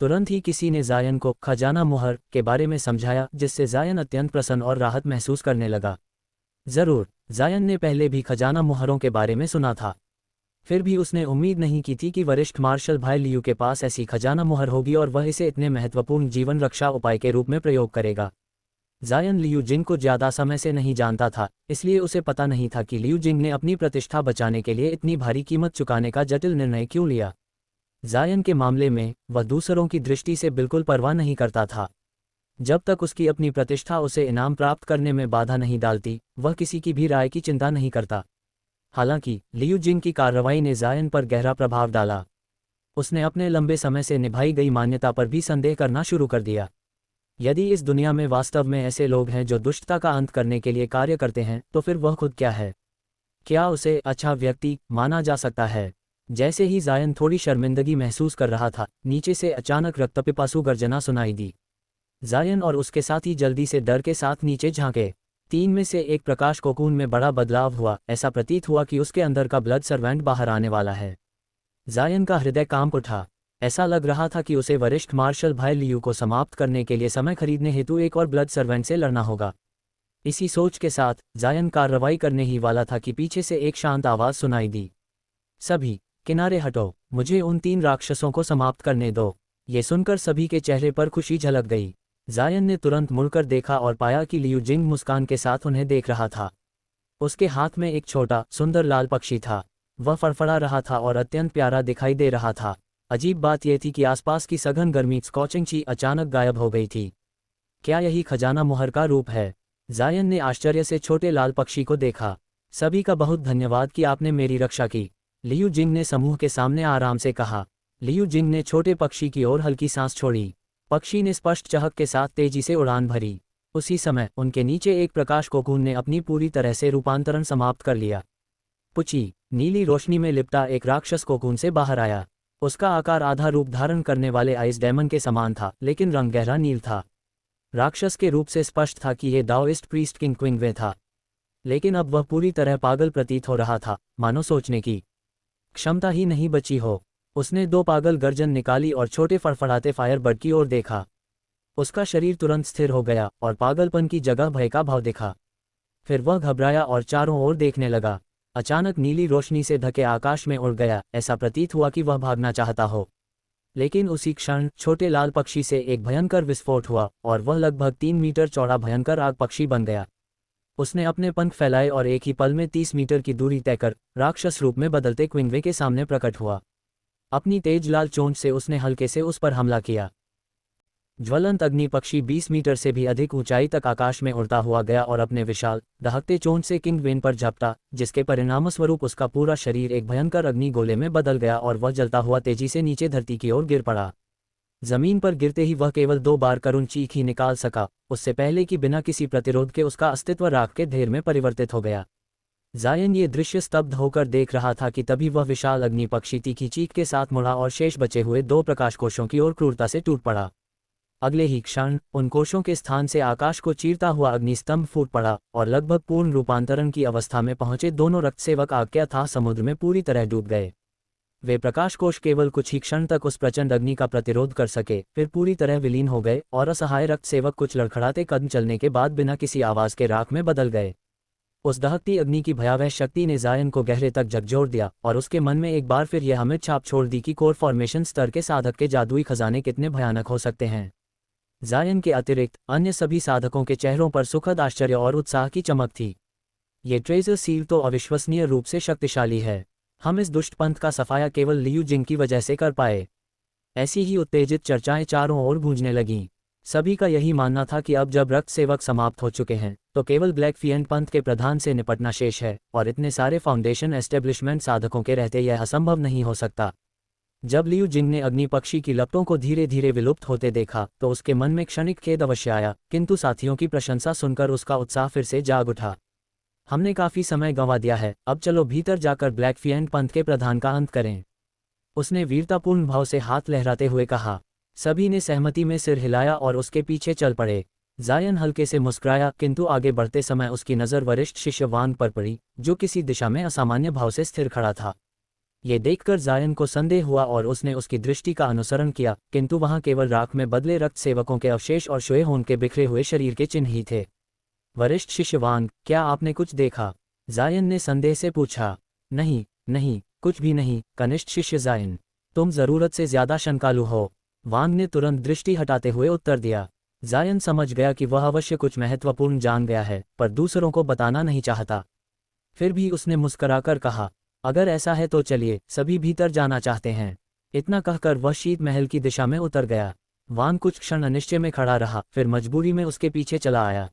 तुरंत ही किसी ने जायन को खजाना मुहर के बारे में समझाया, जिससे जायन अत्यंत प्रसन्न और राहत महसूस करने लगा। जरूर, जायन ने पहले भी खजाना मुहरों के बारे में सुना था। फिर भी उसने उम्मीद नहीं की थी कि वरिष्ठ मार्शल भाई लियू के पास ऐसी खजाना मुहर होगी और वह इसे इतने महत्वपूर्ण जीवन रक्षा उपाय के रूप में प्रयोग करेगा। जायन लियू जिंग को ज्यादा समय से नहीं जानता था, इसलिए उसे पता नहीं था कि लियू जिंग ने अपनी प्रतिष्ठा बचाने के लिए इतनी भारी कीमत चुकाने का जटिल निर्णय क्यों लिया। जायन के मामले में वह दूसरों की दृष्टि से बिल्कुल परवाह नहीं करता था। जब तक उसकी अपनी प्रतिष्ठा उसे इनाम प्राप्त करने में बाधा नहीं डालती, वह किसी की भी राय की चिंता नहीं करता। हालांकि लियू जिंग की कार्रवाई ने जायन पर गहरा प्रभाव डाला। उसने अपने लंबे समय से निभाई गई मान्यता पर भी संदेह करना शुरू कर दिया। यदि इस दुनिया में वास्तव में ऐसे लोग हैं जो दुष्टता का अंत करने के लिए कार्य करते हैं, तो फिर वह खुद क्या है? क्या उसे अच्छा व्यक्ति माना जा सकता है? जैसे ही जायन थोड़ी शर्मिंदगी महसूस कर रहा था, नीचे से अचानक रक्तपिपासु गर्जना सुनाई दी। जायन और उसके साथी जल्दी से डर के साथ नीचे झांके। 3 में से एक प्रकाश कोकून में बड़ा बदलाव हुआ। ऐसा प्रतीत हुआ कि उसके अंदर का ब्लड सर्वेंट बाहर आने वाला है। जायन का हृदय कांप उठा। ऐसा लग रहा था कि उसे वरिष्ठ मार्शल भाई लियू को समाप्त करने के लिए समय खरीदने हेतु एक और ब्लड सर्वेंट से लड़ना होगा। इसी सोच के साथ जायन कार्रवाई करने ही वाला था कि पीछे से एक शांत आवाज सुनाई दी, सभी किनारे हटो, मुझे उन 3 राक्षसों को समाप्त करने दो। ये सुनकर सभी के चेहरे पर खुशी झलक गई। जायन ने तुरंत मुड़कर देखा और पाया कि लियू जिंग मुस्कान के साथ उन्हें देख रहा था। उसके हाथ में एक छोटा सुंदर लाल पक्षी था। वह फड़फड़ा रहा था और अत्यंत प्यारा दिखाई दे रहा था। अजीब बात यह थी कि आसपास की सघन गर्मी स्कॉचिंग ची अचानक गायब हो गई थी। क्या यही खजाना मुहर का रूप है? जायन ने आश्चर्य से छोटे लाल पक्षी को देखा। सभी का बहुत धन्यवाद कि आपने मेरी रक्षा की, लियू जिंग ने समूह के सामने आराम से कहा। लियू जिंग ने छोटे पक्षी की ओर हल्की सांस छोड़ी। पक्षी ने स्पष्ट चहक के साथ तेजी से उड़ान भरी। उसी समय उनके नीचे एक प्रकाश कोकून ने अपनी पूरी तरह से रूपांतरण समाप्त कर लिया। पुची नीली रोशनी में लिपटा एक राक्षस कोकून से बाहर आया। उसका आकार आधा रूप धारण करने वाले आइस डेमन के समान था, लेकिन रंग गहरा नील था। राक्षस के रूप से स्पष्ट था कि यह दाओइस्ट प्रीस्ट किंग क्विंगवे था, लेकिन अब वह पूरी तरह पागल प्रतीत हो रहा था, मानो सोचने की क्षमता ही नहीं बची हो। उसने 2 पागल गर्जन निकाली और छोटे फड़फड़ाते फायरबर्ड की ओर देखा। उसका शरीर तुरंत स्थिर हो गया और पागलपन की जगह भय का भाव दिखा। फिर वह घबराया और चारों ओर देखने लगा। अचानक नीली रोशनी से ढके आकाश में उड़ गया। ऐसा प्रतीत हुआ कि वह भागना चाहता हो, लेकिन उसी क्षण छोटे लाल पक्षी से एक भयंकर विस्फोट हुआ और वह लगभग 3 मीटर चौड़ा भयंकर आग पक्षी बन गया। उसने अपने पंख फैलाए और एक ही पल में 30 मीटर की दूरी तय कर राक्षस रूप में बदलते क्विंगवे के सामने प्रकट हुआ। अपनी तेज लाल चोंच से उसने हल्के से उस पर हमला किया। ज्वलंत अग्नि पक्षी 20 मीटर से भी अधिक ऊंचाई तक आकाश में उड़ता हुआ गया और अपने विशाल दहकते चोंच से किंगवेन पर झपटा, जिसके परिणामस्वरूप उसका पूरा शरीर एक भयंकर अग्नि गोले में बदल गया और वह जलता हुआ तेजी से नीचे धरती की ओर गिर पड़ा। जमीन पर गिरते ही वह केवल 2 बार करुण चीख ही निकाल सका, उससे पहले कि बिना किसी प्रतिरोध के उसका अस्तित्व राख के ढेर में परिवर्तित हो गया। जायन ये दृश्य स्तब्ध होकर देख रहा था कि तभी वह विशाल अग्नि पक्षी तीखी चीख के साथ मुड़ा और शेष बचे हुए 2 प्रकाश कोशों की ओर क्रूरता से टूट पड़ा। अगले ही क्षण उन कोशों के स्थान से आकाश को चीरता हुआ अग्निस्तंभ फूट पड़ा और लगभग पूर्ण रूपांतरण की अवस्था में पहुंचे दोनों रक्तसेवक आग के अथाह समुद्र में पूरी तरह डूब गए। वे प्रकाश कोश केवल कुछ ही क्षण तक उस प्रचंड अग्नि का प्रतिरोध कर सके, फिर पूरी तरह विलीन हो गए और असहाय रक्तसेवक कुछ लड़खड़ाते कदम चलने के बाद बिना किसी आवाज के राख में बदल गए। उस दहकती अग्नि की भयावह शक्ति ने जायन को गहरे तक झकझोर दिया और उसके मन में एक बार फिर यह अमिट छाप छोड़ दी कि कोर फॉर्मेशन स्तर के साधक के जादुई खजाने कितने भयानक हो सकते हैं। जायन के अतिरिक्त अन्य सभी साधकों के चेहरों पर सुखद आश्चर्य और उत्साह की चमक थी। ये ट्रेजर सील तो अविश्वसनीय रूप से शक्तिशाली है। हम इस दुष्ट पंथ का सफाया केवल लियू जिंग की वजह से कर पाए। ऐसी ही उत्तेजित चर्चाएं चारों ओर गूंजने लगीं। सभी का यही मानना था कि अब जब रक्त सेवक समाप्त हो चुके हैं तो केवल ब्लैक फिएंट पंथ के प्रधान से निपटना शेष है, और इतने सारे फाउंडेशन एस्टेब्लिशमेंट साधकों के रहते यह असंभव नहीं हो सकता। जब लियू जिंग ने अग्नि पक्षी की लपटों को धीरे धीरे विलुप्त होते देखा तो उसके मन में क्षणिक खेद अवश्य आया, किंतु साथियों की प्रशंसा सुनकर उसका उत्साह फिर से जाग उठा। हमने काफी समय गंवा दिया है, अब चलो भीतर जाकर ब्लैक फिएंट पंथ के प्रधान का अंत करें। उसने वीरतापूर्ण भाव से हाथ लहराते हुए कहा। सभी ने सहमति में सिर हिलाया और उसके पीछे चल पड़े। जायन हल्के से मुस्कुराया, किंतु आगे बढ़ते समय उसकी नज़र वरिष्ठ शिष्य वांग पर पड़ी, जो किसी दिशा में असामान्य भाव से स्थिर खड़ा था। ये देखकर जायन को संदेह हुआ और उसने उसकी दृष्टि का अनुसरण किया, किंतु वहां केवल राख में बदले रक्त सेवकों के अवशेष और शोए होने के बिखरे हुए शरीर के चिन्ह ही थे। वरिष्ठ शिष्य वांग, क्या आपने कुछ देखा? जायन ने संदेह से पूछा। नहीं नहीं, कुछ भी नहीं कनिष्ठ शिष्य जायन, तुम जरूरत से ज्यादा शंकालु हो, वांग ने तुरंत दृष्टि हटाते हुए उत्तर दिया। जायन समझ गया कि वह अवश्य कुछ महत्वपूर्ण जान गया है, पर दूसरों को बताना नहीं चाहता। फिर भी उसने मुस्कुराकर कहा, अगर ऐसा है तो चलिए, सभी भीतर जाना चाहते हैं। इतना कहकर वह शीत महल की दिशा में उतर गया। वांग कुछ क्षण अनिश्चय में खड़ा रहा, फिर मजबूरी में उसके पीछे चला आया।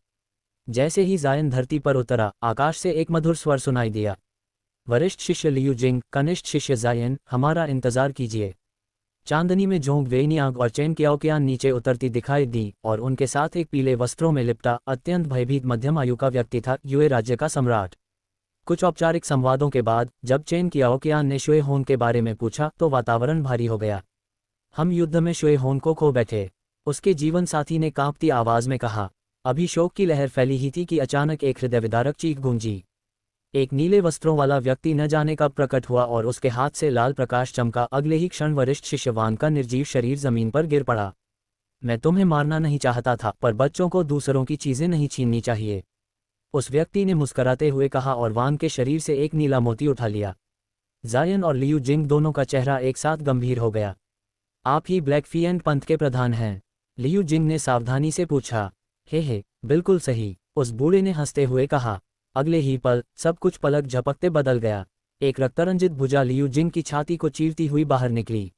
जैसे ही जायन धरती पर उतरा, आकाश से एक मधुर स्वर सुनाई दिया। वरिष्ठ शिष्य लियू जिंग, कनिष्ठ शिष्य जायन, हमारा इंतजार कीजिए। चांदनी में जोंग वेनियांग और चेन क्याओकियान नीचे उतरती दिखाई दी और उनके साथ एक पीले वस्त्रों में लिपटा अत्यंत भयभीत मध्यम आयु का व्यक्ति था, युए राज्य का सम्राट। कुछ औपचारिक संवादों के बाद जब चेन क्याओकियान ने शुए होन के बारे में पूछा तो वातावरण भारी हो गया। हम युद्ध में शुए होन को खो बैठे, उसके जीवन साथी ने कांपती आवाज में कहा। अभी शोक की लहर फैली ही थी कि अचानक एक हृदय विदारक चीख गूंजी। एक नीले वस्त्रों वाला व्यक्ति न जाने कब प्रकट हुआ और उसके हाथ से लाल प्रकाश चमका। अगले ही क्षण वरिष्ठ शिष्य वांग का निर्जीव शरीर जमीन पर गिर पड़ा। मैं तुम्हें मारना नहीं चाहता था, पर बच्चों को दूसरों की चीजें नहीं छीननी चाहिए, उस व्यक्ति ने मुस्कराते हुए कहा और वांग के शरीर से एक नीला मोती उठा लिया। जायन और लियू जिंग दोनों का चेहरा एक साथ गंभीर हो गया। आप ही ब्लैक फिएंट पंथ के प्रधान हैं? लियू जिंग ने सावधानी से पूछा। हे, बिल्कुल सही, उस बूढ़े ने हंसते हुए कहा। अगले ही पल सब कुछ पलक झपकते बदल गया। एक रक्तरंजित भुजा लियू जिंग की छाती को चीरती हुई बाहर निकली।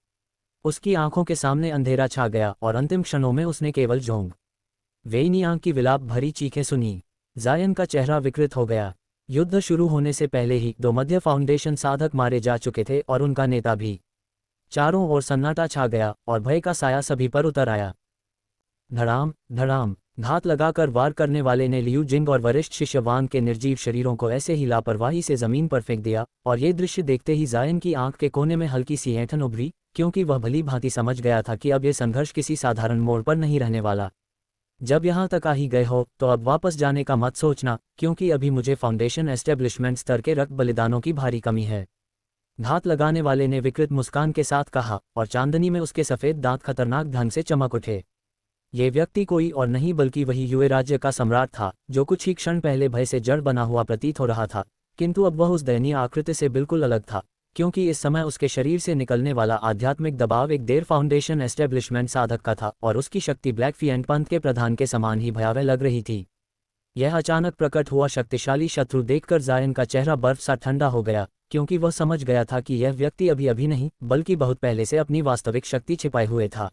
उसकी आंखों के सामने अंधेरा छा गया और अंतिम क्षणों में उसने केवल जोंग वेनियांग की विलाप भरी चीखें सुनी। जायन का चेहरा विकृत हो गया। युद्ध शुरू होने से पहले ही 2 मध्य फाउंडेशन साधक मारे जा चुके थे और उनका नेता भी। चारों ओर सन्नाटा छा गया और भय का साया सभी पर उतर आया। धड़ाम धड़ाम, घात लगाकर वार करने वाले ने लियू जिंग और वरिष्ठ शिष्य वांग के निर्जीव शरीरों को ऐसे ही लापरवाही से जमीन पर फेंक दिया, और ये दृश्य देखते ही जायन की आंख के कोने में हल्की सी ऐंठन उभरी, क्योंकि वह भली भांति समझ गया था कि अब ये संघर्ष किसी साधारण मोड़ पर नहीं रहने वाला। जब यहाँ तक आ ही गए हो तो अब वापस जाने का मत सोचना, क्योंकि अभी मुझे फाउंडेशन एस्टेब्लिशमेंट स्तर के रक्त बलिदानों की भारी कमी है। घात लगाने वाले ने विकृत मुस्कान के साथ कहा, और चांदनी में उसके सफ़ेद दांत खतरनाक ढंग से चमक उठे। ये व्यक्ति कोई और नहीं बल्कि वही युए राज्य का सम्राट था, जो कुछ ही क्षण पहले भय से जड़ बना हुआ प्रतीत हो रहा था, किंतु अब वह उस दयनीय आकृति से बिल्कुल अलग था, क्योंकि इस समय उसके शरीर से निकलने वाला आध्यात्मिक दबाव एक देर फाउंडेशन एस्टेब्लिशमेंट साधक का था, और उसकी शक्ति ब्लैक फिएंट पंथ के प्रधान के समान ही भयावह लग रही थी। यह अचानक प्रकट हुआ शक्तिशाली शत्रु देखकर जायन का चेहरा बर्फ सा ठंडा हो गया, क्योंकि वह समझ गया था कि यह व्यक्ति अभी अभी नहीं बल्कि बहुत पहले से अपनी वास्तविक शक्ति छिपाए हुए था।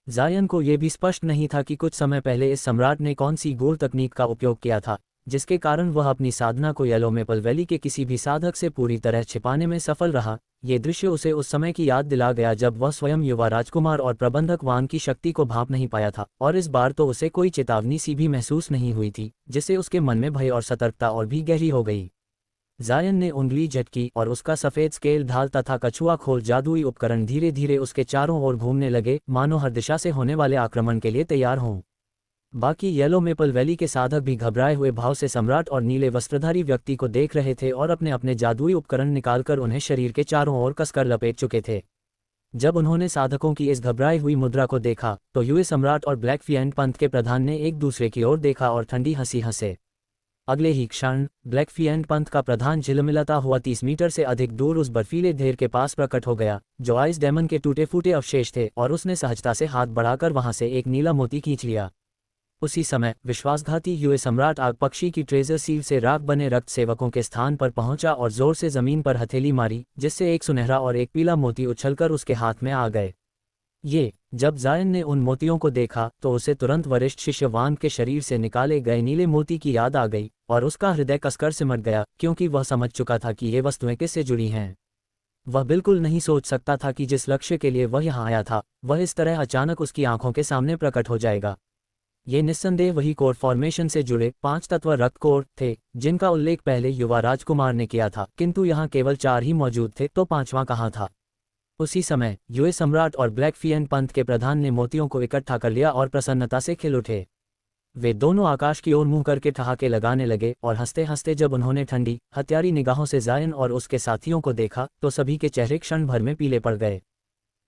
जायन को यह भी स्पष्ट नहीं था कि कुछ समय पहले इस सम्राट ने कौन सी गूढ़ तकनीक का उपयोग किया था, जिसके कारण वह अपनी साधना को येलो मेपल वैली के किसी भी साधक से पूरी तरह छिपाने में सफल रहा। ये दृश्य उसे उस समय की याद दिला गया जब वह स्वयं युवा राजकुमार और प्रबंधक वान की शक्ति को भांप नहीं पाया था, और इस बार तो उसे कोई चेतावनी सी भी महसूस नहीं हुई थी, जिससे उसके मन में भय और सतर्कता और भी गहरी हो गई। जायन ने उंगली झटकी और उसका सफ़ेद स्केल ढाल तथा कछुआ खोल जादुई उपकरण धीरे धीरे उसके चारों ओर घूमने लगे, मानो हर दिशा से होने वाले आक्रमण के लिए तैयार हों। बाकी येलो मेपल वैली के साधक भी घबराए हुए भाव से सम्राट और नीले वस्त्रधारी व्यक्ति को देख रहे थे और अपने अपने जादुई उपकरण निकालकर उन्हें शरीर के चारों ओर कसकर लपेट चुके थे। जब उन्होंने साधकों की इस घबराई हुई मुद्रा को देखा तो युए सम्राट और ब्लैक फिएंट पंथ के प्रधान ने एक दूसरे की ओर देखा और ठंडी हंसी हंसे। अगले ही क्षण ब्लैक फिएंट पंथ का प्रधान झिलमिलाता हुआ 30 मीटर से अधिक दूर उस बर्फीले ढेर के पास प्रकट हो गया, जो आइस डेमन के टूटे फूटे अवशेष थे, और उसने सहजता से हाथ बढ़ाकर वहां से एक नीला मोती खींच लिया। उसी समय विश्वासघाती युए सम्राट आग पक्षी की ट्रेजर सील से राख बने रक्त सेवकों के स्थान पर पहुंचा और जोर से जमीन पर हथेली मारी, जिससे एक सुनहरा और एक पीला मोती उछलकर उसके हाथ में आ गए। जब जायन ने उन मोतियों को देखा तो उसे तुरंत वरिष्ठ शिष्य वान के शरीर से निकाले गए नीले मोती की याद आ गई, और उसका हृदय कसकर सिमट गया, क्योंकि वह समझ चुका था कि ये वस्तुएं किससे जुड़ी हैं। वह बिल्कुल नहीं सोच सकता था कि जिस लक्ष्य के लिए वह यहाँ आया था वह इस तरह अचानक उसकी आंखों के सामने प्रकट हो जाएगा। ये निस्संदेह वही कोर फॉर्मेशन से जुड़े 5 तत्व रक्त कोर थे, जिनका उल्लेख पहले युवा राजकुमार ने किया था, किंतु यहाँ केवल 4 ही मौजूद थे, तो 5वां कहाँ था। उसी समय युए सम्राट और ब्लैक फिएंट पंथ के प्रधान ने मोतियों को इकट्ठा कर लिया और प्रसन्नता से खिल उठे। वे दोनों आकाश की ओर मुंह करके ठहाके लगाने लगे, और हंसते हंसते जब उन्होंने ठंडी हत्यारी निगाहों से जायन और उसके साथियों को देखा तो सभी के चेहरे क्षण भर में पीले पड़ गए।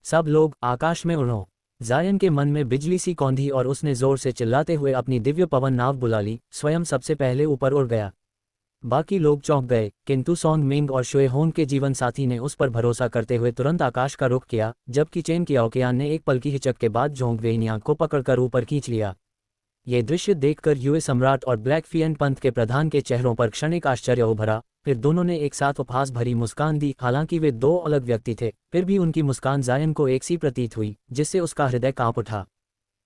सब लोग आकाश में उड़ो। जायन के मन में बिजली सी कौंधी और उसने जोर से चिल्लाते हुए अपनी दिव्य पवन नाव बुला ली, स्वयं सबसे पहले ऊपर उड़ गया। बाकी लोग चौंक गए, किंतु सॉन्ग मिंग और शुए होंग के जीवन साथी ने उस पर भरोसा करते हुए तुरंत आकाश का रुख किया, जबकि चेन कियाओकियान ने एक पल की हिचक के बाद जोंग वेइनियांग को पकड़कर ऊपर खींच लिया। ये दृश्य देखकर युए सम्राट और ब्लैक फिएंट पंथ के प्रधान के चेहरों पर क्षणिक आश्चर्य उभरा, फिर दोनों ने एक साथ उपहास भरी मुस्कान दी। हालांकि वे 2 अलग व्यक्ति थे, फिर भी उनकी मुस्कान जायन को एक सी प्रतीत हुई, जिससे उसका हृदय कांप उठा।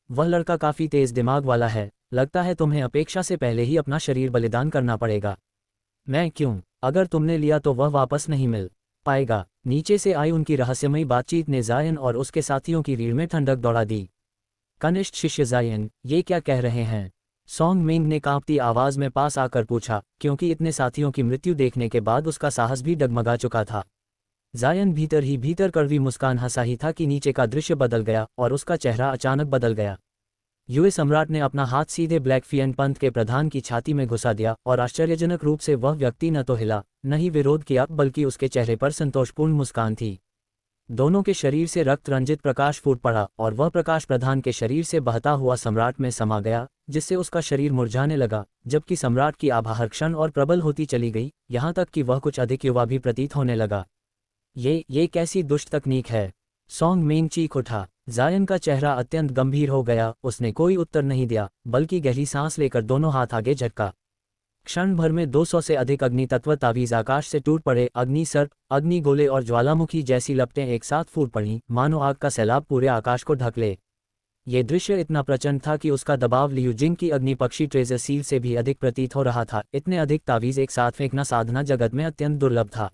वह लड़का काफी तेज दिमाग वाला है, लगता है तुम्हें अपेक्षा से पहले ही अपना शरीर बलिदान करना पड़ेगा। मैं क्यों? अगर तुमने लिया तो वह वापस नहीं मिल पाएगा। नीचे से आई उनकी रहस्यमयी बातचीत ने जायन और उसके साथियों की रीढ़ में ठंडक दौड़ा दी। कनिष्ठ शिष्य जायन, ये क्या कह रहे हैं? सॉन्ग मिंग ने कांपती आवाज में पास आकर पूछा, क्योंकि इतने साथियों की मृत्यु देखने के बाद उसका साहस भी डगमगा चुका था। जायन भीतर ही भीतर कड़वी मुस्कान हंसा ही था कि नीचे का दृश्य बदल गया और उसका चेहरा अचानक बदल गया। युए सम्राट ने अपना हाथ सीधे ब्लैक फिएंट पंथ के प्रधान की छाती में घुसा दिया, और आश्चर्यजनक रूप से वह व्यक्ति न तो हिला न ही विरोध किया, बल्कि उसके चेहरे पर संतोषपूर्ण मुस्कान थी। दोनों के शरीर से रक्त रंजित प्रकाश फूट पड़ा, और वह प्रकाश प्रधान के शरीर से बहता हुआ सम्राट में समा गया, जिससे उसका शरीर मुरझाने लगा, जबकि सम्राट की आभा हर क्षण और प्रबल होती चली गई, यहाँ तक कि वह कुछ अधिक युवा भी प्रतीत होने लगा। ये कैसी दुष्ट तकनीक है? सॉन्ग मिंग चीख उठा। जायन का चेहरा अत्यंत गंभीर हो गया, उसने कोई उत्तर नहीं दिया, बल्कि गहरी सांस लेकर दोनों हाथ आगे झटका। क्षण भर में 200 से अधिक अग्नि तत्व तावीज आकाश से टूट पड़े। अग्नि सर्प, अग्नि गोले और ज्वालामुखी जैसी लपटें एक साथ फूट पड़ीं, मानो आग का सैलाब पूरे आकाश को ढक ले। ये दृश्य इतना प्रचंड था कि उसका दबाव लियू जिंग की अग्नि पक्षी ट्रेजर सील से भी अधिक प्रतीत हो रहा था। इतने अधिक तावीज एक साथ फेंकना साधना जगत में अत्यंत दुर्लभ था।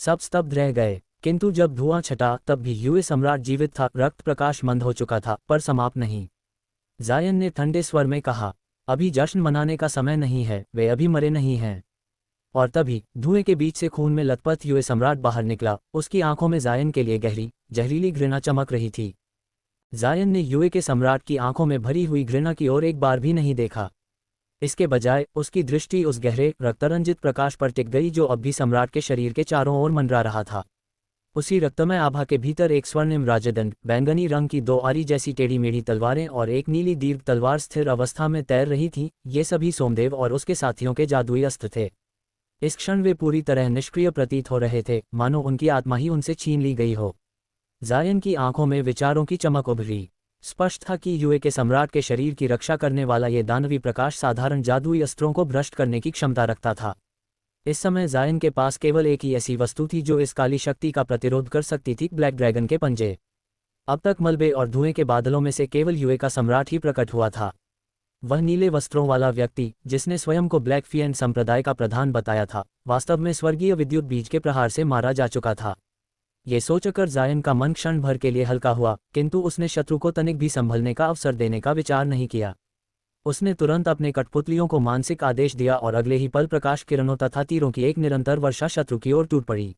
सब स्तब्ध रह गए, किंतु जब धुआं छटा तब भी युए सम्राट जीवित था। रक्त प्रकाश मंद हो चुका था, पर समाप्त नहीं। जायन ने ठंडे स्वर में कहा, अभी जश्न मनाने का समय नहीं है, वे अभी मरे नहीं हैं। और तभी धुएं के बीच से खून में लथपथ युए सम्राट बाहर निकला। उसकी आंखों में जायन के लिए गहरी जहरीली घृणा चमक रही थी। जायन ने युए के सम्राट की आंखों में भरी हुई घृणा की ओर एक बार भी नहीं देखा। इसके बजाय उसकी दृष्टि उस गहरे रक्तरंजित प्रकाश पर टिक गई जो अब भी सम्राट के शरीर के चारों ओर मंडरा रहा था। उसी रक्तमय आभा के भीतर एक स्वर्णिम राजदंड, बैंगनी रंग की 2 आरी जैसी टेढ़ी मेढ़ी तलवारें और एक नीली दीर्घ तलवार स्थिर अवस्था में तैर रही थीं। ये सभी सोमदेव और उसके साथियों के जादुई अस्त्र थे। इस क्षण वे पूरी तरह निष्क्रिय प्रतीत हो रहे थे, मानो उनकी आत्मा ही उनसे छीन ली गई हो। जायन की आंखों में विचारों की चमक उभरी। स्पष्ट था कि युए के सम्राट के शरीर की रक्षा करने वाला ये दानवी प्रकाश साधारण जादुई अस्त्रों को भ्रष्ट करने की क्षमता रखता था। इस समय जायन के पास केवल एक ही ऐसी वस्तु थी जो इस काली शक्ति का प्रतिरोध कर सकती थी, ब्लैक ड्रैगन के पंजे। अब तक मलबे और धुएं के बादलों में से केवल युए का सम्राट ही प्रकट हुआ था। वह नीले वस्त्रों वाला व्यक्ति, जिसने स्वयं को ब्लैक फिएंट संप्रदाय का प्रधान बताया था, वास्तव में स्वर्गीय विद्युत बीज के प्रहार से मारा जा चुका था। ये सोचकर जायन का मन क्षण भर के लिए हल्का हुआ, किंतु उसने शत्रु को तनिक भी संभलने का अवसर देने का विचार नहीं किया। उसने तुरंत अपने कठपुतलियों को मानसिक आदेश दिया और अगले ही पल प्रकाश किरणों तथा तीरों की एक निरंतर वर्षा शत्रु की ओर टूट पड़ी।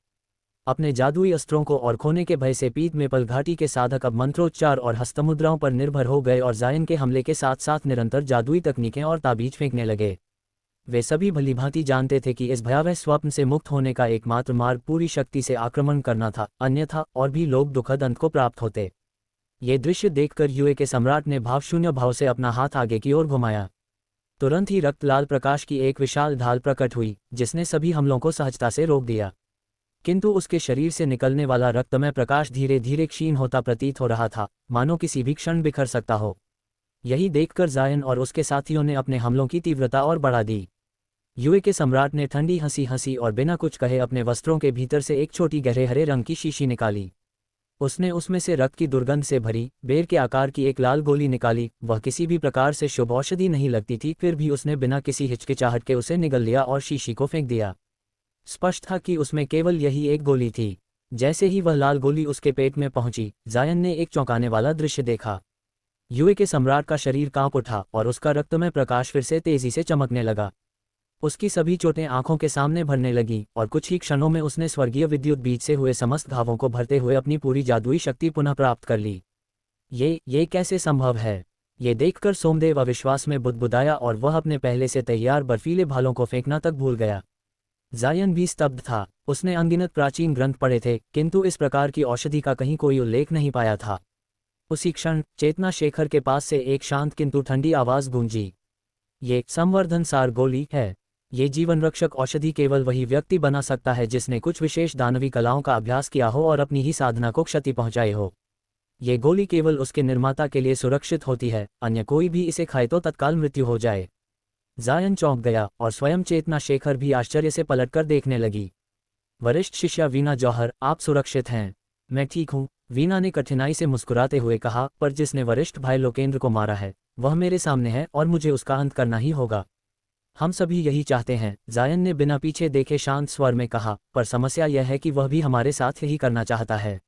अपने जादुई अस्त्रों को और खोने के भय से पीत मेपल घाटी के साधक अब मंत्रोच्चार और हस्तमुद्राओं पर निर्भर हो गए और जायन के हमले के साथ साथ निरंतर जादुई तकनीकें और ताबीज फेंकने लगे। वे सभी भलीभांति जानते थे कि इस भयावह स्वप्न से मुक्त होने का एकमात्र मार्ग पूरी शक्ति से आक्रमण करना था, अन्यथा और भी लोग दुखद अंत को प्राप्त होते। ये दृश्य देखकर यूए के सम्राट ने भावशून्य भाव से अपना हाथ आगे की ओर घुमाया। तुरंत ही रक्त लाल प्रकाश की एक विशाल ढाल प्रकट हुई, जिसने सभी हमलों को सहजता से रोक दिया। किंतु उसके शरीर से निकलने वाला रक्तमय प्रकाश धीरे धीरे क्षीण होता प्रतीत हो रहा था, मानो किसी भी क्षण बिखर सकता हो। यही देखकर जायन और उसके साथियों ने अपने हमलों की तीव्रता और बढ़ा दी। यूए के सम्राट ने ठंडी हंसी हंसी और बिना कुछ कहे अपने वस्त्रों के भीतर से एक छोटी गहरे हरे रंग की शीशी निकाली। उसने उसमें से रक्त की दुर्गंध से भरी बेर के आकार की एक लाल गोली निकाली। वह किसी भी प्रकार से शुभ औषधि नहीं लगती थी, फिर भी उसने बिना किसी हिचकिचाहट के उसे निगल लिया और शीशी को फेंक दिया। स्पष्ट था कि उसमें केवल यही एक गोली थी। जैसे ही वह लाल गोली उसके पेट में पहुंची, जायन ने एक चौंकाने वाला दृश्य देखा। यूए के सम्राट का शरीर कांप उठा और उसका रक्तमय प्रकाश फिर से तेजी से चमकने लगा। उसकी सभी चोटें आंखों के सामने भरने लगीं और कुछ ही क्षणों में उसने स्वर्गीय विद्युत बीज से हुए समस्त घावों को भरते हुए अपनी पूरी जादुई शक्ति पुनः प्राप्त कर ली। ये कैसे संभव है? ये देखकर सोमदेव अविश्वास में बुदबुदाया और वह अपने पहले से तैयार बर्फीले भालों को फेंकना तक भूल गया। जायन भी स्तब्ध था। उसने अनगिनत प्राचीन ग्रंथ पढ़े थे, किंतु इस प्रकार की औषधि का कहीं कोई उल्लेख नहीं पाया था। उसी क्षण चेतना शेखर के पास से एक शांत किंतु ठंडी आवाज गूंजी। ये संवर्धन सार गोली है। ये जीवन रक्षक औषधि केवल वही व्यक्ति बना सकता है जिसने कुछ विशेष दानवी कलाओं का अभ्यास किया हो और अपनी ही साधना को क्षति पहुंचाई हो। ये गोली केवल उसके निर्माता के लिए सुरक्षित होती है, अन्य कोई भी इसे खाए तो तत्काल मृत्यु हो जाए। जायन चौंक गया और स्वयं चेतना शेखर भी आश्चर्य से पलटकर देखने लगी। वरिष्ठ शिष्या वीना जौहर, आप सुरक्षित हैं? मैं ठीक हूँ, वीना ने कठिनाई से मुस्कुराते हुए कहा, पर जिसने वरिष्ठ भाई लोकेंद्र को मारा है वह मेरे सामने है और मुझे उसका अंत करना ही होगा। हम सभी यही चाहते हैं, जायन ने बिना पीछे देखे शांत स्वर में कहा, पर समस्या यह है कि वह भी हमारे साथ यही करना चाहता है।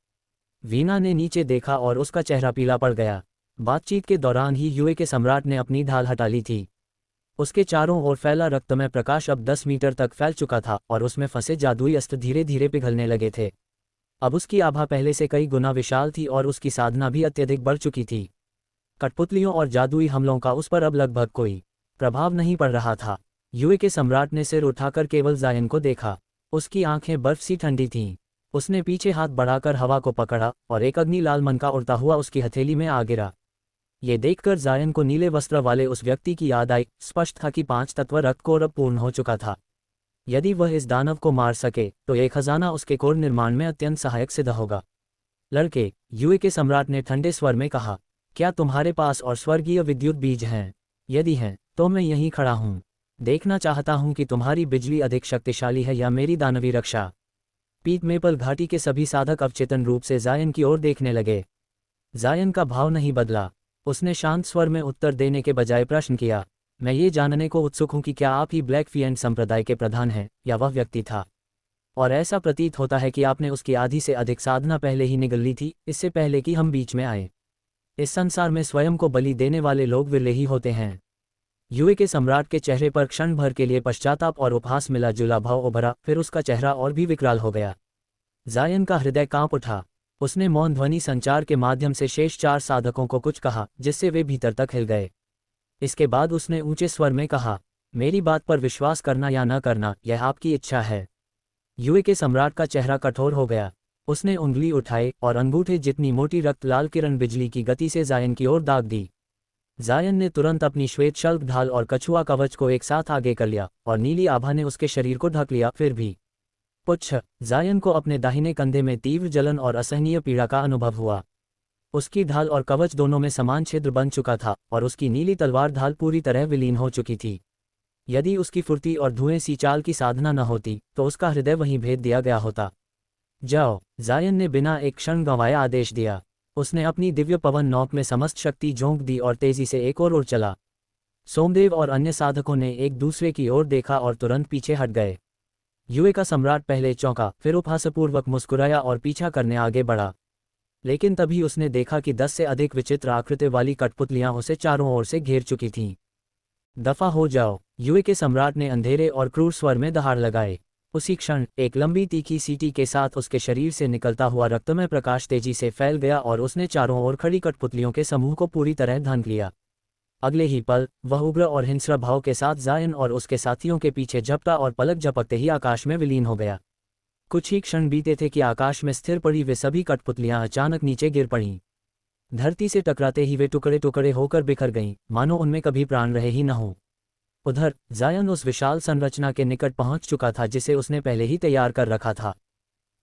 वीना ने नीचे देखा और उसका चेहरा पीला पड़ गया। बातचीत के दौरान ही यूए के सम्राट ने अपनी ढाल हटा ली थी। उसके चारों ओर फैला रक्तमय प्रकाश अब 10 मीटर तक फैल चुका था और उसमें फंसे जादुई अस्त्र धीरे धीरे पिघलने लगे थे। अब उसकी आभा पहले से कई गुना विशाल थी और उसकी साधना भी अत्यधिक बढ़ चुकी थी। कठपुतलियों और जादुई हमलों का उस पर अब लगभग कोई प्रभाव नहीं पड़ रहा था। यूए के सम्राट ने सिर उठाकर केवल जायन को देखा। उसकी आंखें बर्फ सी ठंडी थीं। उसने पीछे हाथ बढ़ाकर हवा को पकड़ा और एक अग्नि लाल मनका उड़ता हुआ उसकी हथेली में आ गिरा। ये देखकर जायन को नीले वस्त्र वाले उस व्यक्ति की याद आई। स्पष्ट था कि 5 तत्व रक्त कोर अब पूर्ण हो चुका था। यदि वह इस दानव को मार सके तो ये खजाना उसके कोर निर्माण में अत्यंत सहायक सिद्ध होगा। लड़के, यूए के सम्राट ने ठंडे स्वर में कहा, क्या तुम्हारे पास और स्वर्गीय विद्युत बीज हैं? यदि हैं तो मैं यहीं खड़ा हूं। देखना चाहता हूं कि तुम्हारी बिजली अधिक शक्तिशाली है या मेरी दानवी रक्षा। पीत मेपल घाटी के सभी साधक अवचेतन रूप से जायन की ओर देखने लगे। जायन का भाव नहीं बदला। उसने शांत स्वर में उत्तर देने के बजाय प्रश्न किया, मैं ये जानने को उत्सुक हूं कि क्या आप ही ब्लैक फिएंट संप्रदाय के प्रधान हैं या वह व्यक्ति था? और ऐसा प्रतीत होता है कि आपने उसकी आधी से अधिक साधना पहले ही निगल ली थी, इससे पहले कि हम बीच में आए। इस संसार में स्वयं को बलि देने वाले लोग विरले ही होते हैं। यूए के सम्राट के चेहरे पर क्षण भर के लिए पश्चाताप और उपहास मिला जुला भाव उभरा, फिर उसका चेहरा और भी विकराल हो गया। जायन का हृदय कांप उठा। उसने मौन ध्वनि संचार के माध्यम से शेष 4 साधकों को कुछ कहा, जिससे वे भीतर तक हिल गए। इसके बाद उसने ऊंचे स्वर में कहा, मेरी बात पर विश्वास करना या न करना यह आपकी इच्छा है। यूए के सम्राट का चेहरा कठोर हो गया। उसने उंगली उठाई और अंगूठे जितनी मोटी रक्त लाल किरण बिजली की गति से जायन की ओर दाग दी। जायन ने तुरंत अपनी श्वेत शल्क ढाल और कछुआ कवच को एक साथ आगे कर लिया और नीली आभा ने उसके शरीर को ढक लिया। फिर भी पुच्छ, जायन को अपने दाहिने कंधे में तीव्र जलन और असहनीय पीड़ा का अनुभव हुआ। उसकी ढाल और कवच दोनों में समान छिद्र बन चुका था और उसकी नीली तलवार ढाल पूरी तरह विलीन हो चुकी थी। यदि उसकी फुर्ती और धुएं सी चाल की साधना न होती तो उसका हृदय वहीं भेद दिया गया होता। जाओ, जायन ने बिना एक क्षण गंवाए आदेश दिया। उसने अपनी दिव्य पवन नौक में समस्त शक्ति झोंक दी और तेजी से एक और उड़ चला। सोमदेव और अन्य साधकों ने एक दूसरे की ओर देखा और तुरंत पीछे हट गए। युए का सम्राट पहले चौंका, फिर उपहासपूर्वक मुस्कुराया और पीछा करने आगे बढ़ा। लेकिन तभी उसने देखा कि 10 से अधिक विचित्र आकृति वाली कठपुतलियां उसे चारों ओर से घेर चुकी थीं। दफा हो जाओ, युए के सम्राट ने अंधेरे और क्रूर स्वर में दहाड़ लगाए। उसी क्षण एक लंबी तीखी सीटी के साथ उसके शरीर से निकलता हुआ रक्तमय प्रकाश तेजी से फैल गया और उसने चारों ओर खड़ी कठपुतलियों के समूह को पूरी तरह ढांक लिया। अगले ही पल वह उग्र और हिंस्र भाव के साथ जायन और उसके साथियों के पीछे झपटा और पलक झपकते ही आकाश में विलीन हो गया। कुछ ही क्षण बीते थे कि आकाश में स्थिर पड़ी वे सभी कठपुतलियां अचानक नीचे गिर पड़ीं। धरती से टकराते ही वे टुकड़े टुकड़े होकर बिखर गईं, मानो उनमें कभी प्राण रहे ही न हो। उधर जायन उस विशाल संरचना के निकट पहुंच चुका था जिसे उसने पहले ही तैयार कर रखा था।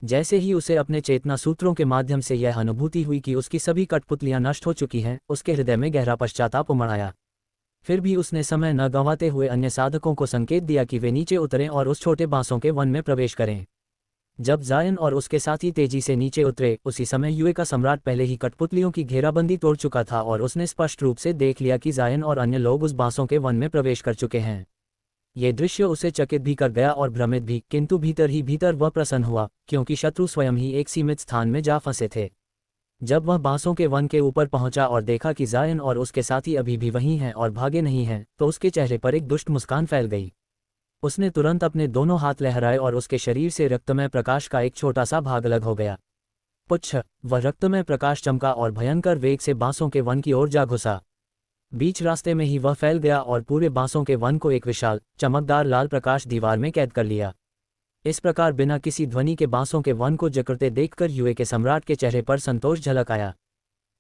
जैसे ही उसे अपने चेतना सूत्रों के माध्यम से यह अनुभूति हुई कि उसकी सभी कठपुतलियां नष्ट हो चुकी हैं, उसके हृदय में गहरा पश्चाताप उमड़ आया। फिर भी उसने समय न गंवाते हुए अन्य साधकों को संकेत दिया कि वे नीचे उतरें और उस छोटे बांसों के वन में प्रवेश करें। जब जायन और उसके साथी तेजी से नीचे उतरे, उसी समय युए का सम्राट पहले ही कठपुतलियों की घेराबंदी तोड़ चुका था और उसने स्पष्ट रूप से देख लिया कि जायन और अन्य लोग उस बांसों के वन में प्रवेश कर चुके हैं। ये दृश्य उसे चकित भी कर गया और भ्रमित भी, किंतु भीतर ही भीतर वह प्रसन्न हुआ, क्योंकि शत्रु स्वयं ही एक सीमित स्थान में जा फंसे थे। जब वह बांसों के वन के ऊपर पहुंचा और देखा कि जायन और उसके साथी अभी भी वहीं हैं और भागे नहीं हैं, तो उसके चेहरे पर एक दुष्ट मुस्कान फैल गई। उसने तुरंत अपने दोनों हाथ लहराए और उसके शरीर से रक्तमय प्रकाश का एक छोटा सा भाग अलग हो गया। पुच्छ! वह रक्तमय प्रकाश चमका और भयंकर वेग से बांसों के वन की ओर जा घुसा। बीच रास्ते में ही वह फैल गया और पूरे बांसों के वन को एक विशाल चमकदार लाल प्रकाश दीवार में कैद कर लिया। इस प्रकार बिना किसी ध्वनि के बांसों के वन को जकड़ते देखकर युए के सम्राट के चेहरे पर संतोष झलक आया।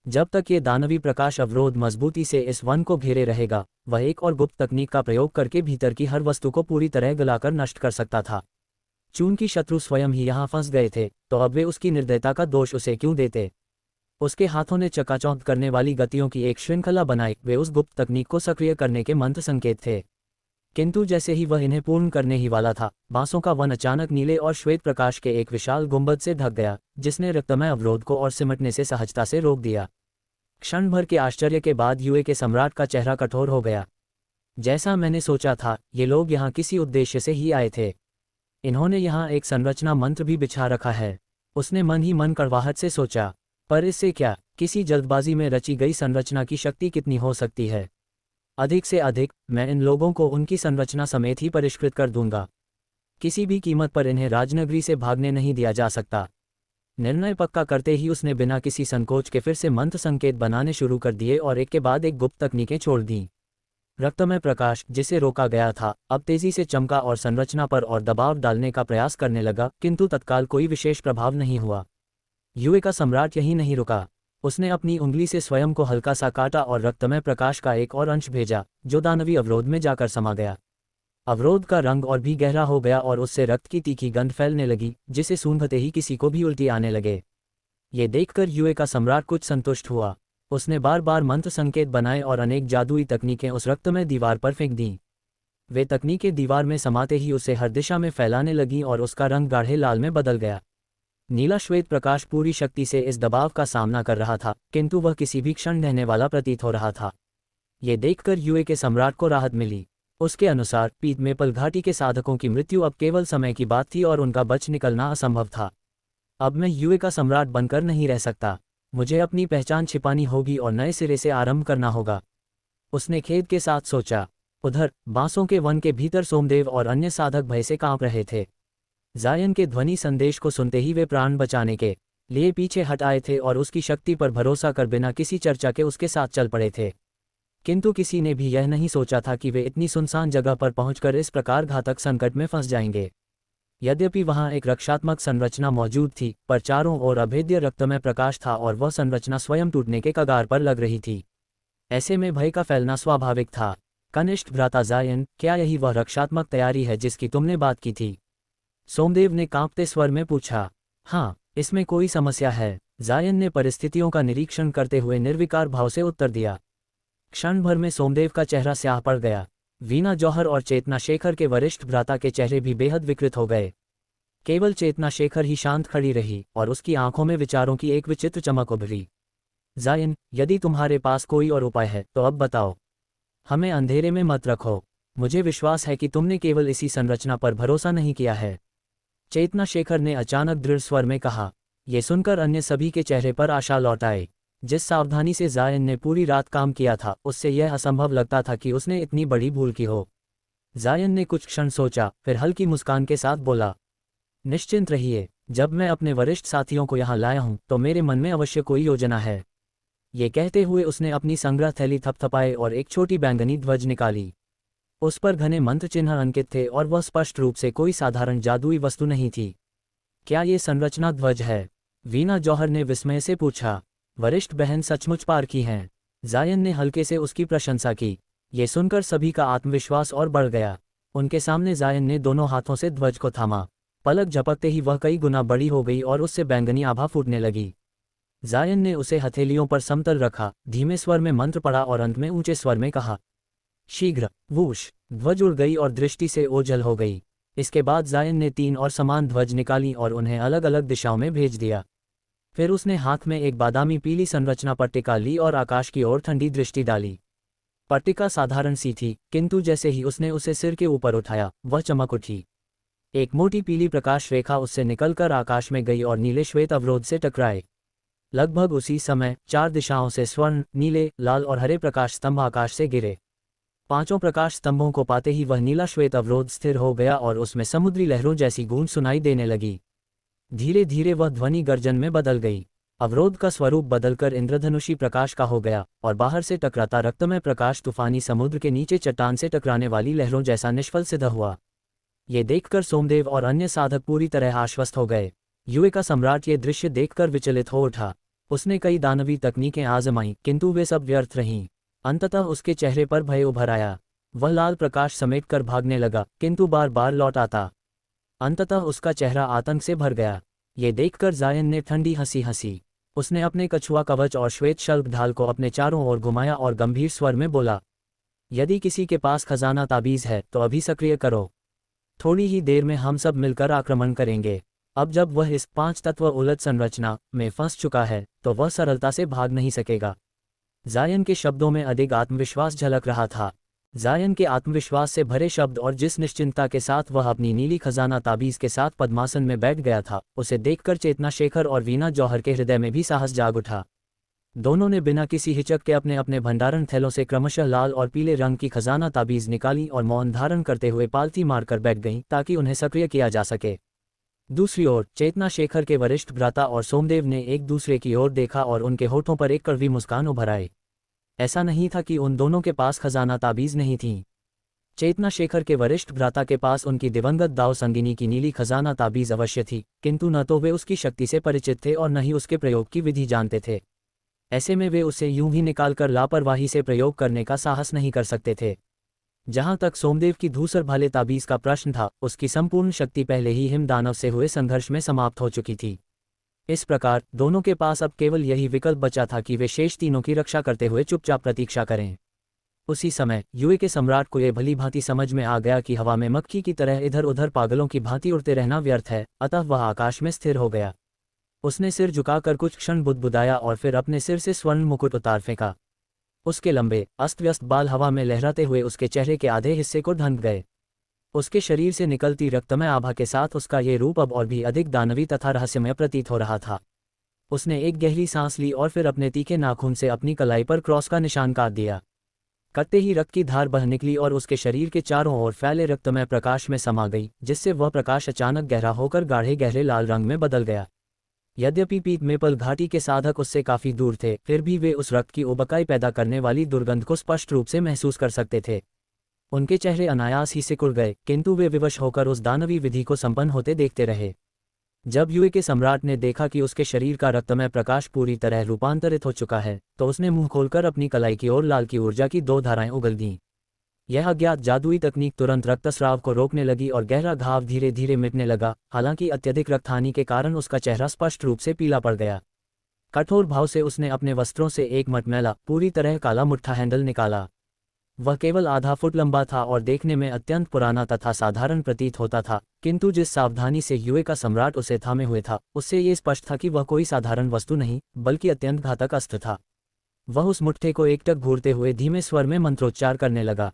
जब तक ये दानवी प्रकाश अवरोध मजबूती से इस वन को घेरे रहेगा, वह एक और गुप्त तकनीक का प्रयोग करके भीतर की हर वस्तु को पूरी तरह गलाकर नष्ट कर सकता था। चूंकि शत्रु स्वयं ही यहाँ फंस गए थे, तो अब वे उसकी निर्दयता का दोष उसे क्यों देते। उसके हाथों ने चकाचौंध करने वाली गतियों की एक श्रृंखला बनाई। वे उस गुप्त तकनीक को सक्रिय करने के मंत्र संकेत थे। किंतु जैसे ही वह इन्हें पूर्ण करने ही वाला था, बांसों का वन अचानक नीले और श्वेत प्रकाश के एक विशाल गुंबद से ढक गया, जिसने रक्तमय अवरोध को और सिमटने से सहजता से रोक दिया। क्षण भर के आश्चर्य के बाद युए के सम्राट का चेहरा कठोर हो गया। जैसा मैंने सोचा था, ये लोग यहाँ किसी उद्देश्य से ही आए थे। इन्होंने यहाँ एक संरचना मंत्र भी बिछा रखा है। उसने मन ही मन कड़वाहट से सोचा, पर इससे क्या, किसी जल्दबाजी में रची गई संरचना की शक्ति कितनी हो सकती है। अधिक से अधिक मैं इन लोगों को उनकी संरचना समेत ही परिष्कृत कर दूंगा। किसी भी कीमत पर इन्हें राजनगरी से भागने नहीं दिया जा सकता। निर्णय पक्का करते ही उसने बिना किसी संकोच के फिर से मंत्र संकेत बनाने शुरू कर दिए और एक के बाद एक गुप्त तकनीकें छोड़ दीं। रक्तमय प्रकाश, जिसे रोका गया था, अब तेजी से चमका और संरचना पर और दबाव डालने का प्रयास करने लगा, किंतु तत्काल कोई विशेष प्रभाव नहीं हुआ। युए का सम्राट यहीं नहीं रुका। उसने अपनी उंगली से स्वयं को हल्का सा काटा और रक्तमय प्रकाश का एक और अंश भेजा, जो दानवी अवरोध में जाकर समा गया। अवरोध का रंग और भी गहरा हो गया और उससे रक्त की तीखी गंध फैलने लगी, जिसे सूंघते ही किसी को भी उल्टी आने लगे। ये देखकर युए का सम्राट कुछ संतुष्ट हुआ। उसने बार बार मंत्र संकेत बनाए और अनेक जादुई तकनीकें उस रक्तमय दीवार पर फेंक दीं। वे तकनीकें दीवार में समाते ही उसे हर दिशा में फैलाने लगीं और उसका रंग गाढ़े लाल में बदल गया। नीला श्वेत प्रकाश पूरी शक्ति से इस दबाव का सामना कर रहा था, किंतु वह किसी भी क्षण ढहने वाला प्रतीत हो रहा था। ये देखकर युए के सम्राट को राहत मिली। उसके अनुसार पीत मेपल घाटी के साधकों की मृत्यु अब केवल समय की बात थी और उनका बच निकलना असंभव था। अब मैं युए का सम्राट बनकर नहीं रह सकता। मुझे अपनी पहचान छिपानी होगी और नए सिरे से आरंभ करना होगा, उसने खेद के साथ सोचा। उधर बांसों के वन के भीतर सोमदेव और अन्य साधक भय से कांप रहे थे। जायन के ध्वनि संदेश को सुनते ही वे प्राण बचाने के लिए पीछे हट आए थे और उसकी शक्ति पर भरोसा कर बिना किसी चर्चा के उसके साथ चल पड़े थे। किंतु किसी ने भी यह नहीं सोचा था कि वे इतनी सुनसान जगह पर पहुंचकर इस प्रकार घातक संकट में फंस जाएंगे। यद्यपि वहां एक रक्षात्मक संरचना मौजूद थी, पर चारों ओर अभेद्य रक्तमय प्रकाश था और वह संरचना स्वयं टूटने के कगार पर लग रही थी। ऐसे में भय का फैलना स्वाभाविक था। कनिष्ठ भ्राता जायन, क्या यही वह रक्षात्मक तैयारी है जिसकी तुमने बात की थी? सोमदेव ने कांपते स्वर में पूछा। हाँ, इसमें कोई समस्या है, जायन ने परिस्थितियों का निरीक्षण करते हुए निर्विकार भाव से उत्तर दिया। क्षण भर में सोमदेव का चेहरा स्याह पड़ गया। वीना जौहर और चेतना शेखर के वरिष्ठ भ्राता के चेहरे भी बेहद विकृत हो गए। केवल चेतना शेखर ही शांत खड़ी रही और उसकी आंखों में विचारों की एक विचित्र चमक उभरी। जायन, यदि तुम्हारे पास कोई और उपाय है तो अब बताओ। हमें अंधेरे में मत रखो। मुझे विश्वास है कि तुमने केवल इसी संरचना पर भरोसा नहीं किया है। चेतना शेखर ने अचानक दृढ़ स्वर में कहा। ये सुनकर अन्य सभी के चेहरे पर आशा लौट आई। जिस सावधानी से जायन ने पूरी रात काम किया था, उससे यह असंभव लगता था कि उसने इतनी बड़ी भूल की हो। जायन ने कुछ क्षण सोचा, फिर हल्की मुस्कान के साथ बोला, निश्चिंत रहिए, जब मैं अपने वरिष्ठ साथियों को यहाँ लाया हूँ तो मेरे मन में अवश्य कोई योजना है। ये कहते हुए उसने अपनी संग्रह थैली थपथपाए और एक छोटी बैंगनी ध्वज निकाली। उस पर घने मंत्र चिन्ह अंकित थे और वह स्पष्ट रूप से कोई साधारण जादुई वस्तु नहीं थी। क्या ये संरचना ध्वज है? वीना जौहर ने विस्मय से पूछा। वरिष्ठ बहन सचमुच पारखी हैं। जायन ने हल्के से उसकी प्रशंसा की। ये सुनकर सभी का आत्मविश्वास और बढ़ गया। उनके सामने जायन ने दोनों हाथों से ध्वज को थामा। पलक झपकते ही वह कई गुना बड़ी हो गई और उससे बैंगनी आभा फूटने लगी। जायन ने उसे हथेलियों पर समतल रखा, धीमे स्वर में मंत्र पढ़ा और अंत में ऊंचे स्वर में कहा, शीघ्र। वूश, ध्वज उड़ गई और दृष्टि से ओझल हो गई। इसके बाद जायन ने 3 और समान ध्वज निकाली और उन्हें अलग अलग दिशाओं में भेज दिया। फिर उसने हाथ में एक बादामी पीली संरचना पट्टिका ली और आकाश की ओर ठंडी दृष्टि डाली। पट्टिका साधारण सी थी, किंतु जैसे ही उसने उसे सिर के ऊपर उठाया, वह चमक उठी। एक मोटी पीली प्रकाश रेखा उससे निकलकर आकाश में गई और नीले श्वेत अवरोध से टकराए। लगभग उसी समय 4 दिशाओं से स्वर्ण, नीले, लाल और हरे प्रकाश स्तंभ आकाश से गिरे। 5 प्रकाश स्तंभों को पाते ही वह नीला श्वेत अवरोध स्थिर हो गया और उसमें समुद्री लहरों जैसी गूंज सुनाई देने लगी। धीरे धीरे वह ध्वनि गर्जन में बदल गई। अवरोध का स्वरूप बदलकर इंद्रधनुषी प्रकाश का हो गया और बाहर से टकराता रक्तमय प्रकाश तूफानी समुद्र के नीचे चट्टान से टकराने वाली लहरों जैसा निष्फल सिद्ध हुआ। ये देखकर सोमदेव और अन्य साधक पूरी तरह आश्वस्त हो गए। युए का सम्राट ये दृश्य देखकर विचलित हो उठा। उसने कई दानवी तकनीकें आजमाईं, किंतु वे सब व्यर्थ रहीं। अंततः उसके चेहरे पर भय उभर आया। वह लाल प्रकाश समेटकर भागने लगा, किंतु बार बार लौट आता। अंततः उसका चेहरा आतंक से भर गया। ये देखकर जायन ने ठंडी हंसी हंसी। उसने अपने कछुआ कवच और श्वेत शल्क ढाल को अपने चारों ओर घुमाया और गंभीर स्वर में बोला, यदि किसी के पास खजाना ताबीज है तो अभी सक्रिय करो। थोड़ी ही देर में हम सब मिलकर आक्रमण करेंगे। अब जब वह इस 5 तत्व उलट संरचना में फंस चुका है तो वह सरलता से भाग नहीं सकेगा। जायन के शब्दों में अधिक आत्मविश्वास झलक रहा था। जायन के आत्मविश्वास से भरे शब्द और जिस निश्चिंतता के साथ वह अपनी नीली खजाना ताबीज के साथ पद्मासन में बैठ गया था, उसे देखकर चेतना शेखर और वीना जौहर के हृदय में भी साहस जाग उठा। दोनों ने बिना किसी हिचक के अपने अपने भंडारण थैलों से क्रमशः लाल और पीले रंग की खजाना ताबीज निकाली और मौन धारण करते हुए पालती मारकर बैठ गईं ताकि उन्हें सक्रिय किया जा सके। दूसरी ओर चेतना शेखर के वरिष्ठ भ्राता और सोमदेव ने एक दूसरे की ओर देखा और उनके होठों पर एक कड़वी मुस्कान उभर आई। ऐसा नहीं था कि उन दोनों के पास खजाना ताबीज नहीं थीं। चेतना शेखर के वरिष्ठ भ्राता के पास उनकी दिवंगत दाव संगिनी की नीली खजाना ताबीज अवश्य थी, किंतु न तो वे उसकी शक्ति से परिचित थे और न ही उसके प्रयोग की विधि जानते थे। ऐसे में वे उसे यूं ही निकालकर लापरवाही से प्रयोग करने का साहस नहीं कर सकते थे। जहां तक सोमदेव की धूसर भाले ताबीज का प्रश्न था, उसकी संपूर्ण शक्ति पहले ही हिम दानव से हुए संघर्ष में समाप्त हो चुकी थी। इस प्रकार दोनों के पास अब केवल यही विकल्प बचा था कि वे शेष तीनों की रक्षा करते हुए चुपचाप प्रतीक्षा करें। उसी समय युए के सम्राट को यह भली भांति समझ में आ गया कि हवा में मक्खी की तरह इधर उधर पागलों की भांति उड़ते रहना व्यर्थ है, अतः वह आकाश में स्थिर हो गया। उसने सिर झुकाकर कुछ क्षण बुदबुदाया और फिर अपने सिर से स्वर्ण मुकुट उतार फेंका। उसके लंबे अस्त व्यस्त बाल हवा में लहराते हुए उसके चेहरे के आधे हिस्से को ढंक गए। उसके शरीर से निकलती रक्तमय आभा के साथ उसका ये रूप अब और भी अधिक दानवी तथा रहस्यमय प्रतीत हो रहा था। उसने एक गहरी सांस ली और फिर अपने तीखे नाखून से अपनी कलाई पर क्रॉस का निशान काट दिया। करते ही रक्त की धार बह निकली और उसके शरीर के चारों ओर फैले रक्तमय प्रकाश में समा गई, जिससे वह प्रकाश अचानक गहरा होकर गाढ़े गहरे लाल रंग में बदल गया। यद्यपि पीत मेपल घाटी के साधक उससे काफी दूर थे, फिर भी वे उस रक्त की उबकाई पैदा करने वाली दुर्गंध को स्पष्ट रूप से महसूस कर सकते थे। उनके चेहरे अनायास ही सिकुड़ गए, किंतु वे विवश होकर उस दानवी विधि को संपन्न होते देखते रहे। जब युए के सम्राट ने देखा कि उसके शरीर का रक्तमय प्रकाश पूरी तरह रूपांतरित हो चुका है, तो उसने मुंह खोलकर अपनी कलाई की ओर लाल की ऊर्जा की 2 धाराएं उगल दीं। यह अज्ञात जादुई तकनीक तुरंत रक्तस्राव को रोकने लगी और गहरा घाव धीरे धीरे मिटने लगा। हालांकि अत्यधिक रक्तहानि के कारण उसका चेहरा स्पष्ट रूप से पीला पड़ गया। कठोर भाव से उसने अपने वस्त्रों से एक मटमैला, पूरी तरह काला मुट्ठा हैंडल निकाला। वह केवल आधा फुट लंबा था और देखने में अत्यंत पुराना तथा साधारण प्रतीत होता था, किंतु जिस सावधानी से युए का सम्राट उसे थामे हुए था, उससे ये स्पष्ट था कि वह कोई साधारण वस्तु नहीं, बल्कि अत्यंत घातक अस्त्र था। वह उस मुट्ठे को एकटक घूरते हुए धीमे स्वर में मंत्रोच्चार करने लगा।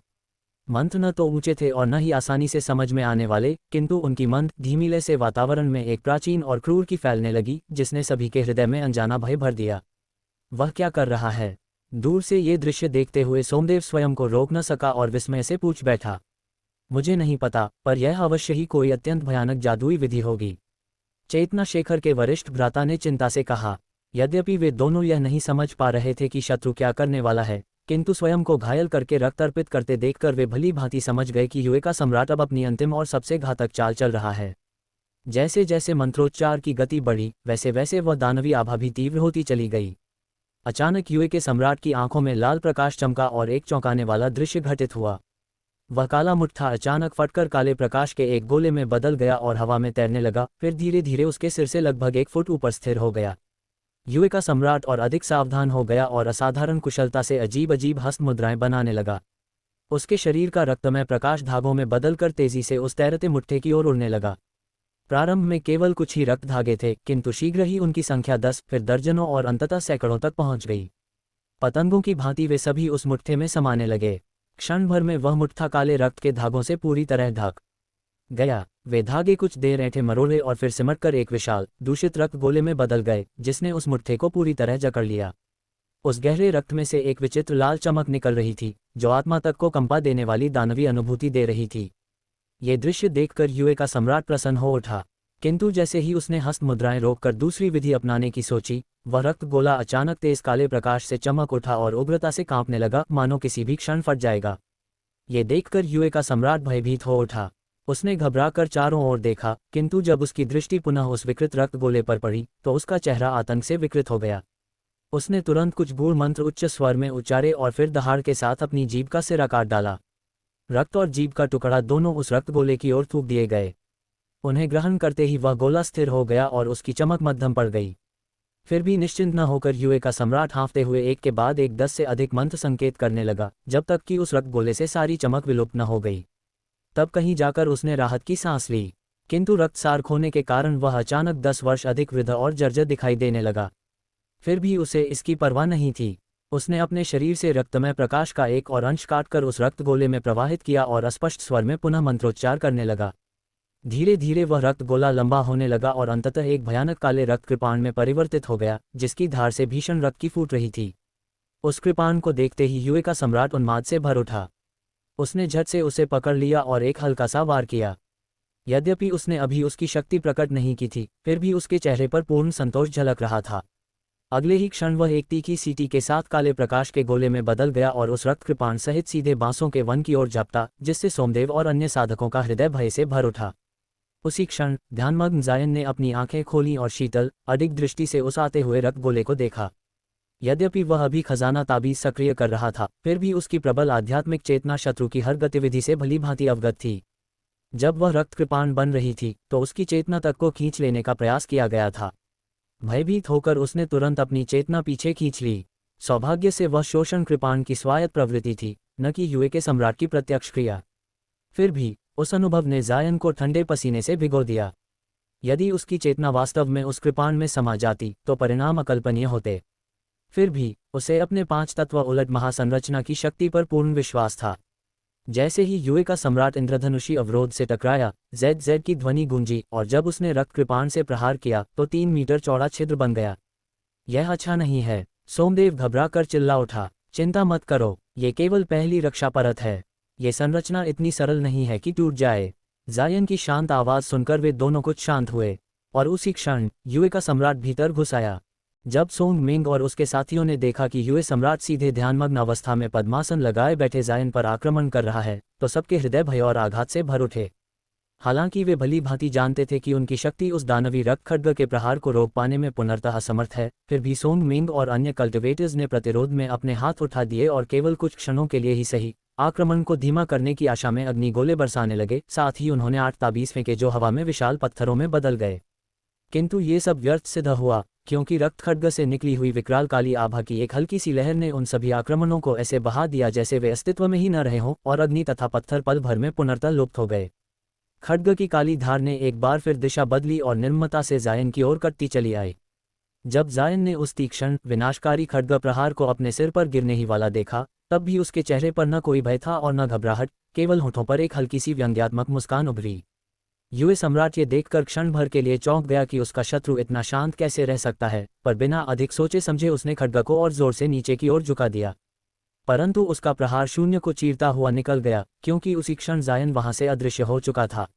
मंत्र न तो ऊंचे थे और न ही आसानी से समझ में आने वाले, किंतु उनकी मंद धीमी लय से वातावरण में एक प्राचीन और क्रूर की फैलने लगी, जिसने सभी के हृदय में अनजाना भय भर दिया। वह क्या कर रहा है? दूर से ये दृश्य देखते हुए सोमदेव स्वयं को रोक न सका और विस्मय से पूछ बैठा। मुझे नहीं पता, पर यह अवश्य ही कोई अत्यंत भयानक जादुई विधि होगी, चेतना शेखर के वरिष्ठ भ्राता ने चिंता से कहा। यद्यपि वे दोनों यह नहीं समझ पा रहे थे कि शत्रु क्या करने वाला है, किंतु स्वयं को घायल करके रक्त अर्पित करते देखकर वे भली भांति समझ गए कि युए का सम्राट अब अपनी अंतिम और सबसे घातक चाल चल रहा है। जैसे जैसे मंत्रोच्चार की गति बढ़ी, वैसे वैसे वह दानवी आभा भी तीव्र होती चली गई। अचानक युए के सम्राट की आंखों में लाल प्रकाश चमका और एक चौंकाने वाला दृश्य घटित हुआ। वह काला मुट्ठा अचानक फटकर काले प्रकाश के एक गोले में बदल गया और हवा में तैरने लगा, फिर धीरे धीरे उसके सिर से लगभग 1 फुट ऊपर स्थिर हो गया। युए का सम्राट और अधिक सावधान हो गया और असाधारण कुशलता से अजीब अजीब हस्त मुद्राएं बनाने लगा। उसके शरीर का रक्तमय प्रकाश धागों में बदलकर तेजी से उस तैरते मुट्ठे की ओर उड़ने लगा। प्रारंभ में केवल कुछ ही रक्त धागे थे, किंतु शीघ्र ही उनकी संख्या 10, फिर दर्जनों और अंततः सैकड़ों तक पहुंच गई। पतंगों की भांति वे सभी उस मुट्ठे में समाने लगे। क्षण भर में वह मुट्ठा काले रक्त के धागों से पूरी तरह ढक गया। वे धागे कुछ देर ऐंठे मरोड़े और फिर सिमटकर एक विशाल दूषित रक्त गोले में बदल गए, जिसने उस मुट्ठे को पूरी तरह जकड़ लिया। उस गहरे रक्त में से एक विचित्र लाल चमक निकल रही थी, जो आत्मा तक को कंपा देने वाली दानवी अनुभूति दे रही थी। ये दृश्य देखकर युए का सम्राट प्रसन्न हो उठा, किंतु जैसे ही उसने हस्त मुद्राएं रोककर दूसरी विधि अपनाने की सोची, वह रक्त गोला अचानक तेज काले प्रकाश से चमक उठा और उग्रता से कांपने लगा, मानो किसी भी क्षण फट जाएगा। ये देखकर युए का सम्राट भयभीत हो उठा। उसने घबराकर चारों ओर देखा, किंतु जब उसकी दृष्टि पुनः उस विकृत रक्त गोले पर पड़ी, तो उसका चेहरा आतंक से विकृत हो गया। उसने तुरंत कुछ गूढ़ मंत्र उच्च स्वर में उच्चारे और फिर दहाड़ के साथ अपनी जीभ का सिरा काट डाला। रक्त और जीभ का टुकड़ा दोनों उस रक्त गोले की ओर थूक दिए गए। उन्हें ग्रहण करते ही वह गोला स्थिर हो गया और उसकी चमक मध्यम पड़ गई। फिर भी निश्चिंत न होकर युए का सम्राट हाँफते हुए एक के बाद एक 10 से अधिक मंत्र संकेत करने लगा, जब तक कि उस रक्त गोले से सारी चमक विलुप्त न हो गई। तब कहीं जाकर उसने राहत की सांस ली, किंतु रक्तसार खोने के कारण वह अचानक 10 वर्ष अधिक वृद्ध और जर्जर दिखाई देने लगा। फिर भी उसे इसकी परवाह नहीं थी। उसने अपने शरीर से रक्तमय प्रकाश का एक और अंश काटकर उस रक्त गोले में प्रवाहित किया और अस्पष्ट स्वर में पुनः मंत्रोच्चार करने लगा। धीरे धीरे वह रक्त गोला लंबा होने लगा और अंततः एक भयानक काले रक्त कृपाण में परिवर्तित हो गया, जिसकी धार से भीषण रक्त की फूट रही थी। उस कृपाण को देखते ही युए का सम्राट उन्माद से भर उठा। उसने झट से उसे पकड़ लिया और एक हल्का सा वार किया। यद्यपि उसने अभी उसकी शक्ति प्रकट नहीं की थी, फिर भी उसके चेहरे पर पूर्ण संतोष झलक रहा था। अगले ही क्षण वह एक तीखी सीटी के साथ काले प्रकाश के गोले में बदल गया और उस रक्त कृपाण सहित सीधे बांसों के वन की ओर झपटा, जिससे सोमदेव और अन्य साधकों का हृदय भय से भर उठा। उसी क्षण ध्यानमग्न जायन ने अपनी आंखें खोलीं और शीतल अडिग दृष्टि से उस आते हुए रक्त गोले को देखा। यद्यपि वह अभी खजाना ताबीज सक्रिय कर रहा था, फिर भी उसकी प्रबल आध्यात्मिक चेतना शत्रु की हर गतिविधि से भली भांति अवगत थी। जब वह रक्त कृपाण बन रही थी, तो उसकी चेतना तक को खींच लेने का प्रयास किया गया था। भयभीत होकर उसने तुरंत अपनी चेतना पीछे खींच ली। सौभाग्य से वह शोषण कृपाण की स्वायत्त प्रवृत्ति थी, न कि युए के सम्राट की प्रत्यक्ष क्रिया। फिर भी उस अनुभव ने जायन को ठंडे पसीने से भिगो दिया। यदि उसकी चेतना वास्तव में उस कृपाण में समा जाती, तो परिणाम अकल्पनीय होते। फिर भी उसे अपने 5 तत्व उलट महासंरचना की शक्ति पर पूर्ण विश्वास था। जैसे ही युए का सम्राट इंद्रधनुषी अवरोध से टकराया, जेड जेड की ध्वनि गूंजी और जब उसने रक्त कृपाण से प्रहार किया तो 3 मीटर चौड़ा छिद्र बन गया। यह अच्छा नहीं है, सोमदेव घबरा कर चिल्ला उठा। चिंता मत करो, ये केवल पहली रक्षा परत है। ये संरचना इतनी सरल नहीं है कि टूट जाए। जायन की शांत आवाज सुनकर वे दोनों कुछ शांत हुए, और उसी क्षण युए का सम्राट भीतर घुस आया। जब सोंग मिंग और उसके साथियों ने देखा कि युए सम्राट सीधे ध्यानमग्न अवस्था में पद्मासन लगाए बैठे जायन पर आक्रमण कर रहा है, तो सबके हृदय भय और आघात से भर उठे। हालांकि वे भली भांति जानते थे कि उनकी शक्ति उस दानवी रक्त खड्ग के प्रहार को रोक पाने में पूर्णतः असमर्थ है, फिर भी सोंग मिंग और अन्य कल्टिवेटर्स ने प्रतिरोध में अपने हाथ उठा दिए और केवल कुछ क्षणों के लिए ही सही, आक्रमण को धीमा करने की आशा में अग्निगोले बरसाने लगे। साथ ही उन्होंने 8 ताबीज फेंके जो हवा में विशाल पत्थरों में बदल गए। किंतु ये सब व्यर्थ सिद्ध हुआ, क्योंकि रक्त खड्ग से निकली हुई विकराल काली आभा की एक हल्की सी लहर ने उन सभी आक्रमणों को ऐसे बहा दिया जैसे वे अस्तित्व में ही न रहे हों, और अग्नि तथा पत्थर पल भर में पुनर्तः लुप्त हो गए। खड्ग की काली धार ने एक बार फिर दिशा बदली और निर्ममता से जायन की ओर कटती चली आई। जब जायन ने उस तीक्ष्ण विनाशकारी खड्ग प्रहार को अपने सिर पर गिरने ही वाला देखा, तब भी उसके चेहरे पर न कोई भय था और न घबराहट, केवल होठों पर एक हल्की सी व्यंग्यात्मक मुस्कान उभरी। युवा सम्राट ये देखकर क्षण भर के लिए चौंक गया कि उसका शत्रु इतना शांत कैसे रह सकता है, पर बिना अधिक सोचे समझे उसने खड्ग को और जोर से नीचे की ओर झुका दिया। परंतु उसका प्रहार शून्य को चीरता हुआ निकल गया, क्योंकि उसी क्षण जायन वहां से अदृश्य हो चुका था।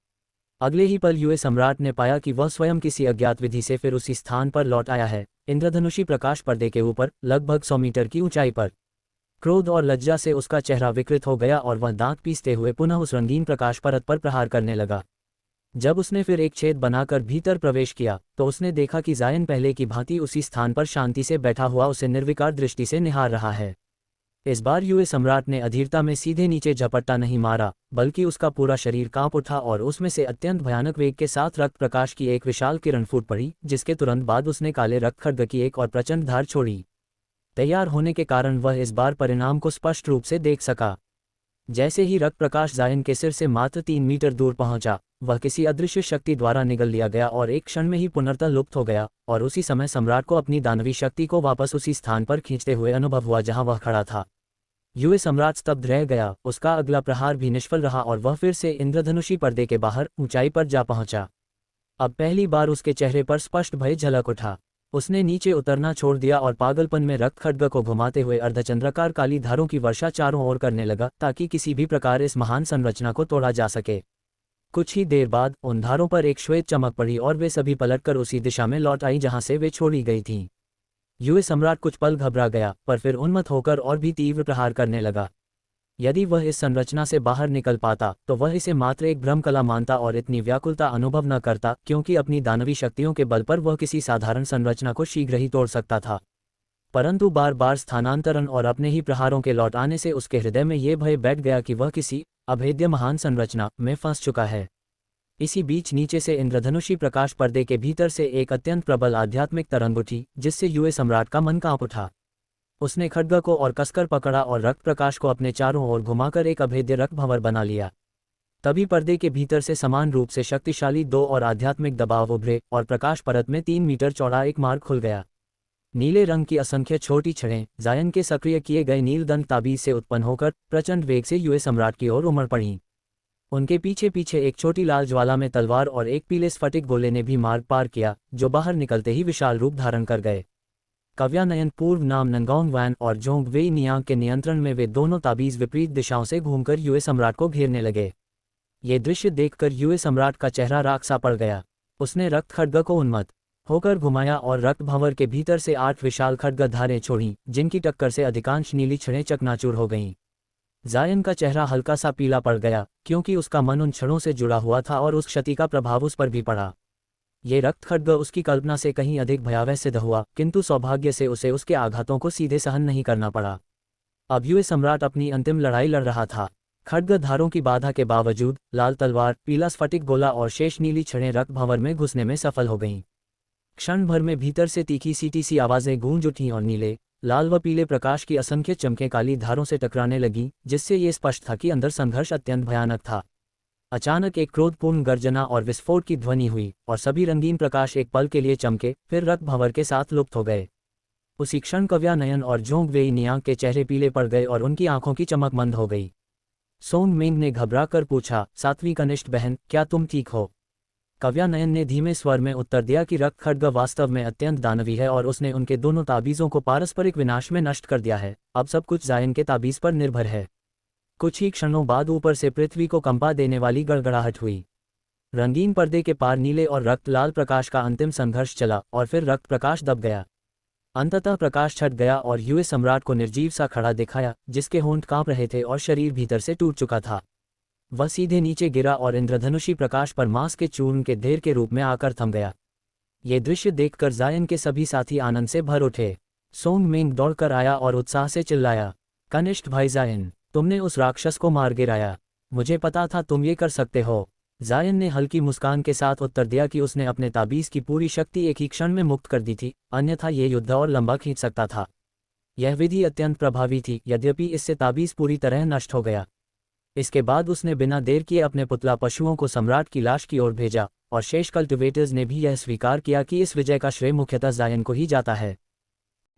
अगले ही पल युवा सम्राट ने पाया कि वह स्वयं किसी अज्ञात विधि से फिर उसी स्थान पर लौट आया है, इंद्रधनुषी प्रकाश पर्दे के ऊपर, लगभग 100 मीटर की ऊंचाई पर। क्रोध और लज्जा से उसका चेहरा विकृत हो गया और वह दांत पीसते हुए पुनः उस रंगीन प्रकाश परत पर प्रहार करने लगा। जब उसने फिर एक छेद बनाकर भीतर प्रवेश किया, तो उसने देखा कि जायन पहले की भांति उसी स्थान पर शांति से बैठा हुआ उसे निर्विकार दृष्टि से निहार रहा है। इस बार युवा सम्राट ने अधीरता में सीधे नीचे झपट्टा नहीं मारा, बल्कि उसका पूरा शरीर कांप उठा और उसमें से अत्यंत भयानक वेग के साथ रक्त प्रकाश की एक विशाल किरण फूट पड़ी, जिसके तुरंत बाद उसने काले रक्त खड्ग की एक और प्रचंड धार छोड़ी। तैयार होने के कारण वह इस बार परिणाम को स्पष्ट रूप से देख सका। जैसे ही रक्त प्रकाश जायन के सिर से मात्र 3 मीटर दूर पहुंचा, वह किसी अदृश्य शक्ति द्वारा निगल लिया गया और एक क्षण में ही पुनर्तः लुप्त हो गया, और उसी समय सम्राट को अपनी दानवी शक्ति को वापस उसी स्थान पर खींचते हुए अनुभव हुआ जहां वह खड़ा था। युवा सम्राट स्तब्ध रह गया, उसका अगला प्रहार भी निष्फल रहा और वह फिर से इंद्रधनुषी पर्दे के बाहर ऊंचाई पर जा पहुंचा। अब पहली बार उसके चेहरे पर स्पष्ट भय झलक उठा। उसने नीचे उतरना छोड़ दिया और पागलपन में रक्त खड्ग को घुमाते हुए अर्धचंद्राकार काली धारों की वर्षा चारों ओर करने लगा, ताकि किसी भी प्रकार इस महान संरचना को तोड़ा जा सके। कुछ ही देर बाद उन धारों पर एक श्वेत चमक पड़ी और वे सभी पलटकर उसी दिशा में लौट आई जहां से वे छोड़ी गई थीं। युवा सम्राट कुछ पल घबरा गया, पर फिर उन्मत्त होकर और भी तीव्र प्रहार करने लगा। यदि वह इस संरचना से बाहर निकल पाता, तो वह इसे मात्र एक भ्रमकला मानता और इतनी व्याकुलता अनुभव न करता, क्योंकि अपनी दानवी शक्तियों के बल पर वह किसी साधारण संरचना को शीघ्र ही तोड़ सकता था। परंतु बार बार स्थानांतरण और अपने ही प्रहारों के लौट आने से उसके हृदय में ये भय बैठ गया कि वह किसी अभेद्य महान संरचना में फंस चुका है। इसी बीच नीचे से इंद्रधनुषी प्रकाश पर्दे के भीतर से एक अत्यंत प्रबल आध्यात्मिक तरंग उठी, जिससे युवा सम्राट का मन कांप उठा। उसने खड्ग को और कसकर पकड़ा और रक्त प्रकाश को अपने चारों ओर घुमाकर एक अभेद्य रक्त भंवर बना लिया। तभी पर्दे के भीतर से समान रूप से शक्तिशाली 2 और आध्यात्मिक दबाव उभरे और प्रकाश परत में 3 मीटर चौड़ा एक मार्ग खुल गया। नीले रंग की असंख्य छोटी छड़ें जायन के सक्रिय किए गए नीलदंड ताबीज से उत्पन्न होकर प्रचंड वेग से युवा सम्राट की ओर उमड़ पड़ीं। उनके पीछे पीछे एक छोटी लाल ज्वाला में तलवार और एक पीले स्फटिक गोले ने भी मार्ग पार किया, जो बाहर निकलते ही विशाल रूप धारण कर गए। कव्यानयन पूर्व नाम नंगोंग वैन और जोंग वेई नियांग के नियंत्रण में वे दोनों ताबीज विपरीत दिशाओं से घूमकर युवा सम्राट को घेरने लगे। ये दृश्य देखकर युवा सम्राट का चेहरा राख सा पड़ गया। उसने रक्त खड्ग को उन्मत्त होकर घुमाया और रक्त भंवर के भीतर से 8 विशाल खड्ग धारें छोड़ीं, जिनकी टक्कर से अधिकांश नीली छड़ें चकनाचूर हो गईं। जायन का चेहरा हल्का सा पीला पड़ गया, क्योंकि उसका मन उन क्षणों से जुड़ा हुआ था और उस क्षति का प्रभाव उस पर भी पड़ा। ये रक्त खड्ग उसकी कल्पना से कहीं अधिक भयावह सिद्ध हुआ, किंतु सौभाग्य से उसे उसके आघातों को सीधे सहन नहीं करना पड़ा। अब युवा सम्राट अपनी अंतिम लड़ाई लड़ रहा था। खड्ग धारों की बाधा के बावजूद लाल तलवार, पीला स्फटिक गोला और शेष नीली छड़ें रक्त भंवर में घुसने में सफल हो गईं। क्षण भर में भीतर से तीखी सीटी सी आवाजें गूंज उठीं और नीले, लाल व पीले प्रकाश की असंख्य चमकें काली धारों से टकराने लगीं, जिससे ये स्पष्ट था कि अंदर संघर्ष अत्यंत भयानक था। अचानक एक क्रोधपूर्ण गर्जना और विस्फोट की ध्वनि हुई और सभी रंगीन प्रकाश एक पल के लिए चमके, फिर रक्त भंवर के साथ लुप्त हो गए। उसी क्षण कव्यानयन और जोंग वेई नियांग के चेहरे पीले पड़ गए और उनकी आंखों की चमक मंद हो गई। सोंग मिंग ने घबरा कर पूछा, सातवीं कनिष्ठ बहन, क्या तुम ठीक हो? कव्यानयन ने धीमे स्वर में उत्तर दिया कि रक्त खड्ग वास्तव में अत्यंत दानवी है और उसने उनके दोनों ताबीजों को पारस्परिक विनाश में नष्ट कर दिया है। अब सब कुछ जायन के ताबीज पर निर्भर है। कुछ ही क्षणों बाद ऊपर से पृथ्वी को कंपा देने वाली गड़गड़ाहट हुई। रंगीन पर्दे के पार नीले और रक्त लाल प्रकाश का अंतिम संघर्ष चला और फिर रक्त प्रकाश दब गया। अंततः प्रकाश छट गया और युवा सम्राट को निर्जीव सा खड़ा दिखाया, जिसके होंठ कांप रहे थे और शरीर भीतर से टूट चुका था। वह सीधे नीचे गिरा और इंद्रधनुषी प्रकाश पर मांस के चूर्ण के ढेर के रूप में आकर थम गया। ये दृश्य देखकर जायन के सभी साथी आनंद से भर उठे। सोंग मिंग दौड़कर आया और उत्साह से चिल्लाया, कनिष्ठ भाई जायन, तुमने उस राक्षस को मार गिराया। मुझे पता था तुम ये कर सकते हो। जायन ने हल्की मुस्कान के साथ उत्तर दिया कि उसने अपने ताबीज की पूरी शक्ति एक ही क्षण में मुक्त कर दी थी, अन्यथा ये युद्ध और लंबा खींच सकता था। यह विधि अत्यंत प्रभावी थी, यद्यपि इससे ताबीज पूरी तरह नष्ट हो गया। इसके बाद उसने बिना देर किए अपने पुतला पशुओं को सम्राट की लाश की ओर भेजा, और शेष कल्टिवेटर्स ने भी यह स्वीकार किया कि इस विजय का श्रेय मुख्यतः जायन को ही जाता है।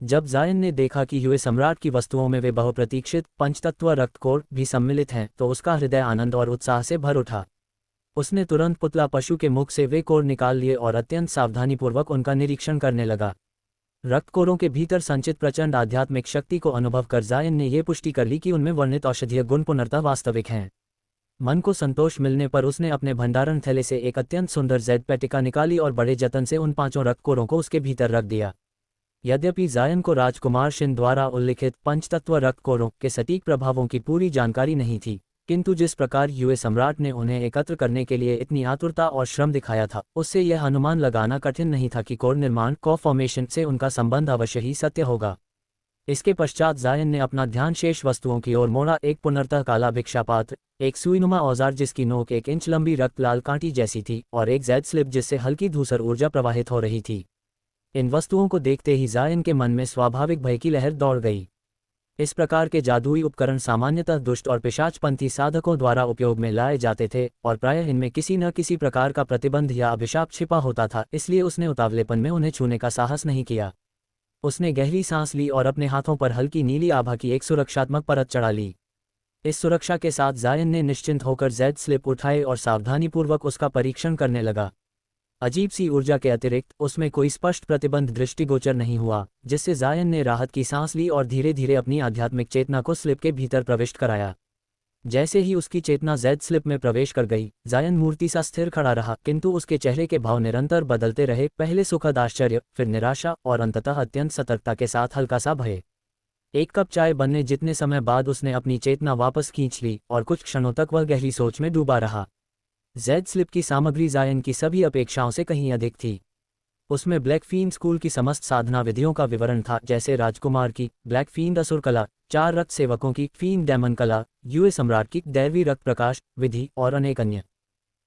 जब जायन ने देखा कि हुए सम्राट की वस्तुओं में वे बहुप्रतीक्षित पंचतत्व रक्तकोर भी सम्मिलित हैं, तो उसका हृदय आनंद और उत्साह से भर उठा। उसने तुरंत पुतला पशु के मुख से वे कोर निकाल लिए और अत्यंत सावधानीपूर्वक उनका निरीक्षण करने लगा। रक्तकोरों के भीतर संचित प्रचंड आध्यात्मिक शक्ति को अनुभव कर जायन ने यह पुष्टि कर ली कि उनमें वर्णित औषधीय गुण पुनर्तः वास्तविक हैं। मन को संतोष मिलने पर उसने अपने भंडारण थैले से एक अत्यंत सुंदर जैड पेटिका निकाली और बड़े जतन से उन 5 रक्तकोरों को उसके भीतर रख दिया। यद्यपि जायन को राजकुमार शिन द्वारा उल्लिखित पंचतत्व रक्तकोरों के सटीक प्रभावों की पूरी जानकारी नहीं थी, किंतु जिस प्रकार युए सम्राट ने उन्हें एकत्र करने के लिए इतनी आतुरता और श्रम दिखाया था, उससे यह अनुमान लगाना कठिन नहीं था कि कोर निर्माण फॉर्मेशन से उनका संबंध अवश्य ही सत्य होगा। इसके पश्चात जायन ने अपना ध्यान शेष वस्तुओं की ओर मोड़ा। एक पुनर्तः काला भिक्षापात्र, एक सुईनुमा औजार जिसकी नोक 1 इंच लंबी रक्त लाल कांटी जैसी थी, और एक जैड स्लिप जिससे हल्की धूसर ऊर्जा प्रवाहित हो रही थी। इन वस्तुओं को देखते ही जायन के मन में स्वाभाविक भय की लहर दौड़ गई। इस प्रकार के जादुई उपकरण सामान्यतः दुष्ट और पिशाचपंथी साधकों द्वारा उपयोग में लाए जाते थे, और प्रायः इनमें किसी न किसी प्रकार का प्रतिबंध या अभिशाप छिपा होता था, इसलिए उसने उतावलेपन में उन्हें छूने का साहस नहीं किया। उसने गहरी सांस ली और अपने हाथों पर हल्की नीली आभा की एक सुरक्षात्मक परत चढ़ा ली। इस सुरक्षा के साथ जायन ने निश्चिंत होकर जैड स्लिप उठाए और सावधानीपूर्वक उसका परीक्षण करने लगा। अजीब सी ऊर्जा के अतिरिक्त उसमें कोई स्पष्ट प्रतिबंध दृष्टिगोचर नहीं हुआ, जिससे जायन ने राहत की सांस ली और धीरे धीरे अपनी आध्यात्मिक चेतना को स्लिप के भीतर प्रविष्ट कराया। जैसे ही उसकी चेतना जैड स्लिप में प्रवेश कर गई, जायन मूर्ति सा स्थिर खड़ा रहा, किंतु उसके चेहरे के भाव निरंतर बदलते रहे, पहले सुखद आश्चर्य, फिर निराशा और अंततः अत्यंत सतर्कता के साथ हल्का सा भय। एक कप चाय बनने जितने समय बाद उसने अपनी चेतना वापस खींच ली और कुछ क्षणों तक वह गहरी सोच में डूबा रहा। जैड स्लिप की सामग्री जायन की सभी अपेक्षाओं से कहीं अधिक थी। उसमें ब्लैक फीन स्कूल की समस्त साधना विधियों का विवरण था, जैसे राजकुमार की ब्लैक फीन असुर कला, 4 रक्त सेवकों की फीन डेमन कला, युए सम्राट की दैवी रक्त प्रकाश विधि और अनेक अन्य।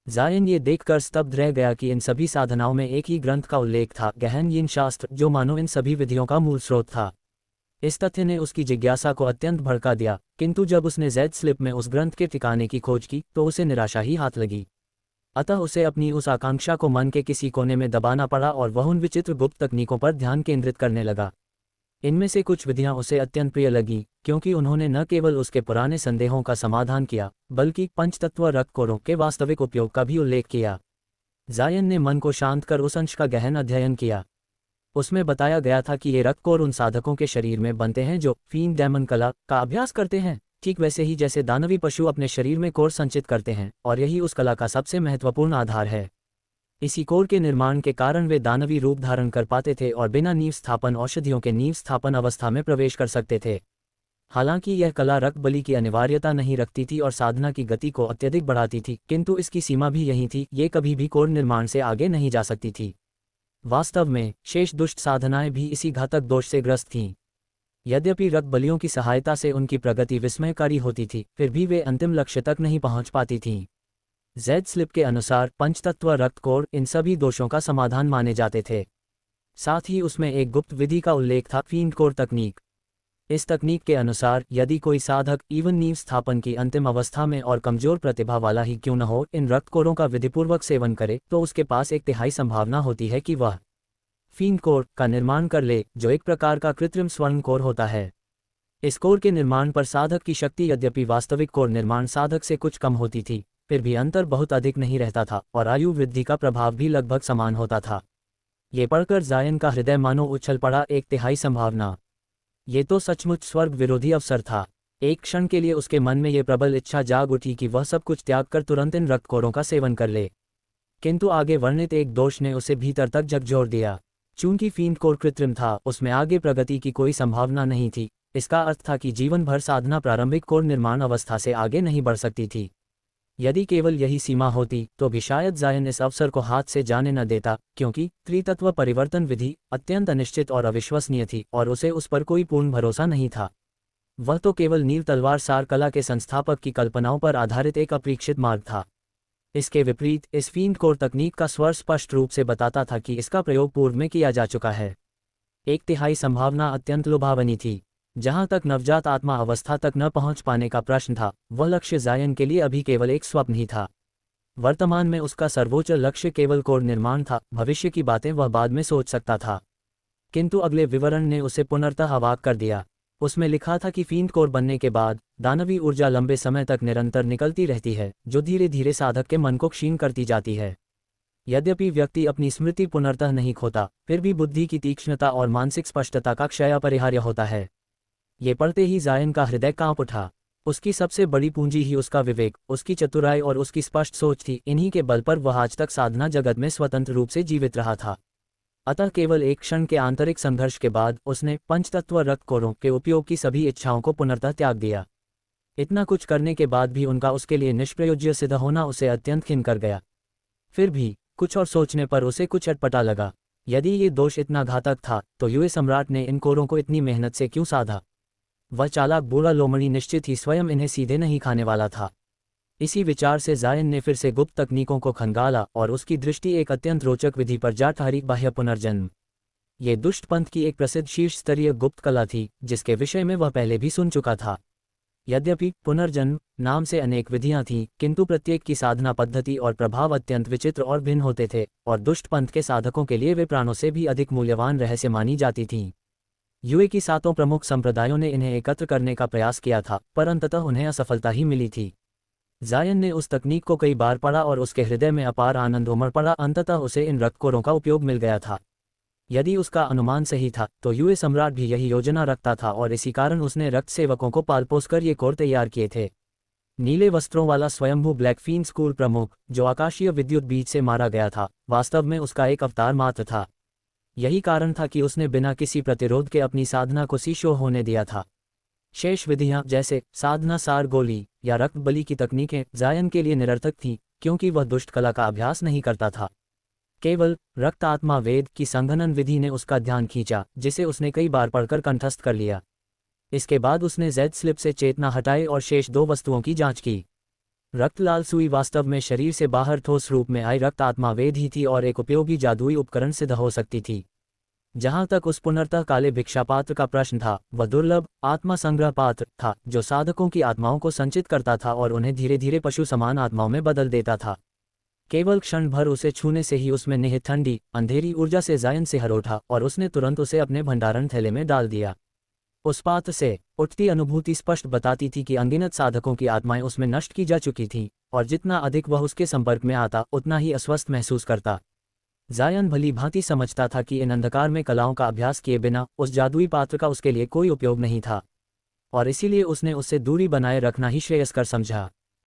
जायन ये देखकर स्तब्ध रह गया कि इन सभी साधनाओं में एक ही ग्रंथ का उल्लेख था, गहन यिन शास्त्र, जो मानो इन सभी विधियों का मूल स्रोत था। इस तथ्य ने उसकी जिज्ञासा को अत्यंत भड़का दिया, किंतु जब उसने जैड स्लिप में उस ग्रंथ के ठिकाने की खोज की तो उसे निराशा ही हाथ लगी। अतः उसे अपनी उस आकांक्षा को मन के किसी कोने में दबाना पड़ा और वह उन विचित्र गुप्त तकनीकों पर ध्यान केंद्रित करने लगा। इनमें से कुछ विधियां उसे अत्यंत प्रिय लगीं, क्योंकि उन्होंने न केवल उसके पुराने संदेहों का समाधान किया, बल्कि पंचतत्व रक्तकोरों के वास्तविक उपयोग का भी उल्लेख किया। जायन ने मन को शांत कर उस अंश का गहन अध्ययन किया। उसमें बताया गया था कि ये रक्तकोर उन साधकों के शरीर में बनते हैं जो फीन डेमन कला का अभ्यास करते हैं, ठीक वैसे ही जैसे दानवी पशु अपने शरीर में कोर संचित करते हैं, और यही उस कला का सबसे महत्वपूर्ण आधार है। इसी कोर के निर्माण के कारण वे दानवी रूप धारण कर पाते थे और बिना नींव स्थापन औषधियों के नींव स्थापन अवस्था में प्रवेश कर सकते थे। हालांकि यह कला रक्त बलि की अनिवार्यता नहीं रखती थी और साधना की गति को अत्यधिक बढ़ाती थी, किंतु इसकी सीमा भी यही थी, ये कभी भी कोर निर्माण से आगे नहीं जा सकती थी। वास्तव में शेष दुष्ट साधनाएं भी इसी घातक दोष से ग्रस्त थीं। यद्यपि रक्त बलियों की सहायता से उनकी प्रगति विस्मयकारी होती थी, फिर भी वे अंतिम लक्ष्य तक नहीं पहुंच पाती थीं। जैड स्लिप के अनुसार पंचतत्व रक्तकोर इन सभी दोषों का समाधान माने जाते थे। साथ ही उसमें एक गुप्त विधि का उल्लेख था, फीन कोर तकनीक। इस तकनीक के अनुसार यदि कोई साधक इवन नींव स्थापन की अंतिम अवस्था में और कमजोर प्रतिभा वाला ही क्यों न हो, इन रक्तकोरों का विधिपूर्वक सेवन करे, तो उसके पास 1/3 संभावना होती है कि वह फीन कोर का निर्माण कर ले, जो एक प्रकार का कृत्रिम स्वर्ण कोर होता है। इस कोर के निर्माण पर साधक की शक्ति यद्यपि वास्तविक कोर निर्माण साधक से कुछ कम होती थी, फिर भी अंतर बहुत अधिक नहीं रहता था और आयु वृद्धि का प्रभाव भी लगभग समान होता था। ये पढ़कर जायन का हृदय मानो उछल पड़ा, 1/3 संभावना। ये तो सचमुच स्वर्ग विरोधी अवसर था। एक क्षण के लिए उसके मन में ये प्रबल इच्छा जाग उठी कि वह सब कुछ त्याग कर तुरंत इन रक्तकोरों का सेवन कर ले, किंतु आगे वर्णित एक दोष ने उसे भीतर तक झकझोर दिया। चूंकि फीन कोर कृत्रिम था, उसमें आगे प्रगति की कोई संभावना नहीं थी। इसका अर्थ था कि जीवन भर साधना प्रारंभिक कोर निर्माण अवस्था से आगे नहीं बढ़ सकती थी। यदि केवल यही सीमा होती तो भी शायद जायन इस अवसर को हाथ से जाने न देता, क्योंकि त्रितत्व परिवर्तन विधि अत्यंत अनिश्चित और अविश्वसनीय थी और उसे उस पर कोई पूर्ण भरोसा नहीं था। वह तो केवल नील तलवार सार कला के संस्थापक की कल्पनाओं पर आधारित एक अपरीक्षित मार्ग था। इसके विपरीत इस फीन कोर तकनीक का स्वर स्पष्ट रूप से बताता था कि इसका प्रयोग पूर्व में किया जा चुका है। 1/3 संभावना अत्यंत लुभावनी थी। जहां तक नवजात आत्मा अवस्था तक न पहुंच पाने का प्रश्न था, वह लक्ष्य जायन के लिए अभी केवल एक स्वप्न ही था। वर्तमान में उसका सर्वोच्च लक्ष्य केवल कोर निर्माण था, भविष्य की बातें वह बाद में सोच सकता था। किंतु अगले विवरण ने उसे पुनर्तः अवाक कर दिया। उसमें लिखा था कि फील्ड कोर बनने के बाद दानवी ऊर्जा लंबे समय तक निरंतर निकलती रहती है, जो धीरे धीरे साधक के मन को क्षीण करती जाती है। यद्यपि व्यक्ति अपनी स्मृति पुनर्तः नहीं खोता, फिर भी बुद्धि की तीक्ष्णता और मानसिक स्पष्टता का क्षय अपरिहार्य होता है। ये पढ़ते ही जायन का हृदय कांप उठा। उसकी सबसे बड़ी पूंजी ही उसका विवेक, उसकी चतुराई और उसकी स्पष्ट सोच थी। इन्हीं के बल पर वह आज तक साधना जगत में स्वतंत्र रूप से जीवित रहा था। अतः केवल एक क्षण के आंतरिक संघर्ष के बाद उसने पंचतत्व रक्त कोरों के उपयोग की सभी इच्छाओं को पुनर्तः त्याग दिया। इतना कुछ करने के बाद भी उनका उसके लिए निष्प्रयोज्य सिद्ध होना उसे अत्यंत खिन्न कर गया। फिर भी कुछ और सोचने पर उसे कुछ अटपटा लगा। यदि ये दोष इतना घातक था, तो युए सम्राट ने इन कोरों को इतनी मेहनत से क्यों साधा? वह चालाक बूढ़ा लोमड़ी निश्चित ही स्वयं इन्हें सीधे नहीं खाने वाला था। इसी विचार से जायन ने फिर से गुप्त तकनीकों को खंगाला और उसकी दृष्टि एक अत्यंत रोचक विधि पर जा ठहरी, बाह्य पुनर्जन्म। ये दुष्ट पंथ की एक प्रसिद्ध शीर्ष स्तरीय गुप्त कला थी, जिसके विषय में वह पहले भी सुन चुका था। यद्यपि पुनर्जन्म नाम से अनेक विधियां थीं, किंतु प्रत्येक की साधना पद्धति और प्रभाव अत्यंत विचित्र और भिन्न होते थे, और दुष्ट पंथ के साधकों के लिए वे प्राणों से भी अधिक मूल्यवान रहस्य मानी जाती थीं। युए की 7 प्रमुख संप्रदायों ने इन्हें एकत्र करने का प्रयास किया था, पर अंततः उन्हें असफलता ही मिली थी। जायन ने उस तकनीक को कई बार पढ़ा और उसके हृदय में अपार आनंद उमड़ पड़ा। अंततः उसे इन रक्तकोरों का उपयोग मिल गया था। यदि उसका अनुमान सही था, तो युए सम्राट भी यही योजना रखता था, और इसी कारण उसने रक्त सेवकों को पालपोस कर ये कोर तैयार किए थे। नीले वस्त्रों वाला स्वयंभू ब्लैक फीन स्कूल प्रमुख, जो आकाशीय विद्युत बीज से मारा गया था, वास्तव में उसका एक अवतार मात्र था। यही कारण था कि उसने बिना किसी प्रतिरोध के अपनी साधना को शीशो होने दिया था। शेष विधियां जैसे साधना सार गोली या रक्त बलि की तकनीकें जायन के लिए निरर्थक थीं, क्योंकि वह दुष्ट कला का अभ्यास नहीं करता था। केवल रक्त आत्मा वेद की संघनन विधि ने उसका ध्यान खींचा, जिसे उसने कई बार पढ़कर कंठस्थ कर लिया। इसके बाद उसने जेड स्लिप से चेतना हटाई और शेष 2 वस्तुओं की जांच की। रक्तलाल सुई वास्तव में शरीर से बाहर ठोस रूप में आई रक्त आत्मा वेद ही थी और एक उपयोगी जादुई उपकरण सिद्ध हो सकती थी। जहां तक उस पुनर्तः काले भिक्षापात्र का प्रश्न था, वह दुर्लभ आत्मा संग्रह पात्र था, जो साधकों की आत्माओं को संचित करता था और उन्हें धीरे धीरे पशु समान आत्माओं में बदल देता था। केवल क्षण भर उसे छूने से ही उसमें निहित ठंडी अंधेरी ऊर्जा से जायन से हर उठा और उसने तुरंत उसे अपने भंडारण थैले में डाल दिया। उस पात्र से उठती अनुभूति स्पष्ट बताती थी कि अनगिनत साधकों की आत्माएं उसमें नष्ट की जा चुकी थीं, और जितना अधिक वह उसके संपर्क में आता, उतना ही अस्वस्थ महसूस करता। जायन भली भांति समझता था कि इन अंधकार में कलाओं का अभ्यास किए बिना उस जादुई पात्र का उसके लिए कोई उपयोग नहीं था, और इसीलिए उसने उससे दूरी बनाए रखना ही श्रेयस्कर समझा।